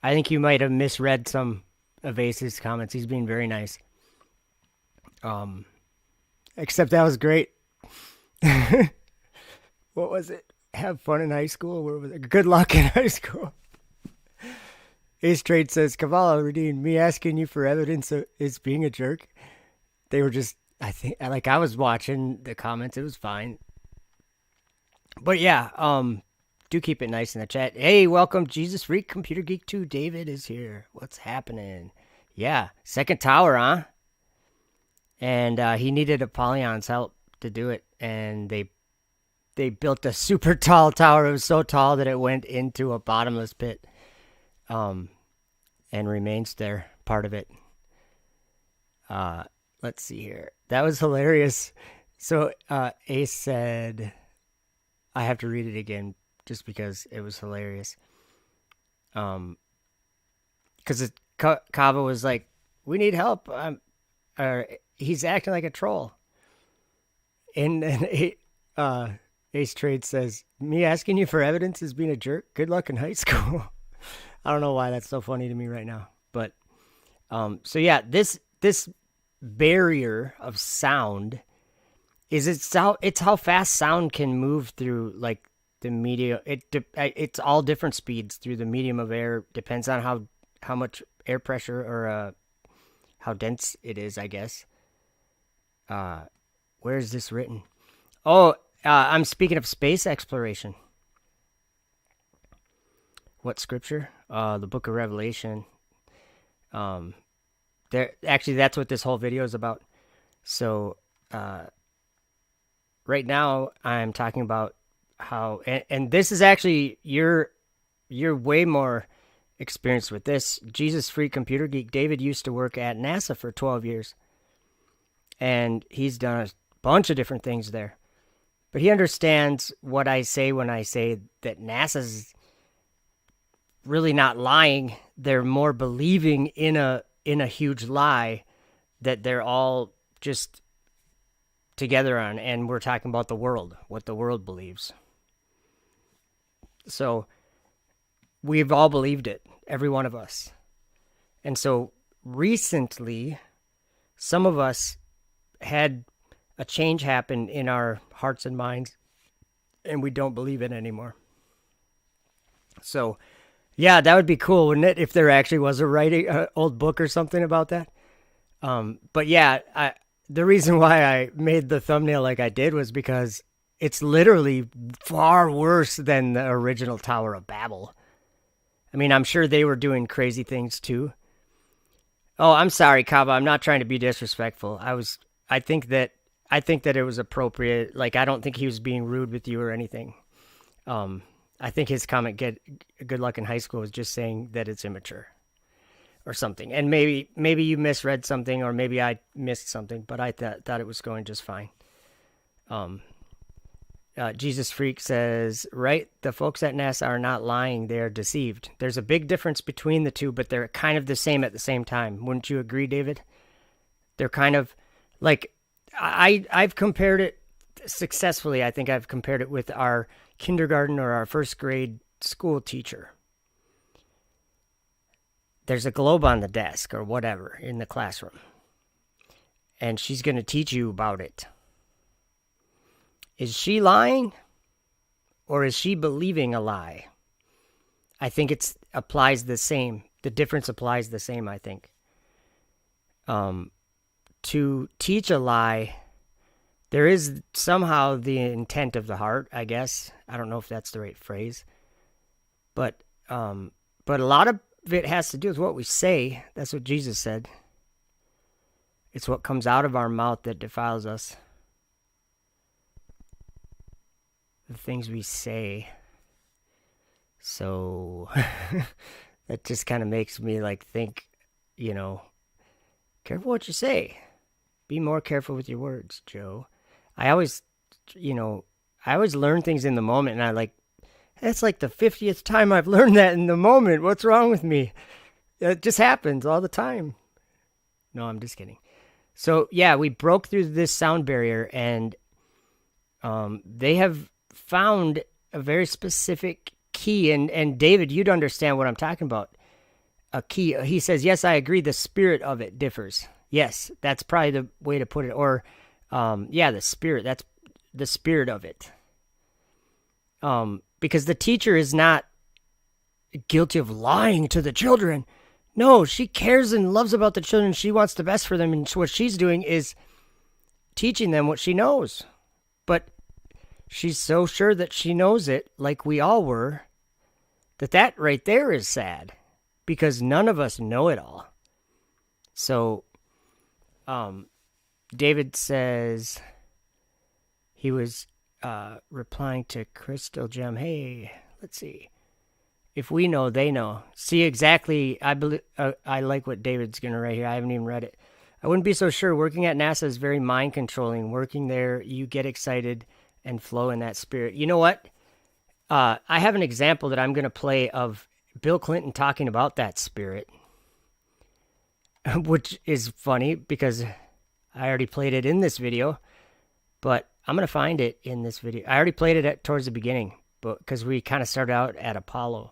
I think you might have misread some of Ace's comments. He's being very nice. Except that was great. What was it? Have fun in high school? Where was it? Good luck in high school. Ace Trade says, Cavallo redeemed. Me asking you for evidence is being a jerk. They were just, I think, like I was watching the comments. It was fine. But yeah, do keep it nice in the chat. Hey, welcome, Jesus Freak, Computer Geek 2. David is here. What's happening? Yeah, second tower, huh? And he needed Apollyon's help to do it. And they built a super tall tower. It was so tall that it went into a bottomless pit. And remains there, part of it. Let's see here. That was hilarious. So Ace said, I have to read it again just because it was hilarious. Because Kava was like, we need help. Or he's acting like a troll. And then Ace Trade says, me asking you for evidence is being a jerk. Good luck in high school. I don't know why that's so funny to me right now. But so yeah, this barrier of sound is it's how fast sound can move through like the media. It's all different speeds through the medium of air. Depends on how much air pressure or how dense it is, I guess. Where is this written? Oh, I'm speaking of space exploration. What scripture? The book of Revelation. Actually, that's what this whole video is about. So, right now I'm talking about how, and this is actually, you're way more experienced with this. Jesus Freak Computer Geek David used to work at NASA for 12 years. And he's done a bunch of different things there. But he understands what I say when I say that NASA's really not lying. They're more believing in a huge lie that they're all just together on, and we're talking about the world, what the world believes. So we've all believed it, every one of us. And so recently, some of us had a change happen in our hearts and minds, and we don't believe it anymore. So yeah, that would be cool, wouldn't it? If there actually was a old book or something about that. But yeah, the reason why I made the thumbnail like I did was because it's literally far worse than the original Tower of Babel. I mean, I'm sure they were doing crazy things too. Oh, I'm sorry, Kava. I'm not trying to be disrespectful. I think that it was appropriate. Like, I don't think he was being rude with you or anything. I think his comment, "Get good luck in high school," was just saying that it's immature or something. And maybe you misread something, or maybe I missed something, but I thought it was going just fine. Jesus Freak says, right, the folks at NASA are not lying, they're deceived. There's a big difference between the two, but they're kind of the same at the same time. Wouldn't you agree, David? They're kind of like, I've compared it successfully. I think I've compared it with our kindergarten or our first grade school teacher. There's a globe on the desk or whatever in the classroom, and she's going to teach you about it. Is she lying, or is she believing a lie? I think it applies the same. The difference applies the same, I think. To teach a lie, there is somehow the intent of the heart, I guess. I don't know if that's the right phrase. But a lot of it has to do with what we say. That's what Jesus said. It's what comes out of our mouth that defiles us. The things we say. So that just kind of makes me think, careful what you say. Be more careful with your words, Joe. I always, I always learn things in the moment, and that's like the 50th time I've learned that in the moment. What's wrong with me? It just happens all the time. No, I'm just kidding. So yeah, we broke through this sound barrier, and they have found a very specific key. And David, you'd understand what I'm talking about. A key. He says, yes, I agree. The spirit of it differs. Yes, that's probably the way to put it. Or, the spirit. That's the spirit of it. Because the teacher is not guilty of lying to the children. No, she cares and loves about the children. She wants the best for them. And what she's doing is teaching them what she knows. But she's so sure that she knows it, like we all were, that right there is sad. Because none of us know it all. So, David says he was replying to Crystal Gem. Hey, let's see. If we know, they know. See, exactly. I believe. I like what David's going to write here. I haven't even read it. I wouldn't be so sure. Working at NASA is very mind controlling. Working there, you get excited and flow in that spirit. You know what? I have an example that I'm going to play of Bill Clinton talking about that spirit, which is funny because I already played it in this video, but I'm going to find it in this video. I already played it towards the beginning, but because we kind of started out at Apollo.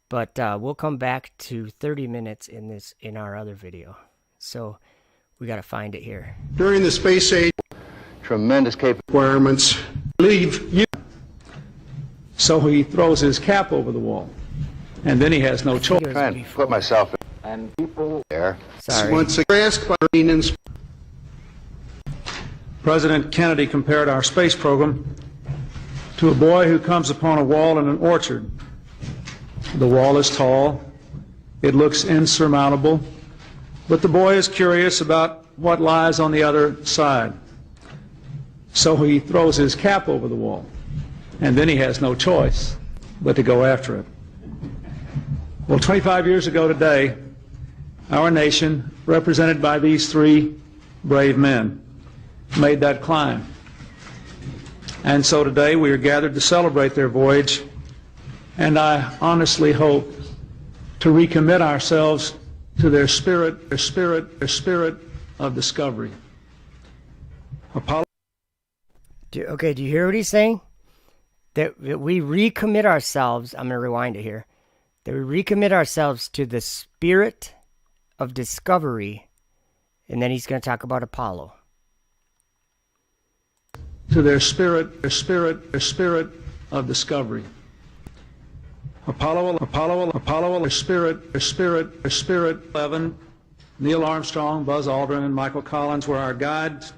But we'll come back to 30 minutes in our other video. So we got to find it here. During the space age, Tremendous requirements leave you. So he throws his cap over the wall. And then he has no choice. Trying to put myself in. And people there. Sorry. Once asked by Renan's President Kennedy compared our space program to a boy who comes upon a wall in an orchard. The wall is tall, it looks insurmountable, but the boy is curious about what lies on the other side. So he throws his cap over the wall, and then he has no choice but to go after it. Well, 25 years ago today, our nation, represented by these three brave men, made that climb. And so today we are gathered to celebrate their voyage, and I honestly hope to recommit ourselves to their spirit of discovery. Apollo. Do you hear what he's saying? That we recommit ourselves, I'm going to rewind it here, that we recommit ourselves to the spirit of discovery, and then he's going to talk about Apollo. To their spirit of discovery. Apollo, their spirit, 11, Neil Armstrong, Buzz Aldrin, and Michael Collins were our guides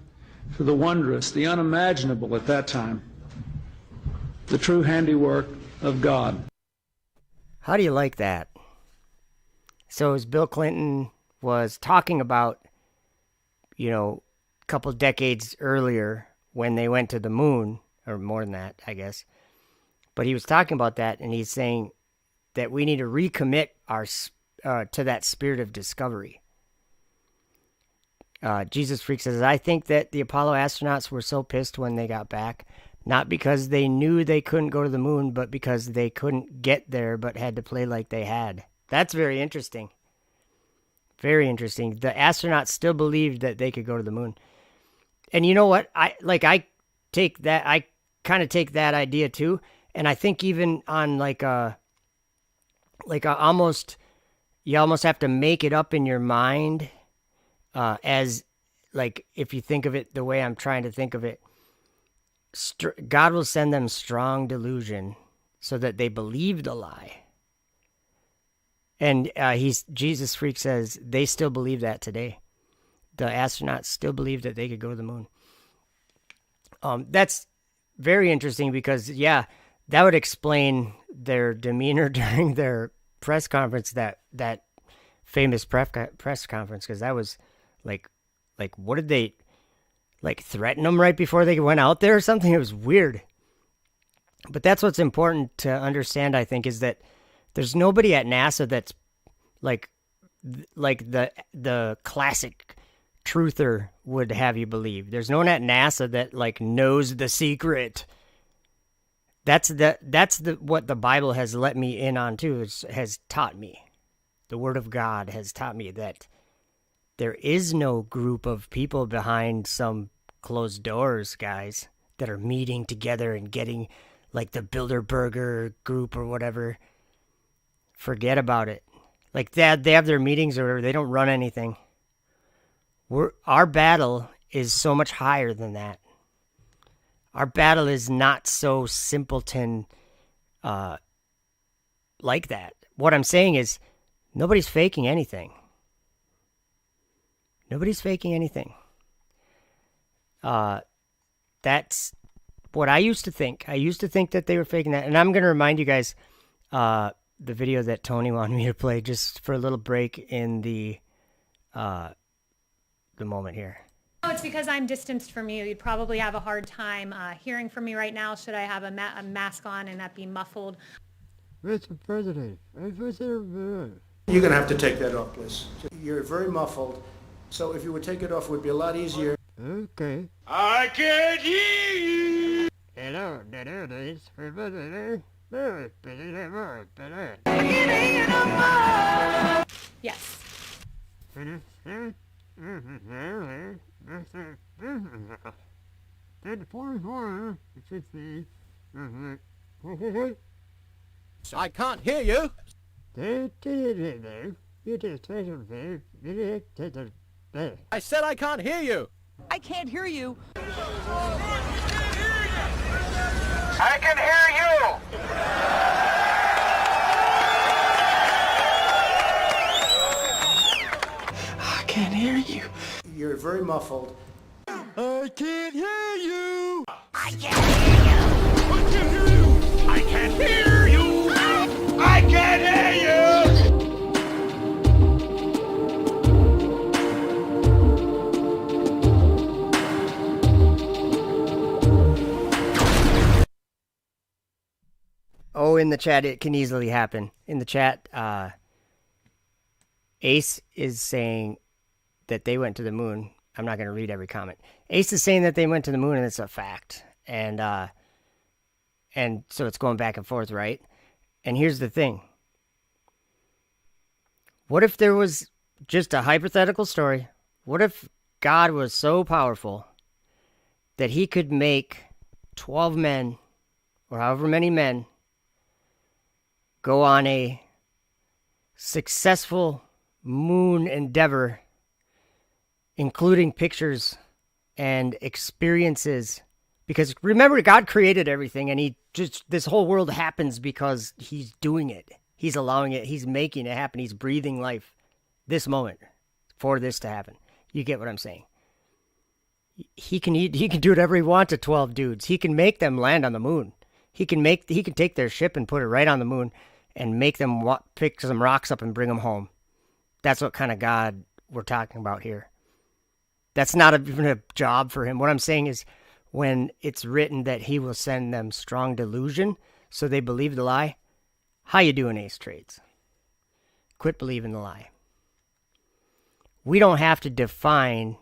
to the wondrous, the unimaginable at that time, the true handiwork of God. How do you like that? So as Bill Clinton was talking about, a couple decades earlier when they went to the moon, or more than that, I guess, but he was talking about that, and he's saying that we need to recommit to that spirit of discovery. Jesus Freak says, I think that the Apollo astronauts were so pissed when they got back, not because they knew they couldn't go to the moon, but because they couldn't get there but had to play like they had. That's very interesting. Very interesting. The astronauts still believed that they could go to the moon. And you know what? I kind of take that idea too. And I think even on you almost have to make it up in your mind, as if you think of it the way I'm trying to think of it, God will send them strong delusion so that they believe the lie. And Jesus Freak says they still believe that today. The astronauts still believe that they could go to the moon. That's very interesting because, that would explain their demeanor during their press conference, that famous press conference, because that was like, what did they, threaten them right before they went out there or something? It was weird. But that's what's important to understand, I think, is that there's nobody at NASA that's like the classic truther would have you believe. There's no one at NASA that like knows the secret. That's what the Bible has let me in on too. Has taught me. The Word of God has taught me that there is no group of people behind some closed doors, guys, that are meeting together and getting like the Bilderberger group or whatever. Forget about it. Like they have their meetings or whatever. They don't run anything. Our battle is so much higher than that. Our battle is not so simpleton like that. What I'm saying is nobody's faking anything. Nobody's faking anything. That's what I used to think. I used to think that they were faking that. And I'm going to remind you guys the video that Tony wanted me to play just for a little break in the moment here. Oh, it's because I'm distanced from you. You'd probably have a hard time hearing from me right now. Should I have a mask on and that be muffled? Mr. President, You're going to have to take that off, please. You're very muffled, so if you would take it off, it would be a lot easier. Okay. I can hear you! Hello, there it is. Yes. I can't hear you. I said I can't hear you. I can't hear you. I can hear you! I can't hear you. You're very muffled. I can't hear you. I can't hear you! I can't hear you! I can't hear you! Oh, in the chat, it can easily happen. In the chat, Ace is saying that they went to the moon. I'm not going to read every comment. Ace is saying that they went to the moon, and it's a fact. And so it's going back and forth, right? And here's the thing. What if there was just a hypothetical story? What if God was so powerful that he could make 12 men, or however many men, go on a successful moon endeavor, including pictures and experiences? Because remember, God created everything, and this whole world happens because he's doing it. He's allowing it. He's making it happen. He's breathing life this moment for this to happen. You get what I'm saying? He can do whatever he wants to 12 dudes. He can make them land on the moon. He can take their ship and put it right on the moon and make them pick some rocks up and bring them home. That's what kind of God we're talking about here. That's not even a job for him. What I'm saying is, when it's written that he will send them strong delusion so they believe the lie, how you doing, Ace Trades? Quit believing the lie. We don't have to define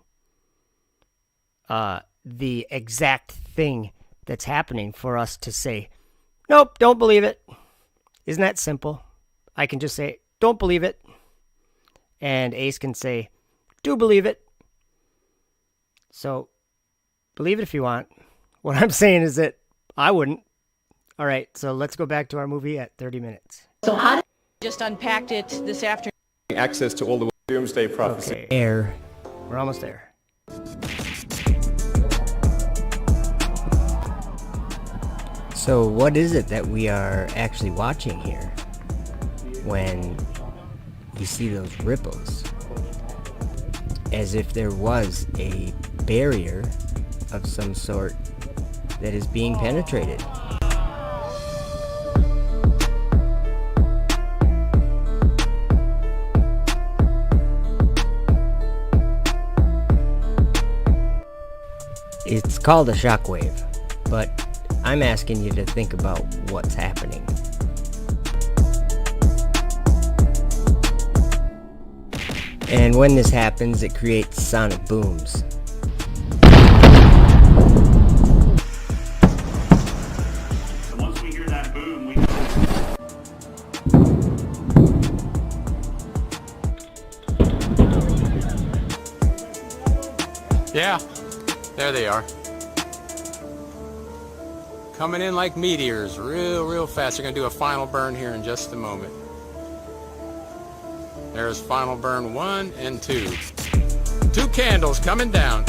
the exact thing that's happening for us to say, nope, don't believe it. Isn't that simple? I can just say, don't believe it. And Ace can say, do believe it. So, believe it if you want. What I'm saying is that I wouldn't. All right, so let's go back to our movie at 30 minutes. So how did just unpacked it this afternoon? Access to all the doomsday prophecy. Okay, air. We're almost there. So what is it that we are actually watching here when you see those ripples? As if there was a barrier of some sort that is being penetrated. It's called a shockwave, but I'm asking you to think about what's happening. And when this happens, it creates sonic booms. Once we hear that boom, we Yeah, there they are. Coming in like meteors, real fast. They're going to do a final burn here in just a moment. There's final burn 1 and 2. 2 candles coming down.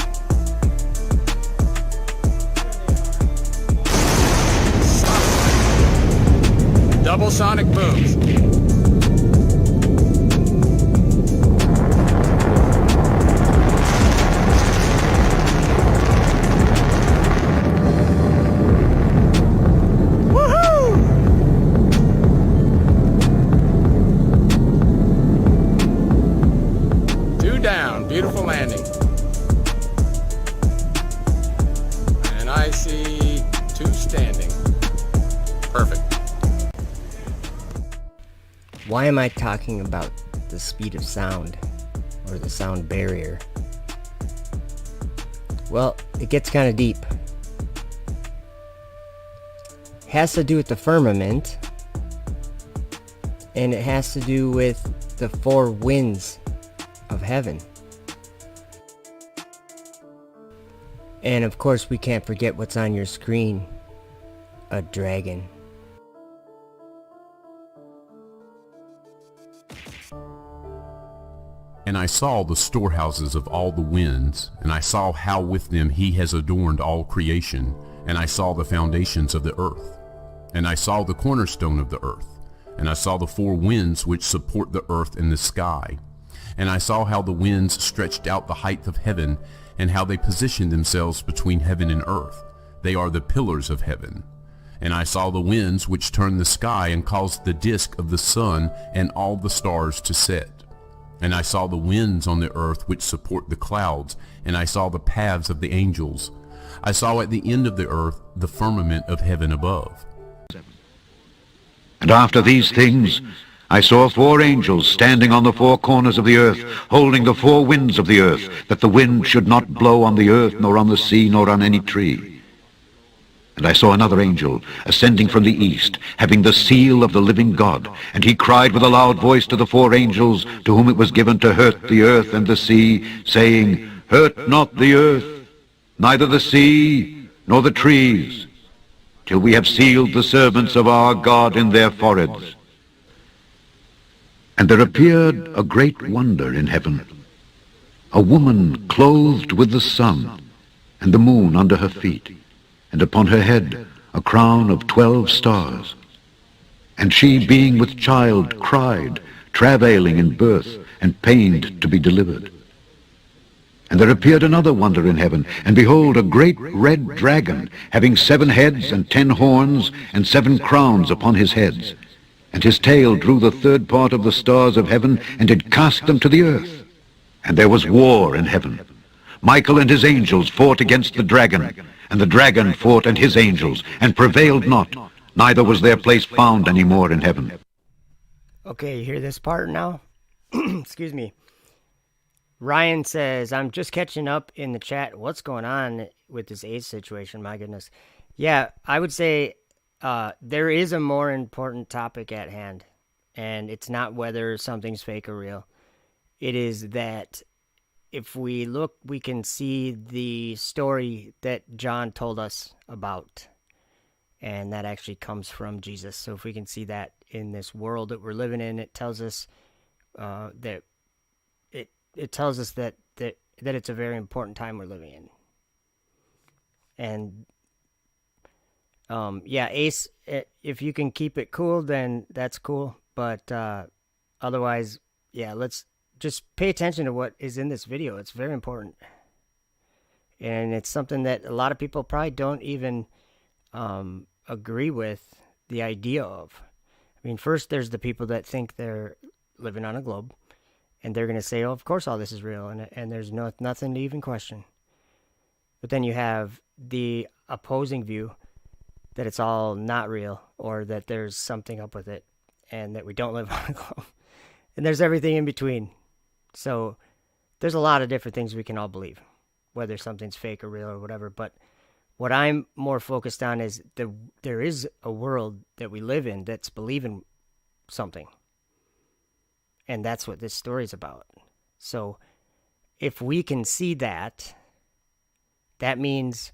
Double sonic booms. Beautiful landing. And I see 2 standing. Perfect. Why am I talking about the speed of sound, or the sound barrier? Well, it gets kind of deep. It has to do with the firmament, and it has to do with the 4 winds of heaven. And of course, we can't forget what's on your screen. A dragon. And I saw the storehouses of all the winds, and I saw how with them he has adorned all creation, and I saw the foundations of the earth, and I saw the cornerstone of the earth, and I saw the 4 winds which support the earth and the sky, and I saw how the winds stretched out the height of heaven, and how they positioned themselves between heaven and earth. They are the pillars of heaven. And I saw the winds which turned the sky and caused the disk of the sun and all the stars to set. And I saw the winds on the earth which support the clouds, and I saw the paths of the angels. I saw at the end of the earth the firmament of heaven above. And after these things, I saw 4 angels standing on the 4 corners of the earth, holding the 4 winds of the earth, that the wind should not blow on the earth, nor on the sea, nor on any tree. And I saw another angel ascending from the east, having the seal of the living God. And he cried with a loud voice to the 4 angels, to whom it was given to hurt the earth and the sea, saying, Hurt not the earth, neither the sea, nor the trees, till we have sealed the servants of our God in their foreheads. And there appeared a great wonder in heaven, a woman clothed with the sun, and the moon under her feet, and upon her head a crown of 12 stars. And she, being with child, cried, travailing in birth, and pained to be delivered. And there appeared another wonder in heaven, and behold, a great red dragon, having 7 heads and 10 horns, and 7 crowns upon his heads. And his tail drew the 3rd part of the stars of heaven, and did cast them to the earth. And there was war in heaven. Michael and his angels fought against the dragon, and the dragon fought and his angels, and prevailed not, neither was their place found any more in heaven. Okay, you hear this part now? Excuse me. Ryan says, I'm just catching up in the chat. What's going on with this AIDS situation? My goodness. Yeah, I would say there is a more important topic at hand, and it's not whether something's fake or real. It is that if we look, we can see the story that John told us about, and that actually comes from Jesus. So if we can see that in this world that we're living in, it tells us that it tells us that it's a very important time we're living in. And yeah, Ace, if you can keep it cool, then that's cool. But otherwise, yeah, let's just pay attention to what is in this video. It's very important. And it's something that a lot of people probably don't even agree with the idea of. I mean, first there's the people that think they're living on a globe, and they're going to say, oh, of course all this is real, and there's nothing to even question. But then you have the opposing view that it's all not real, or that there's something up with it, and that we don't live on a globe. And there's everything in between. So there's a lot of different things we can all believe, whether something's fake or real or whatever. But what I'm more focused on is there is a world that we live in that's believing something. And that's what this story's about. So if we can see that, that means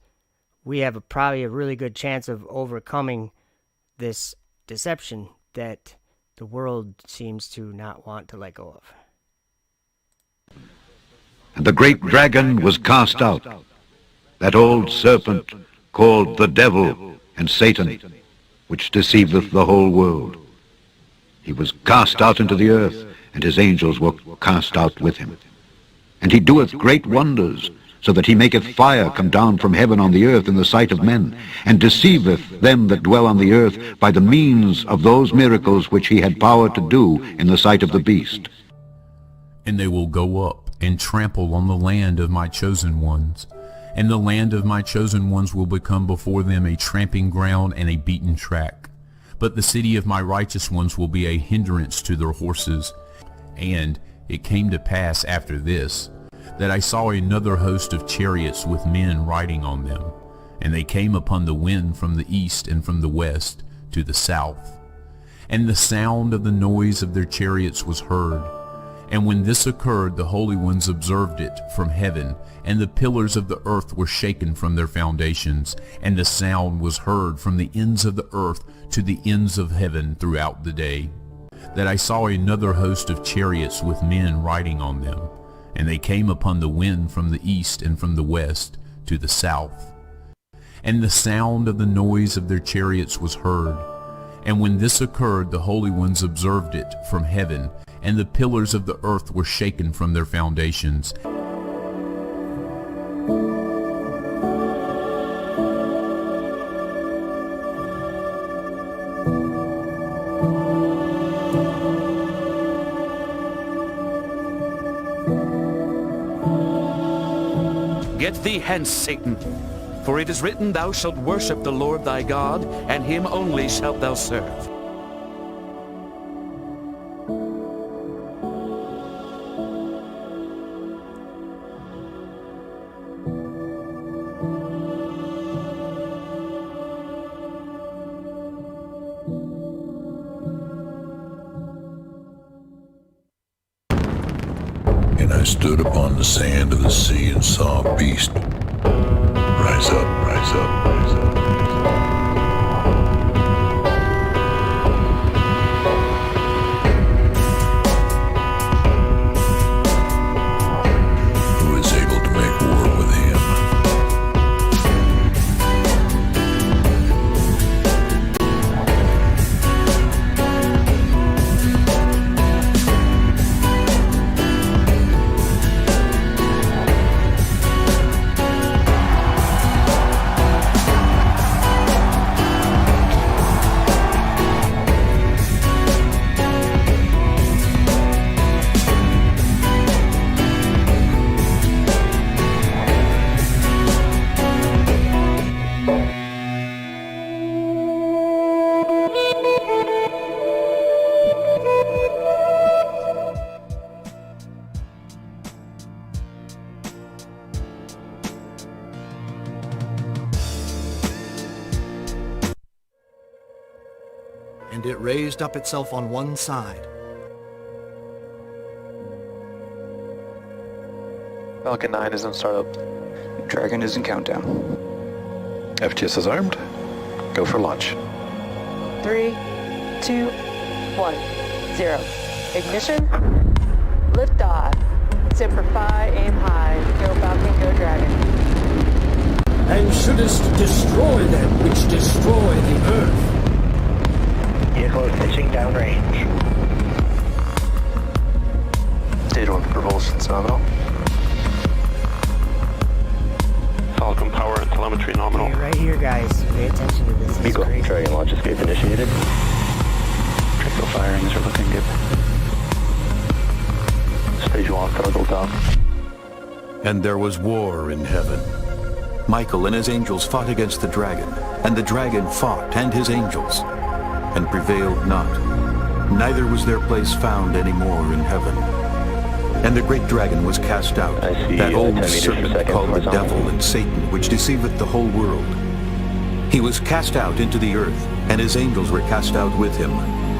we have probably a really good chance of overcoming this deception that the world seems to not want to let go of. And the great dragon was cast out, that old serpent called the devil and Satan, which deceiveth the whole world. He was cast out into the earth, and his angels were cast out with him. And he doeth great wonders, so that he maketh fire come down from heaven on the earth in the sight of men, and deceiveth them that dwell on the earth by the means of those miracles which he had power to do in the sight of the beast. And they will go up and trample on the land of my chosen ones, and the land of my chosen ones will become before them a tramping ground and a beaten track. But the city of my righteous ones will be a hindrance to their horses. And it came to pass after this, that I saw another host of chariots with men riding on them, and they came upon the wind from the east and from the west to the south. And the sound of the noise of their chariots was heard. And when this occurred, the holy ones observed it from heaven, and the pillars of the earth were shaken from their foundations, and the sound was heard from the ends of the earth to the ends of heaven throughout the day. That I saw another host of chariots with men riding on them, and they came upon the wind from the east and from the west to the south. And the sound of the noise of their chariots was heard. And when this occurred, the holy ones observed it from heaven, and the pillars of the earth were shaken from their foundations. Get thee hence, Satan, for it is written, Thou shalt worship the Lord thy God, and him only shalt thou serve. And I stood upon the sand of the sea and saw a beast. Rise up, rise up, rise up. Who is able to make war with him? And it raised up itself on one side. Falcon 9 is in startup. Dragon is in countdown. FTS is armed. Go for launch. 3, 2, 1, 0. Ignition. Liftoff. Semper Fi, aim high. Go Falcon, go Dragon. And shouldest destroy them which destroy the earth. Vehicle is pitching downrange. Data on propulsion's nominal. Falcon power and telemetry nominal. Right here, guys. Pay attention to this. Eagle, Dragon launch escape initiated. Triple firings are looking good. Stage 1, throttle down. And there was war in heaven. Michael and his angels fought against the dragon, and the dragon fought and his angels, and prevailed not. Neither was their place found any more in heaven. And the great dragon was cast out, that old serpent called the devil and Satan, which deceiveth the whole world. He was cast out into the earth, and his angels were cast out with him.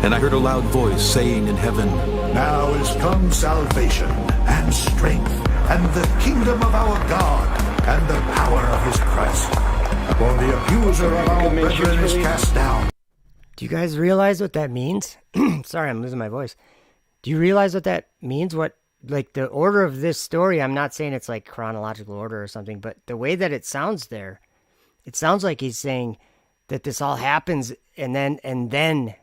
And I heard a loud voice saying in heaven, Now is come salvation and strength and the kingdom of our God and the power of his Christ. For the accuser of our brethren is cast down. Do you guys realize what that means? Sorry, I'm losing my voice. Do you realize what that means? What, like, the order of this story, I'm not saying it's like chronological order or something, but the way that it sounds there, it sounds like he's saying that this all happens and then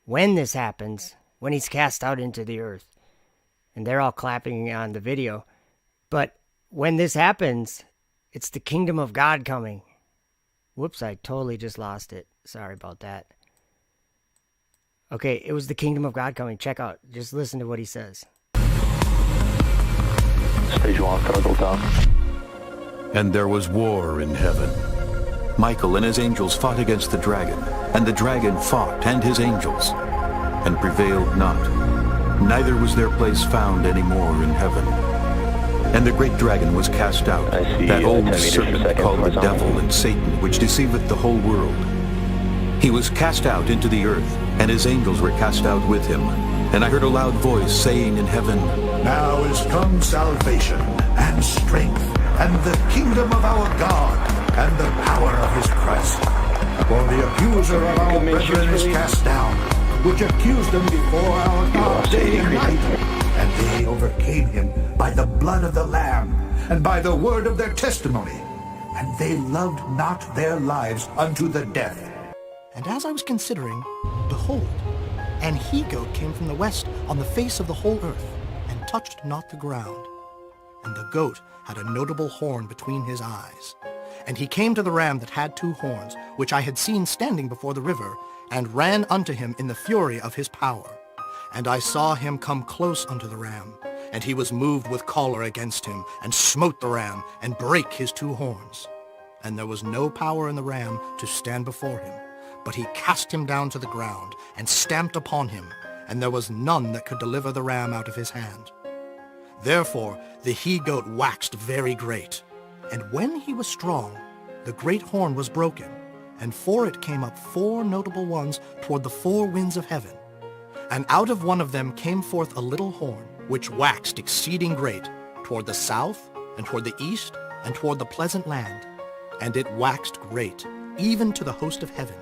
when this happens, when he's cast out into the earth, and they're all clapping on the video, but when this happens, it's the kingdom of God coming. Whoops, I totally just lost it. Sorry about that. Okay, it was the kingdom of God coming. Check out. Just listen to what he says. And there was war in heaven. Michael and his angels fought against the dragon, and the dragon fought and his angels, and prevailed not. Neither was their place found any more in heaven. And the great dragon was cast out, that old serpent called the devil and Satan, which deceiveth the whole world. He was cast out into the earth, and his angels were cast out with him. And I heard a loud voice saying in heaven, Now is come salvation and strength and the kingdom of our God and the power of his Christ. For the accuser of our brethren is cast down, which accused them before our God day and night. And they overcame him by the blood of the Lamb and by the word of their testimony. And they loved not their lives unto the death. And as I was considering, behold, an he-goat came from the west on the face of the whole earth, and touched not the ground. And the goat had a notable horn between his eyes. And he came to the ram that had 2 horns, which I had seen standing before the river, and ran unto him in the fury of his power. And I saw him come close unto the ram, and he was moved with choler against him, and smote the ram, and brake his 2 horns. And there was no power in the ram to stand before him, but he cast him down to the ground, and stamped upon him, and there was none that could deliver the ram out of his hand. Therefore the he-goat waxed very great, and when he was strong, the great horn was broken, and for it came up 4 notable ones toward the 4 winds of heaven. And out of one of them came forth a little horn, which waxed exceeding great, toward the south, and toward the east, and toward the pleasant land. And it waxed great, even to the host of heaven.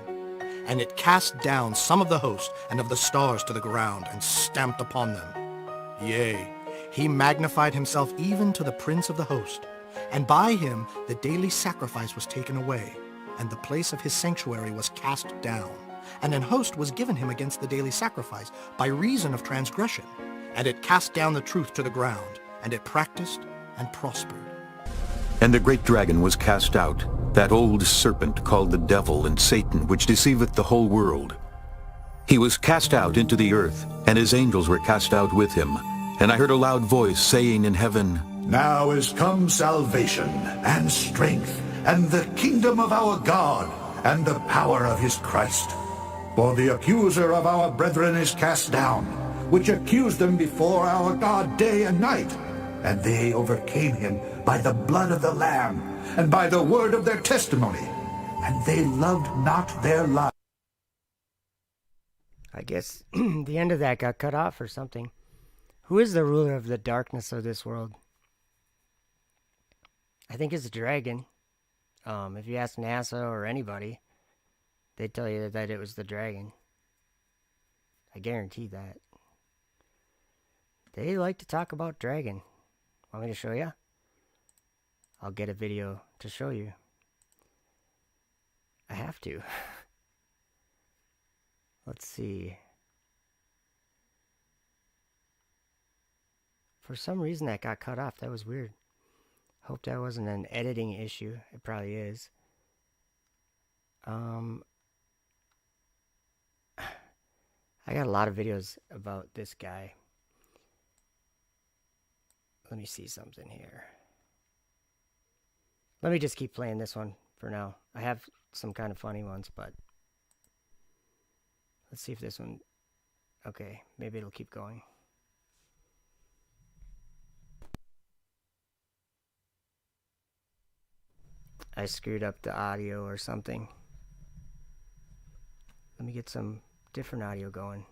And it cast down some of the host and of the stars to the ground, and stamped upon them. Yea, he magnified himself even to the prince of the host. And by him the daily sacrifice was taken away, and the place of his sanctuary was cast down. And an host was given him against the daily sacrifice by reason of transgression. And it cast down the truth to the ground, and it practiced and prospered. And the great dragon was cast out, that old serpent called the devil and Satan, which deceiveth the whole world. He was cast out into the earth, and his angels were cast out with him. And I heard a loud voice saying in heaven, Now is come salvation and strength and the kingdom of our God and the power of his Christ. For the accuser of our brethren is cast down, which accused them before our God day and night. And they overcame him by the blood of the Lamb and by the word of their testimony. And they loved not their lives. I guess the end of that got cut off or something. Who is the ruler of the darkness of this world? I think it's a dragon. If you ask NASA or anybody, they'd tell you that it was the dragon. I guarantee that. They like to talk about dragon. Want me to show you? I'll get a video to show you. I have to. Let's see. For some reason that got cut off. That was weird. Hope that wasn't an editing issue. It probably is. I got a lot of videos about this guy. Let me see something here. Let me just keep playing this one for now. I have some kind of funny ones, but let's see if this one... Okay, maybe it'll keep going. I screwed up the audio or something. Let me get some different audio going.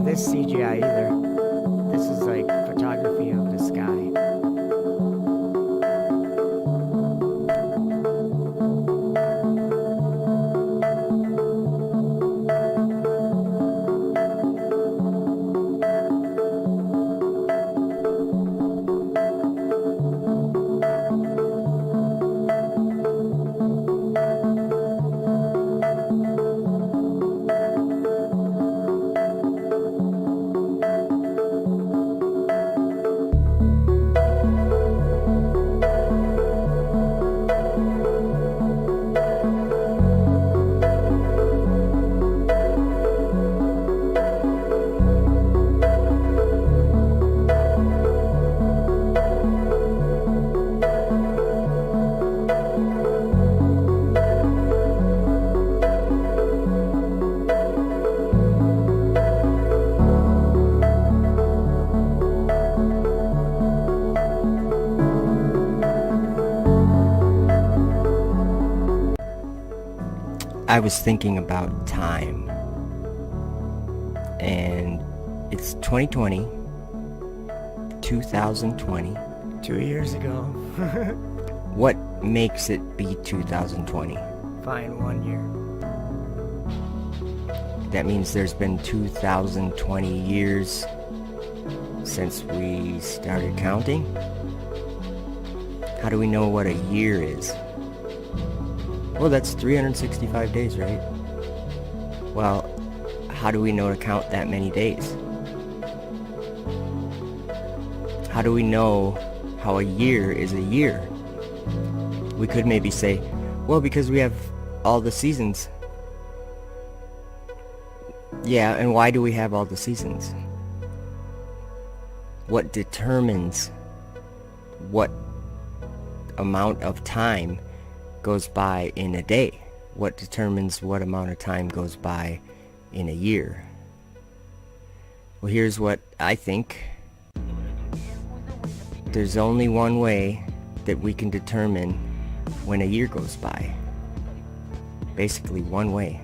This CGI either. This is like photography of the sky. I was thinking about time, and it's 2020, 2020. 2 years ago. What makes it be 2020? Fine, 1 year. That means there's been 2020 years since we started counting? How do we know what a year is? Well, that's 365 days, right? Well, how do we know to count that many days? How do we know how a year is a year? We could maybe say, well, because we have all the seasons. Yeah, and why do we have all the seasons? What determines what amount of time goes by in a day? What determines what amount of time goes by in a year? Well, here's what I think. There's only one way that we can determine when a year goes by. Basically one way.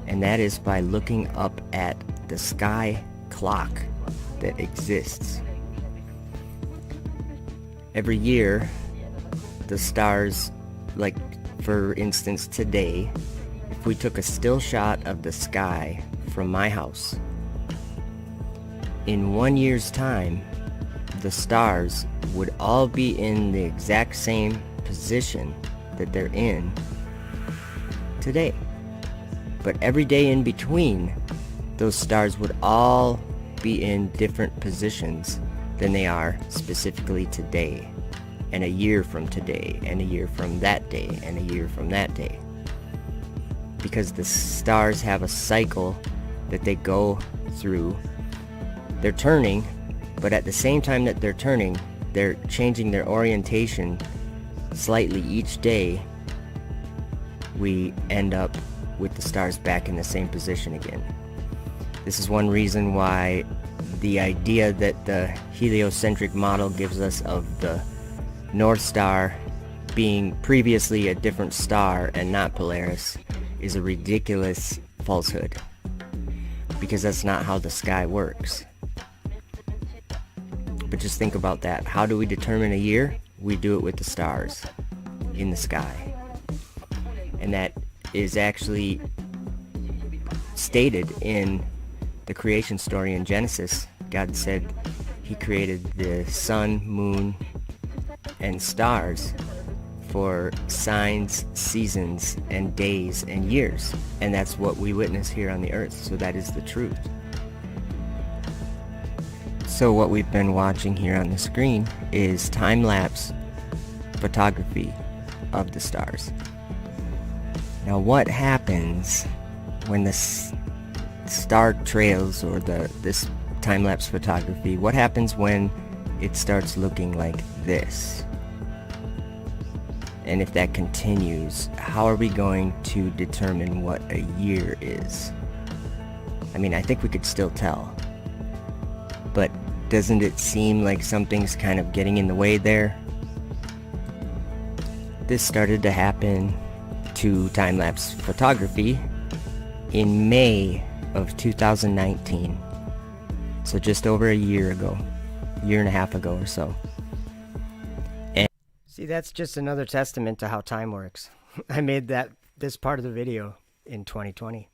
And that is by looking up at the sky clock that exists. Every year, the stars, like for instance today, if we took a still shot of the sky from my house, in 1 year's time, the stars would all be in the exact same position that they're in today. But every day in between, those stars would all be in different positions than they are specifically today, and a year from today, and a year from that day, and a year from that day. Because the stars have a cycle that they go through. They're turning, but at the same time that they're turning, they're changing their orientation slightly each day. We end up with the stars back in the same position again. This is one reason why the idea that the heliocentric model gives us of the North Star being previously a different star and not Polaris is a ridiculous falsehood, because that's not how the sky works. But just think about that. How do we determine a year? We do it with the stars in the sky. And that is actually stated in the creation story in Genesis. God said he created the sun, moon, and stars for signs, seasons, and days, and years. And that's what we witness here on the earth. So that is the truth. So what we've been watching here on the screen is time-lapse photography of the stars. Now what happens when the star trails, or this time-lapse photography, what happens when it starts looking like this? And if that continues, how are we going to determine what a year is? I mean, I think we could still tell. But doesn't it seem like something's kind of getting in the way there? This started to happen to time-lapse photography in May of 2019. So just over a year ago, year and a half ago or so. And see, that's just another testament to how time works. I made this part of the video in 2020.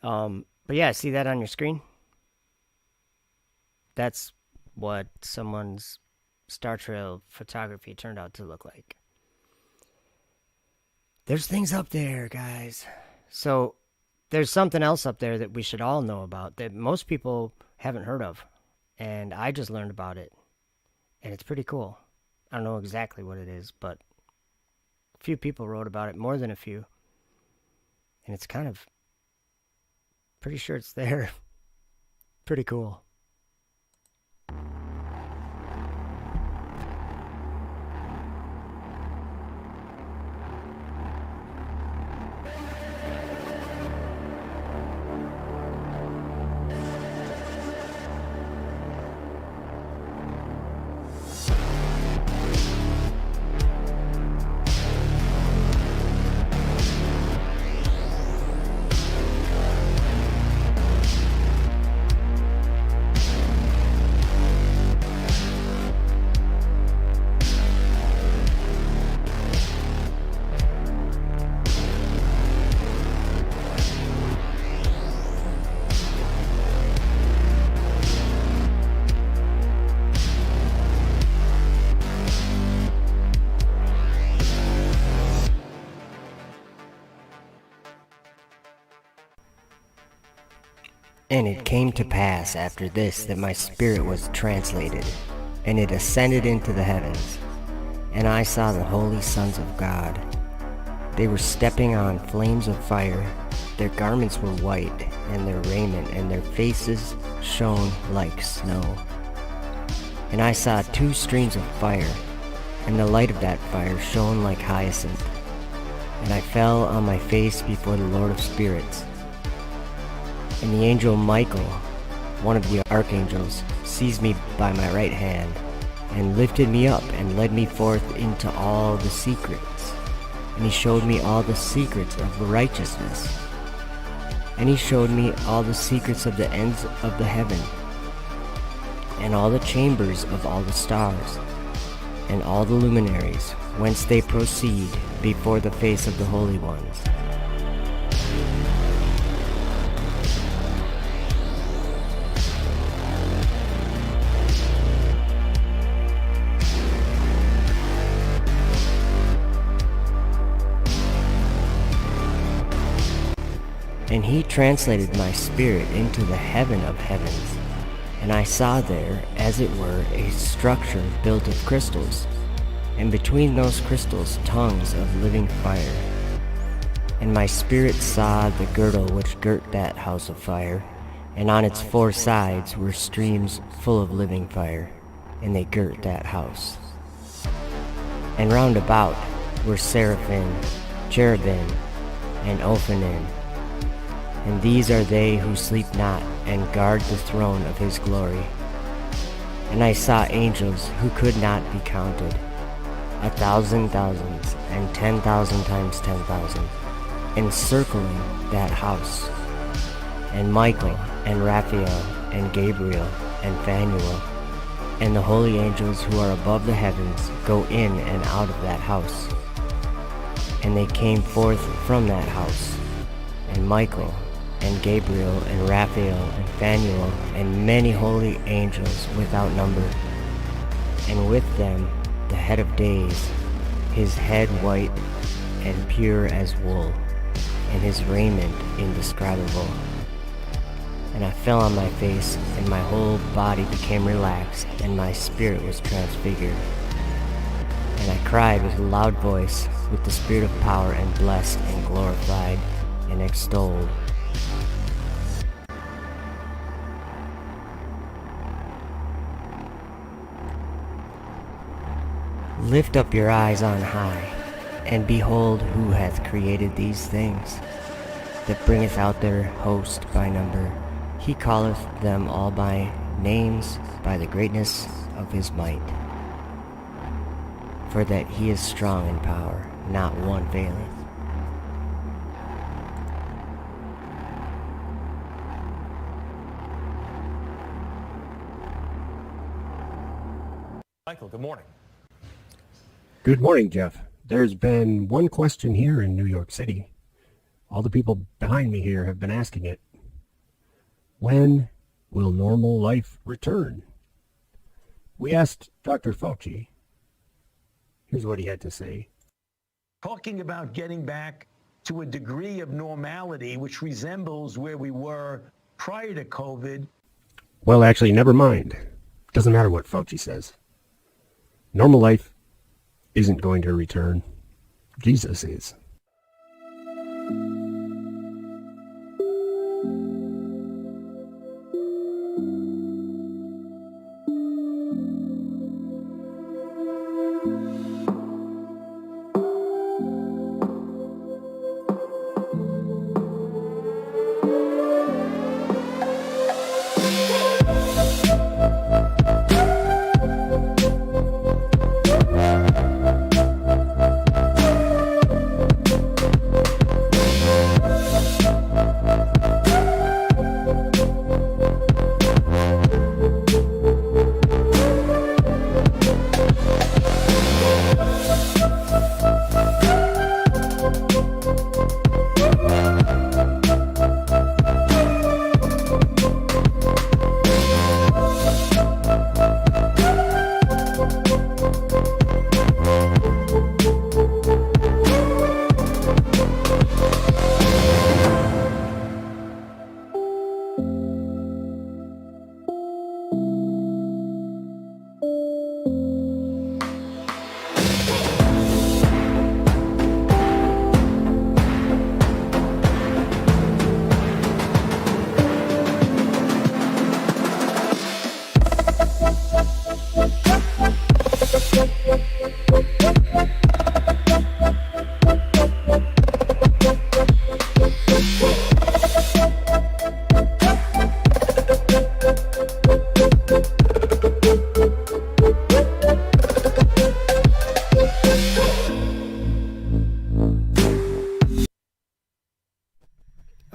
But yeah, see that on your screen? That's what someone's star trail photography turned out to look like. There's things up there, guys. So there's something else up there that we should all know about that most people haven't heard of. And I just learned about it. And it's pretty cool. I don't know exactly what it is, but a few people wrote about it, more than a few. And it's kind of, pretty sure it's there. Pretty cool. And it came to pass after this that my spirit was translated, and it ascended into the heavens. And I saw the holy sons of God. They were stepping on flames of fire. Their garments were white, and their raiment and their faces shone like snow. And I saw 2 streams of fire, and the light of that fire shone like hyacinth. And I fell on my face before the Lord of spirits. And the angel Michael, one of the archangels, seized me by my right hand, and lifted me up, and led me forth into all the secrets. And he showed me all the secrets of righteousness. And he showed me all the secrets of the ends of the heaven, and all the chambers of all the stars, and all the luminaries, whence they proceed before the face of the holy ones. And he translated my spirit into the heaven of heavens, and I saw there, as it were, a structure built of crystals, and between those crystals tongues of living fire. And my spirit saw the girdle which girt that house of fire, and on its 4 sides were streams full of living fire, and they girt that house. And round about were seraphim, cherubim, and ophanim, and these are they who sleep not, and guard the throne of his glory. And I saw angels who could not be counted, 1,000 thousands, and 10,000 times 10,000, encircling that house. And Michael, and Raphael, and Gabriel, and Phanuel, and the holy angels who are above the heavens go in and out of that house. And they came forth from that house, and Michael, and Gabriel, and Raphael, and Phanuel, and many holy angels without number. And with them the head of days, his head white and pure as wool, and his raiment indescribable. And I fell on my face, and my whole body became relaxed, and my spirit was transfigured. And I cried with a loud voice, with the spirit of power, and blessed, and glorified, and extolled. Lift up your eyes on high, and behold who hath created these things, that bringeth out their host by number. He calleth them all by names, by the greatness of his might. For that he is strong in power, not one faileth. Michael, good morning. Good morning, Jeff. There's been one question here in New York City. All the people behind me here have been asking it. When will normal life return? We asked Dr. Fauci. Here's what he had to say. Talking about getting back to a degree of normality which resembles where we were prior to COVID. Well, actually, never mind. Doesn't matter what Fauci says. Normal life isn't going to return. Jesus is.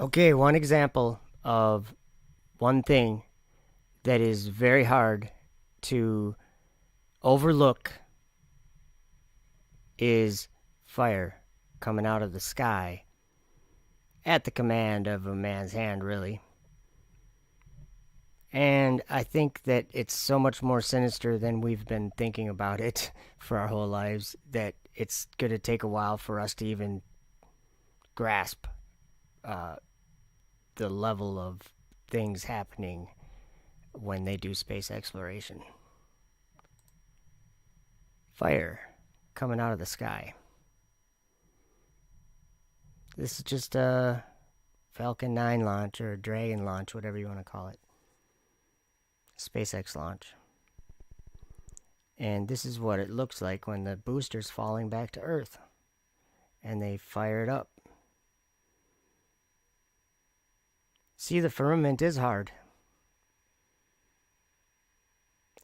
Okay, one example of one thing that is very hard to overlook is fire coming out of the sky at the command of a man's hand, really. And I think that it's so much more sinister than we've been thinking about it for our whole lives that it's going to take a while for us to even grasp the level of things happening when they do space exploration. Fire coming out of the sky. This is just a Falcon 9 launch or a Dragon launch, whatever you want to call it. SpaceX launch. And this is what it looks like when the booster's falling back to Earth. And they fire it up. See, the firmament is hard.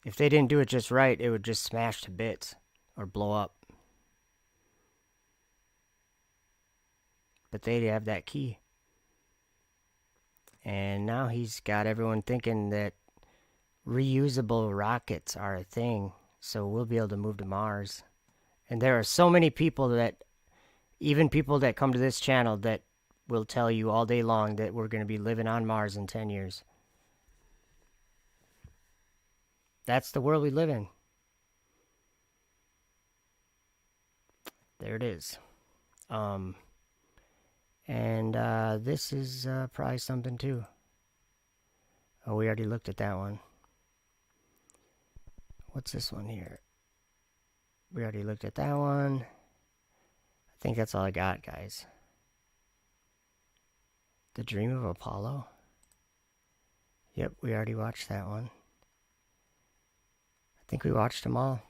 If they didn't do it just right, it would just smash to bits or blow up. But they have that key. And now he's got everyone thinking that reusable rockets are a thing, so we'll be able to move to Mars. And there are so many people that, even people that come to this channel, that will tell you all day long that we're going to be living on Mars in 10 years. That's the world we live in. There it is. This is probably something too. Oh, we already looked at that one. What's this one here? We already looked at that one. I think that's all I got, guys. The Dream of Apollo. Yep, we already watched that one. I think we watched them all.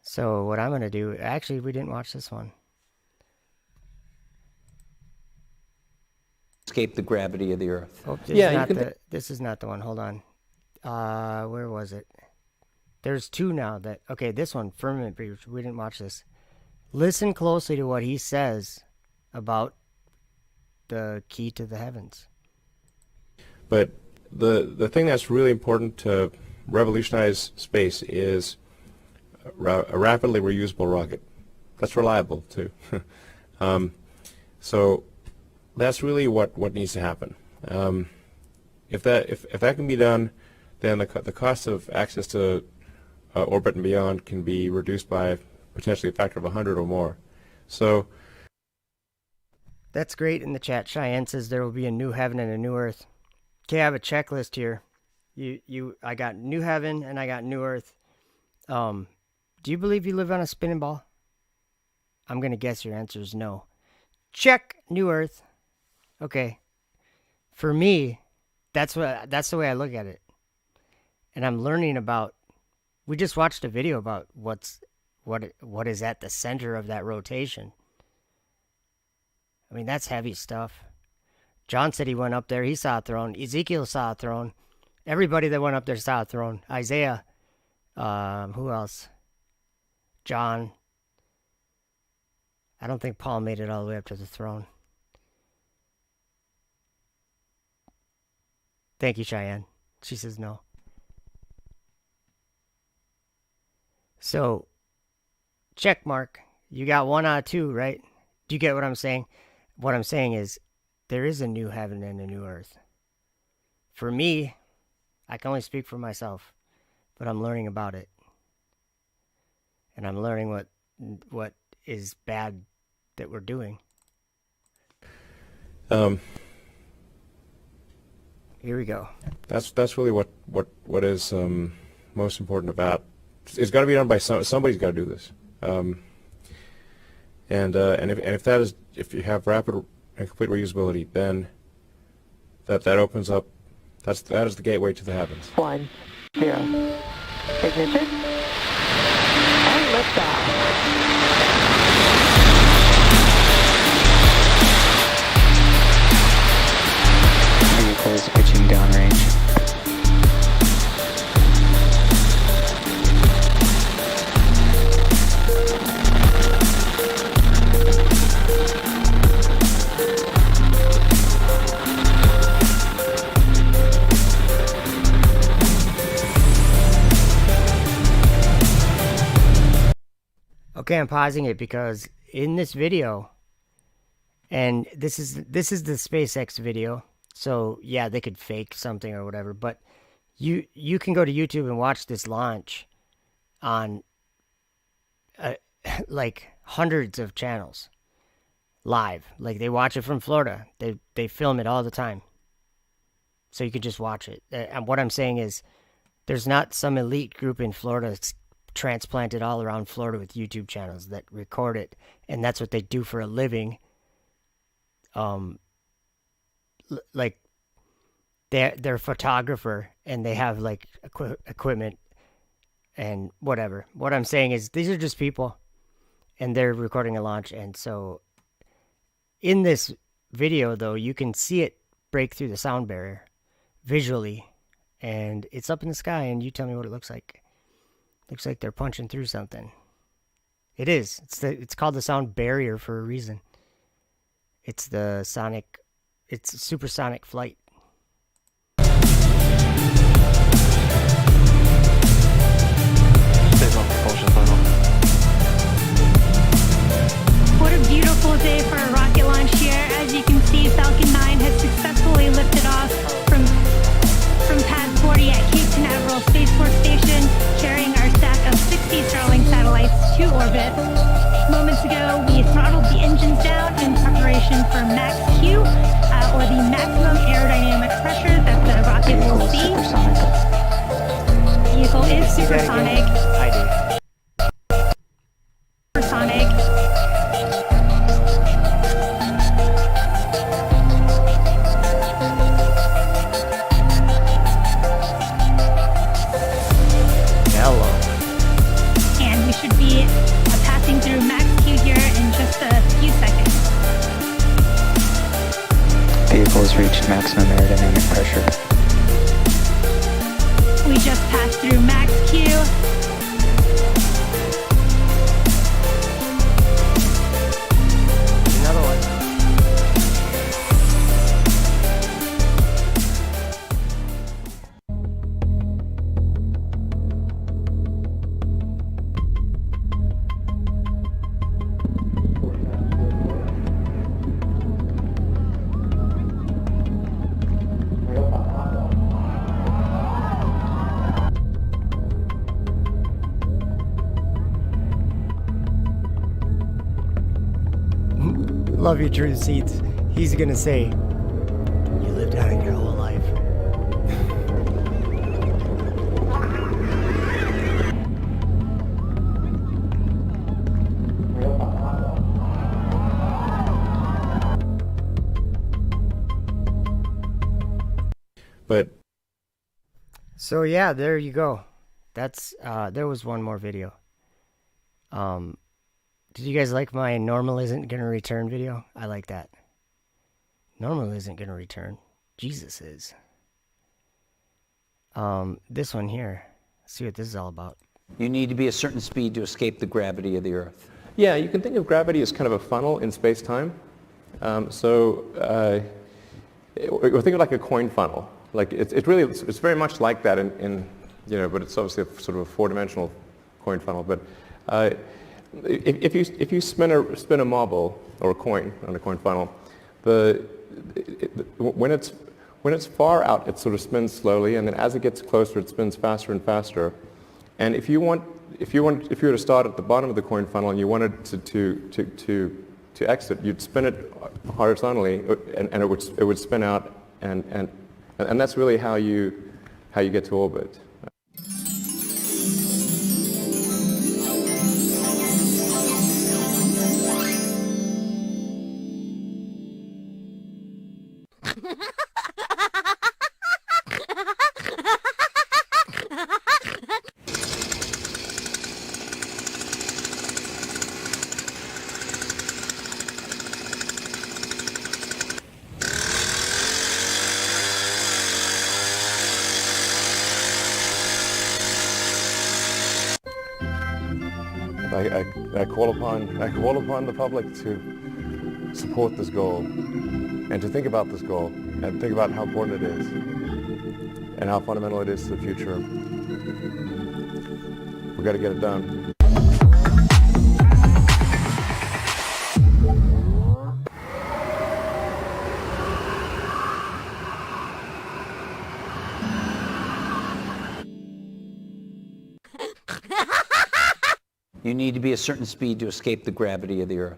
So what I'm going to do... Actually, we didn't watch this one. Escape the gravity of the Earth. Oh, this is not the one. Hold on. Where was it? There's two now that... Okay, this one, Firmament Breach. We didn't watch this. Listen closely to what he says about the key to the heavens. But the thing that's really important to revolutionize space is a rapidly reusable rocket. That's reliable too. So that's really what needs to happen. If that can be done, then the cost of access to orbit and beyond can be reduced by potentially a factor of 100 or more. So that's great. In the chat, Cheyenne says there will be a new heaven and a new earth. Okay, I have a checklist here. I got new heaven and I got new earth. Do you believe you live on a spinning ball? I'm gonna guess your answer is no. Check new earth. Okay. For me, that's the way I look at it. And I'm learning about. We just watched a video about what is at the center of that rotation. I mean, that's heavy stuff. John said he went up there. He saw a throne. Ezekiel saw a throne. Everybody that went up there saw a throne. Isaiah. Who else? John. I don't think Paul made it all the way up to the throne. Thank you, Cheyenne. She says no. So, check mark. You got 1 out of 2, right? Do you get what I'm saying? What I'm saying is, there is a new heaven and a new earth. For me, I can only speak for myself, but I'm learning about it. And I'm learning what is bad that we're doing. Here we go. That's really what is most important about. It's got to be done by somebody's got to do this. And if you have rapid and complete reusability, then that opens up. That is the gateway to the heavens. 1, 0. Ignition. And liftoff. Vehicle is pitching downrange. okay, I'm pausing it because in this video, and this is the SpaceX video, so yeah, they could fake something or whatever, but you can go to YouTube and watch this launch on like hundreds of channels live. Like they watch it from Florida. They film it all the time. So you could just watch it. And what I'm saying is there's not some elite group in Florida that's transplanted all around Florida with YouTube channels that record it, and that's what they do for a living. Like they're a photographer and they have like equipment and whatever. What I'm saying is these are just people and they're recording a launch. And so in this video though, you can see it break through the sound barrier visually, and it's up in the sky, and you tell me what it looks like. Looks like they're punching through something. It is. It's called the sound barrier for a reason. It's supersonic flight. What a beautiful day for a rocket launch here. As you can see, Falcon 9 has successfully lifted off from Pad 40 at Cape Canaveral Space Force Station, carrying our stack of 60 Starlink satellites to orbit. Moments ago, we throttled the engines down in preparation for Max Q, or the maximum aerodynamic pressure that the rocket will see. The vehicle is supersonic. I do. Supersonic. And we should be passing through Max Q here in just a few seconds. Vehicle has reached maximum aerodynamic pressure. We just passed through Max Q. Another one. Love your true seats. He's gonna say, you lived out it your whole life. But so yeah, there you go. That's there was one more video. Did you guys like my normal isn't gonna return video? I like that. Normal isn't gonna return. Jesus is. This one here. Let's see what this is all about. You need to be a certain speed to escape the gravity of the Earth. yeah, you can think of gravity as kind of a funnel in space-time. Think of it like a coin funnel. Like it's very much like that in but it's obviously a sort of a four-dimensional coin funnel. But if you spin a marble or a coin on a coin funnel, when it's far out, it sort of spins slowly, and then as it gets closer, it spins faster and faster. And if you were to start at the bottom of the coin funnel and you wanted to exit, you'd spin it horizontally, and it would spin out, and that's really how you get to orbit. I call upon the public to support this goal, and to think about this goal, and think about how important it is, and how fundamental it is to the future. We've got to get it done. You need to be a certain speed to escape the gravity of the Earth.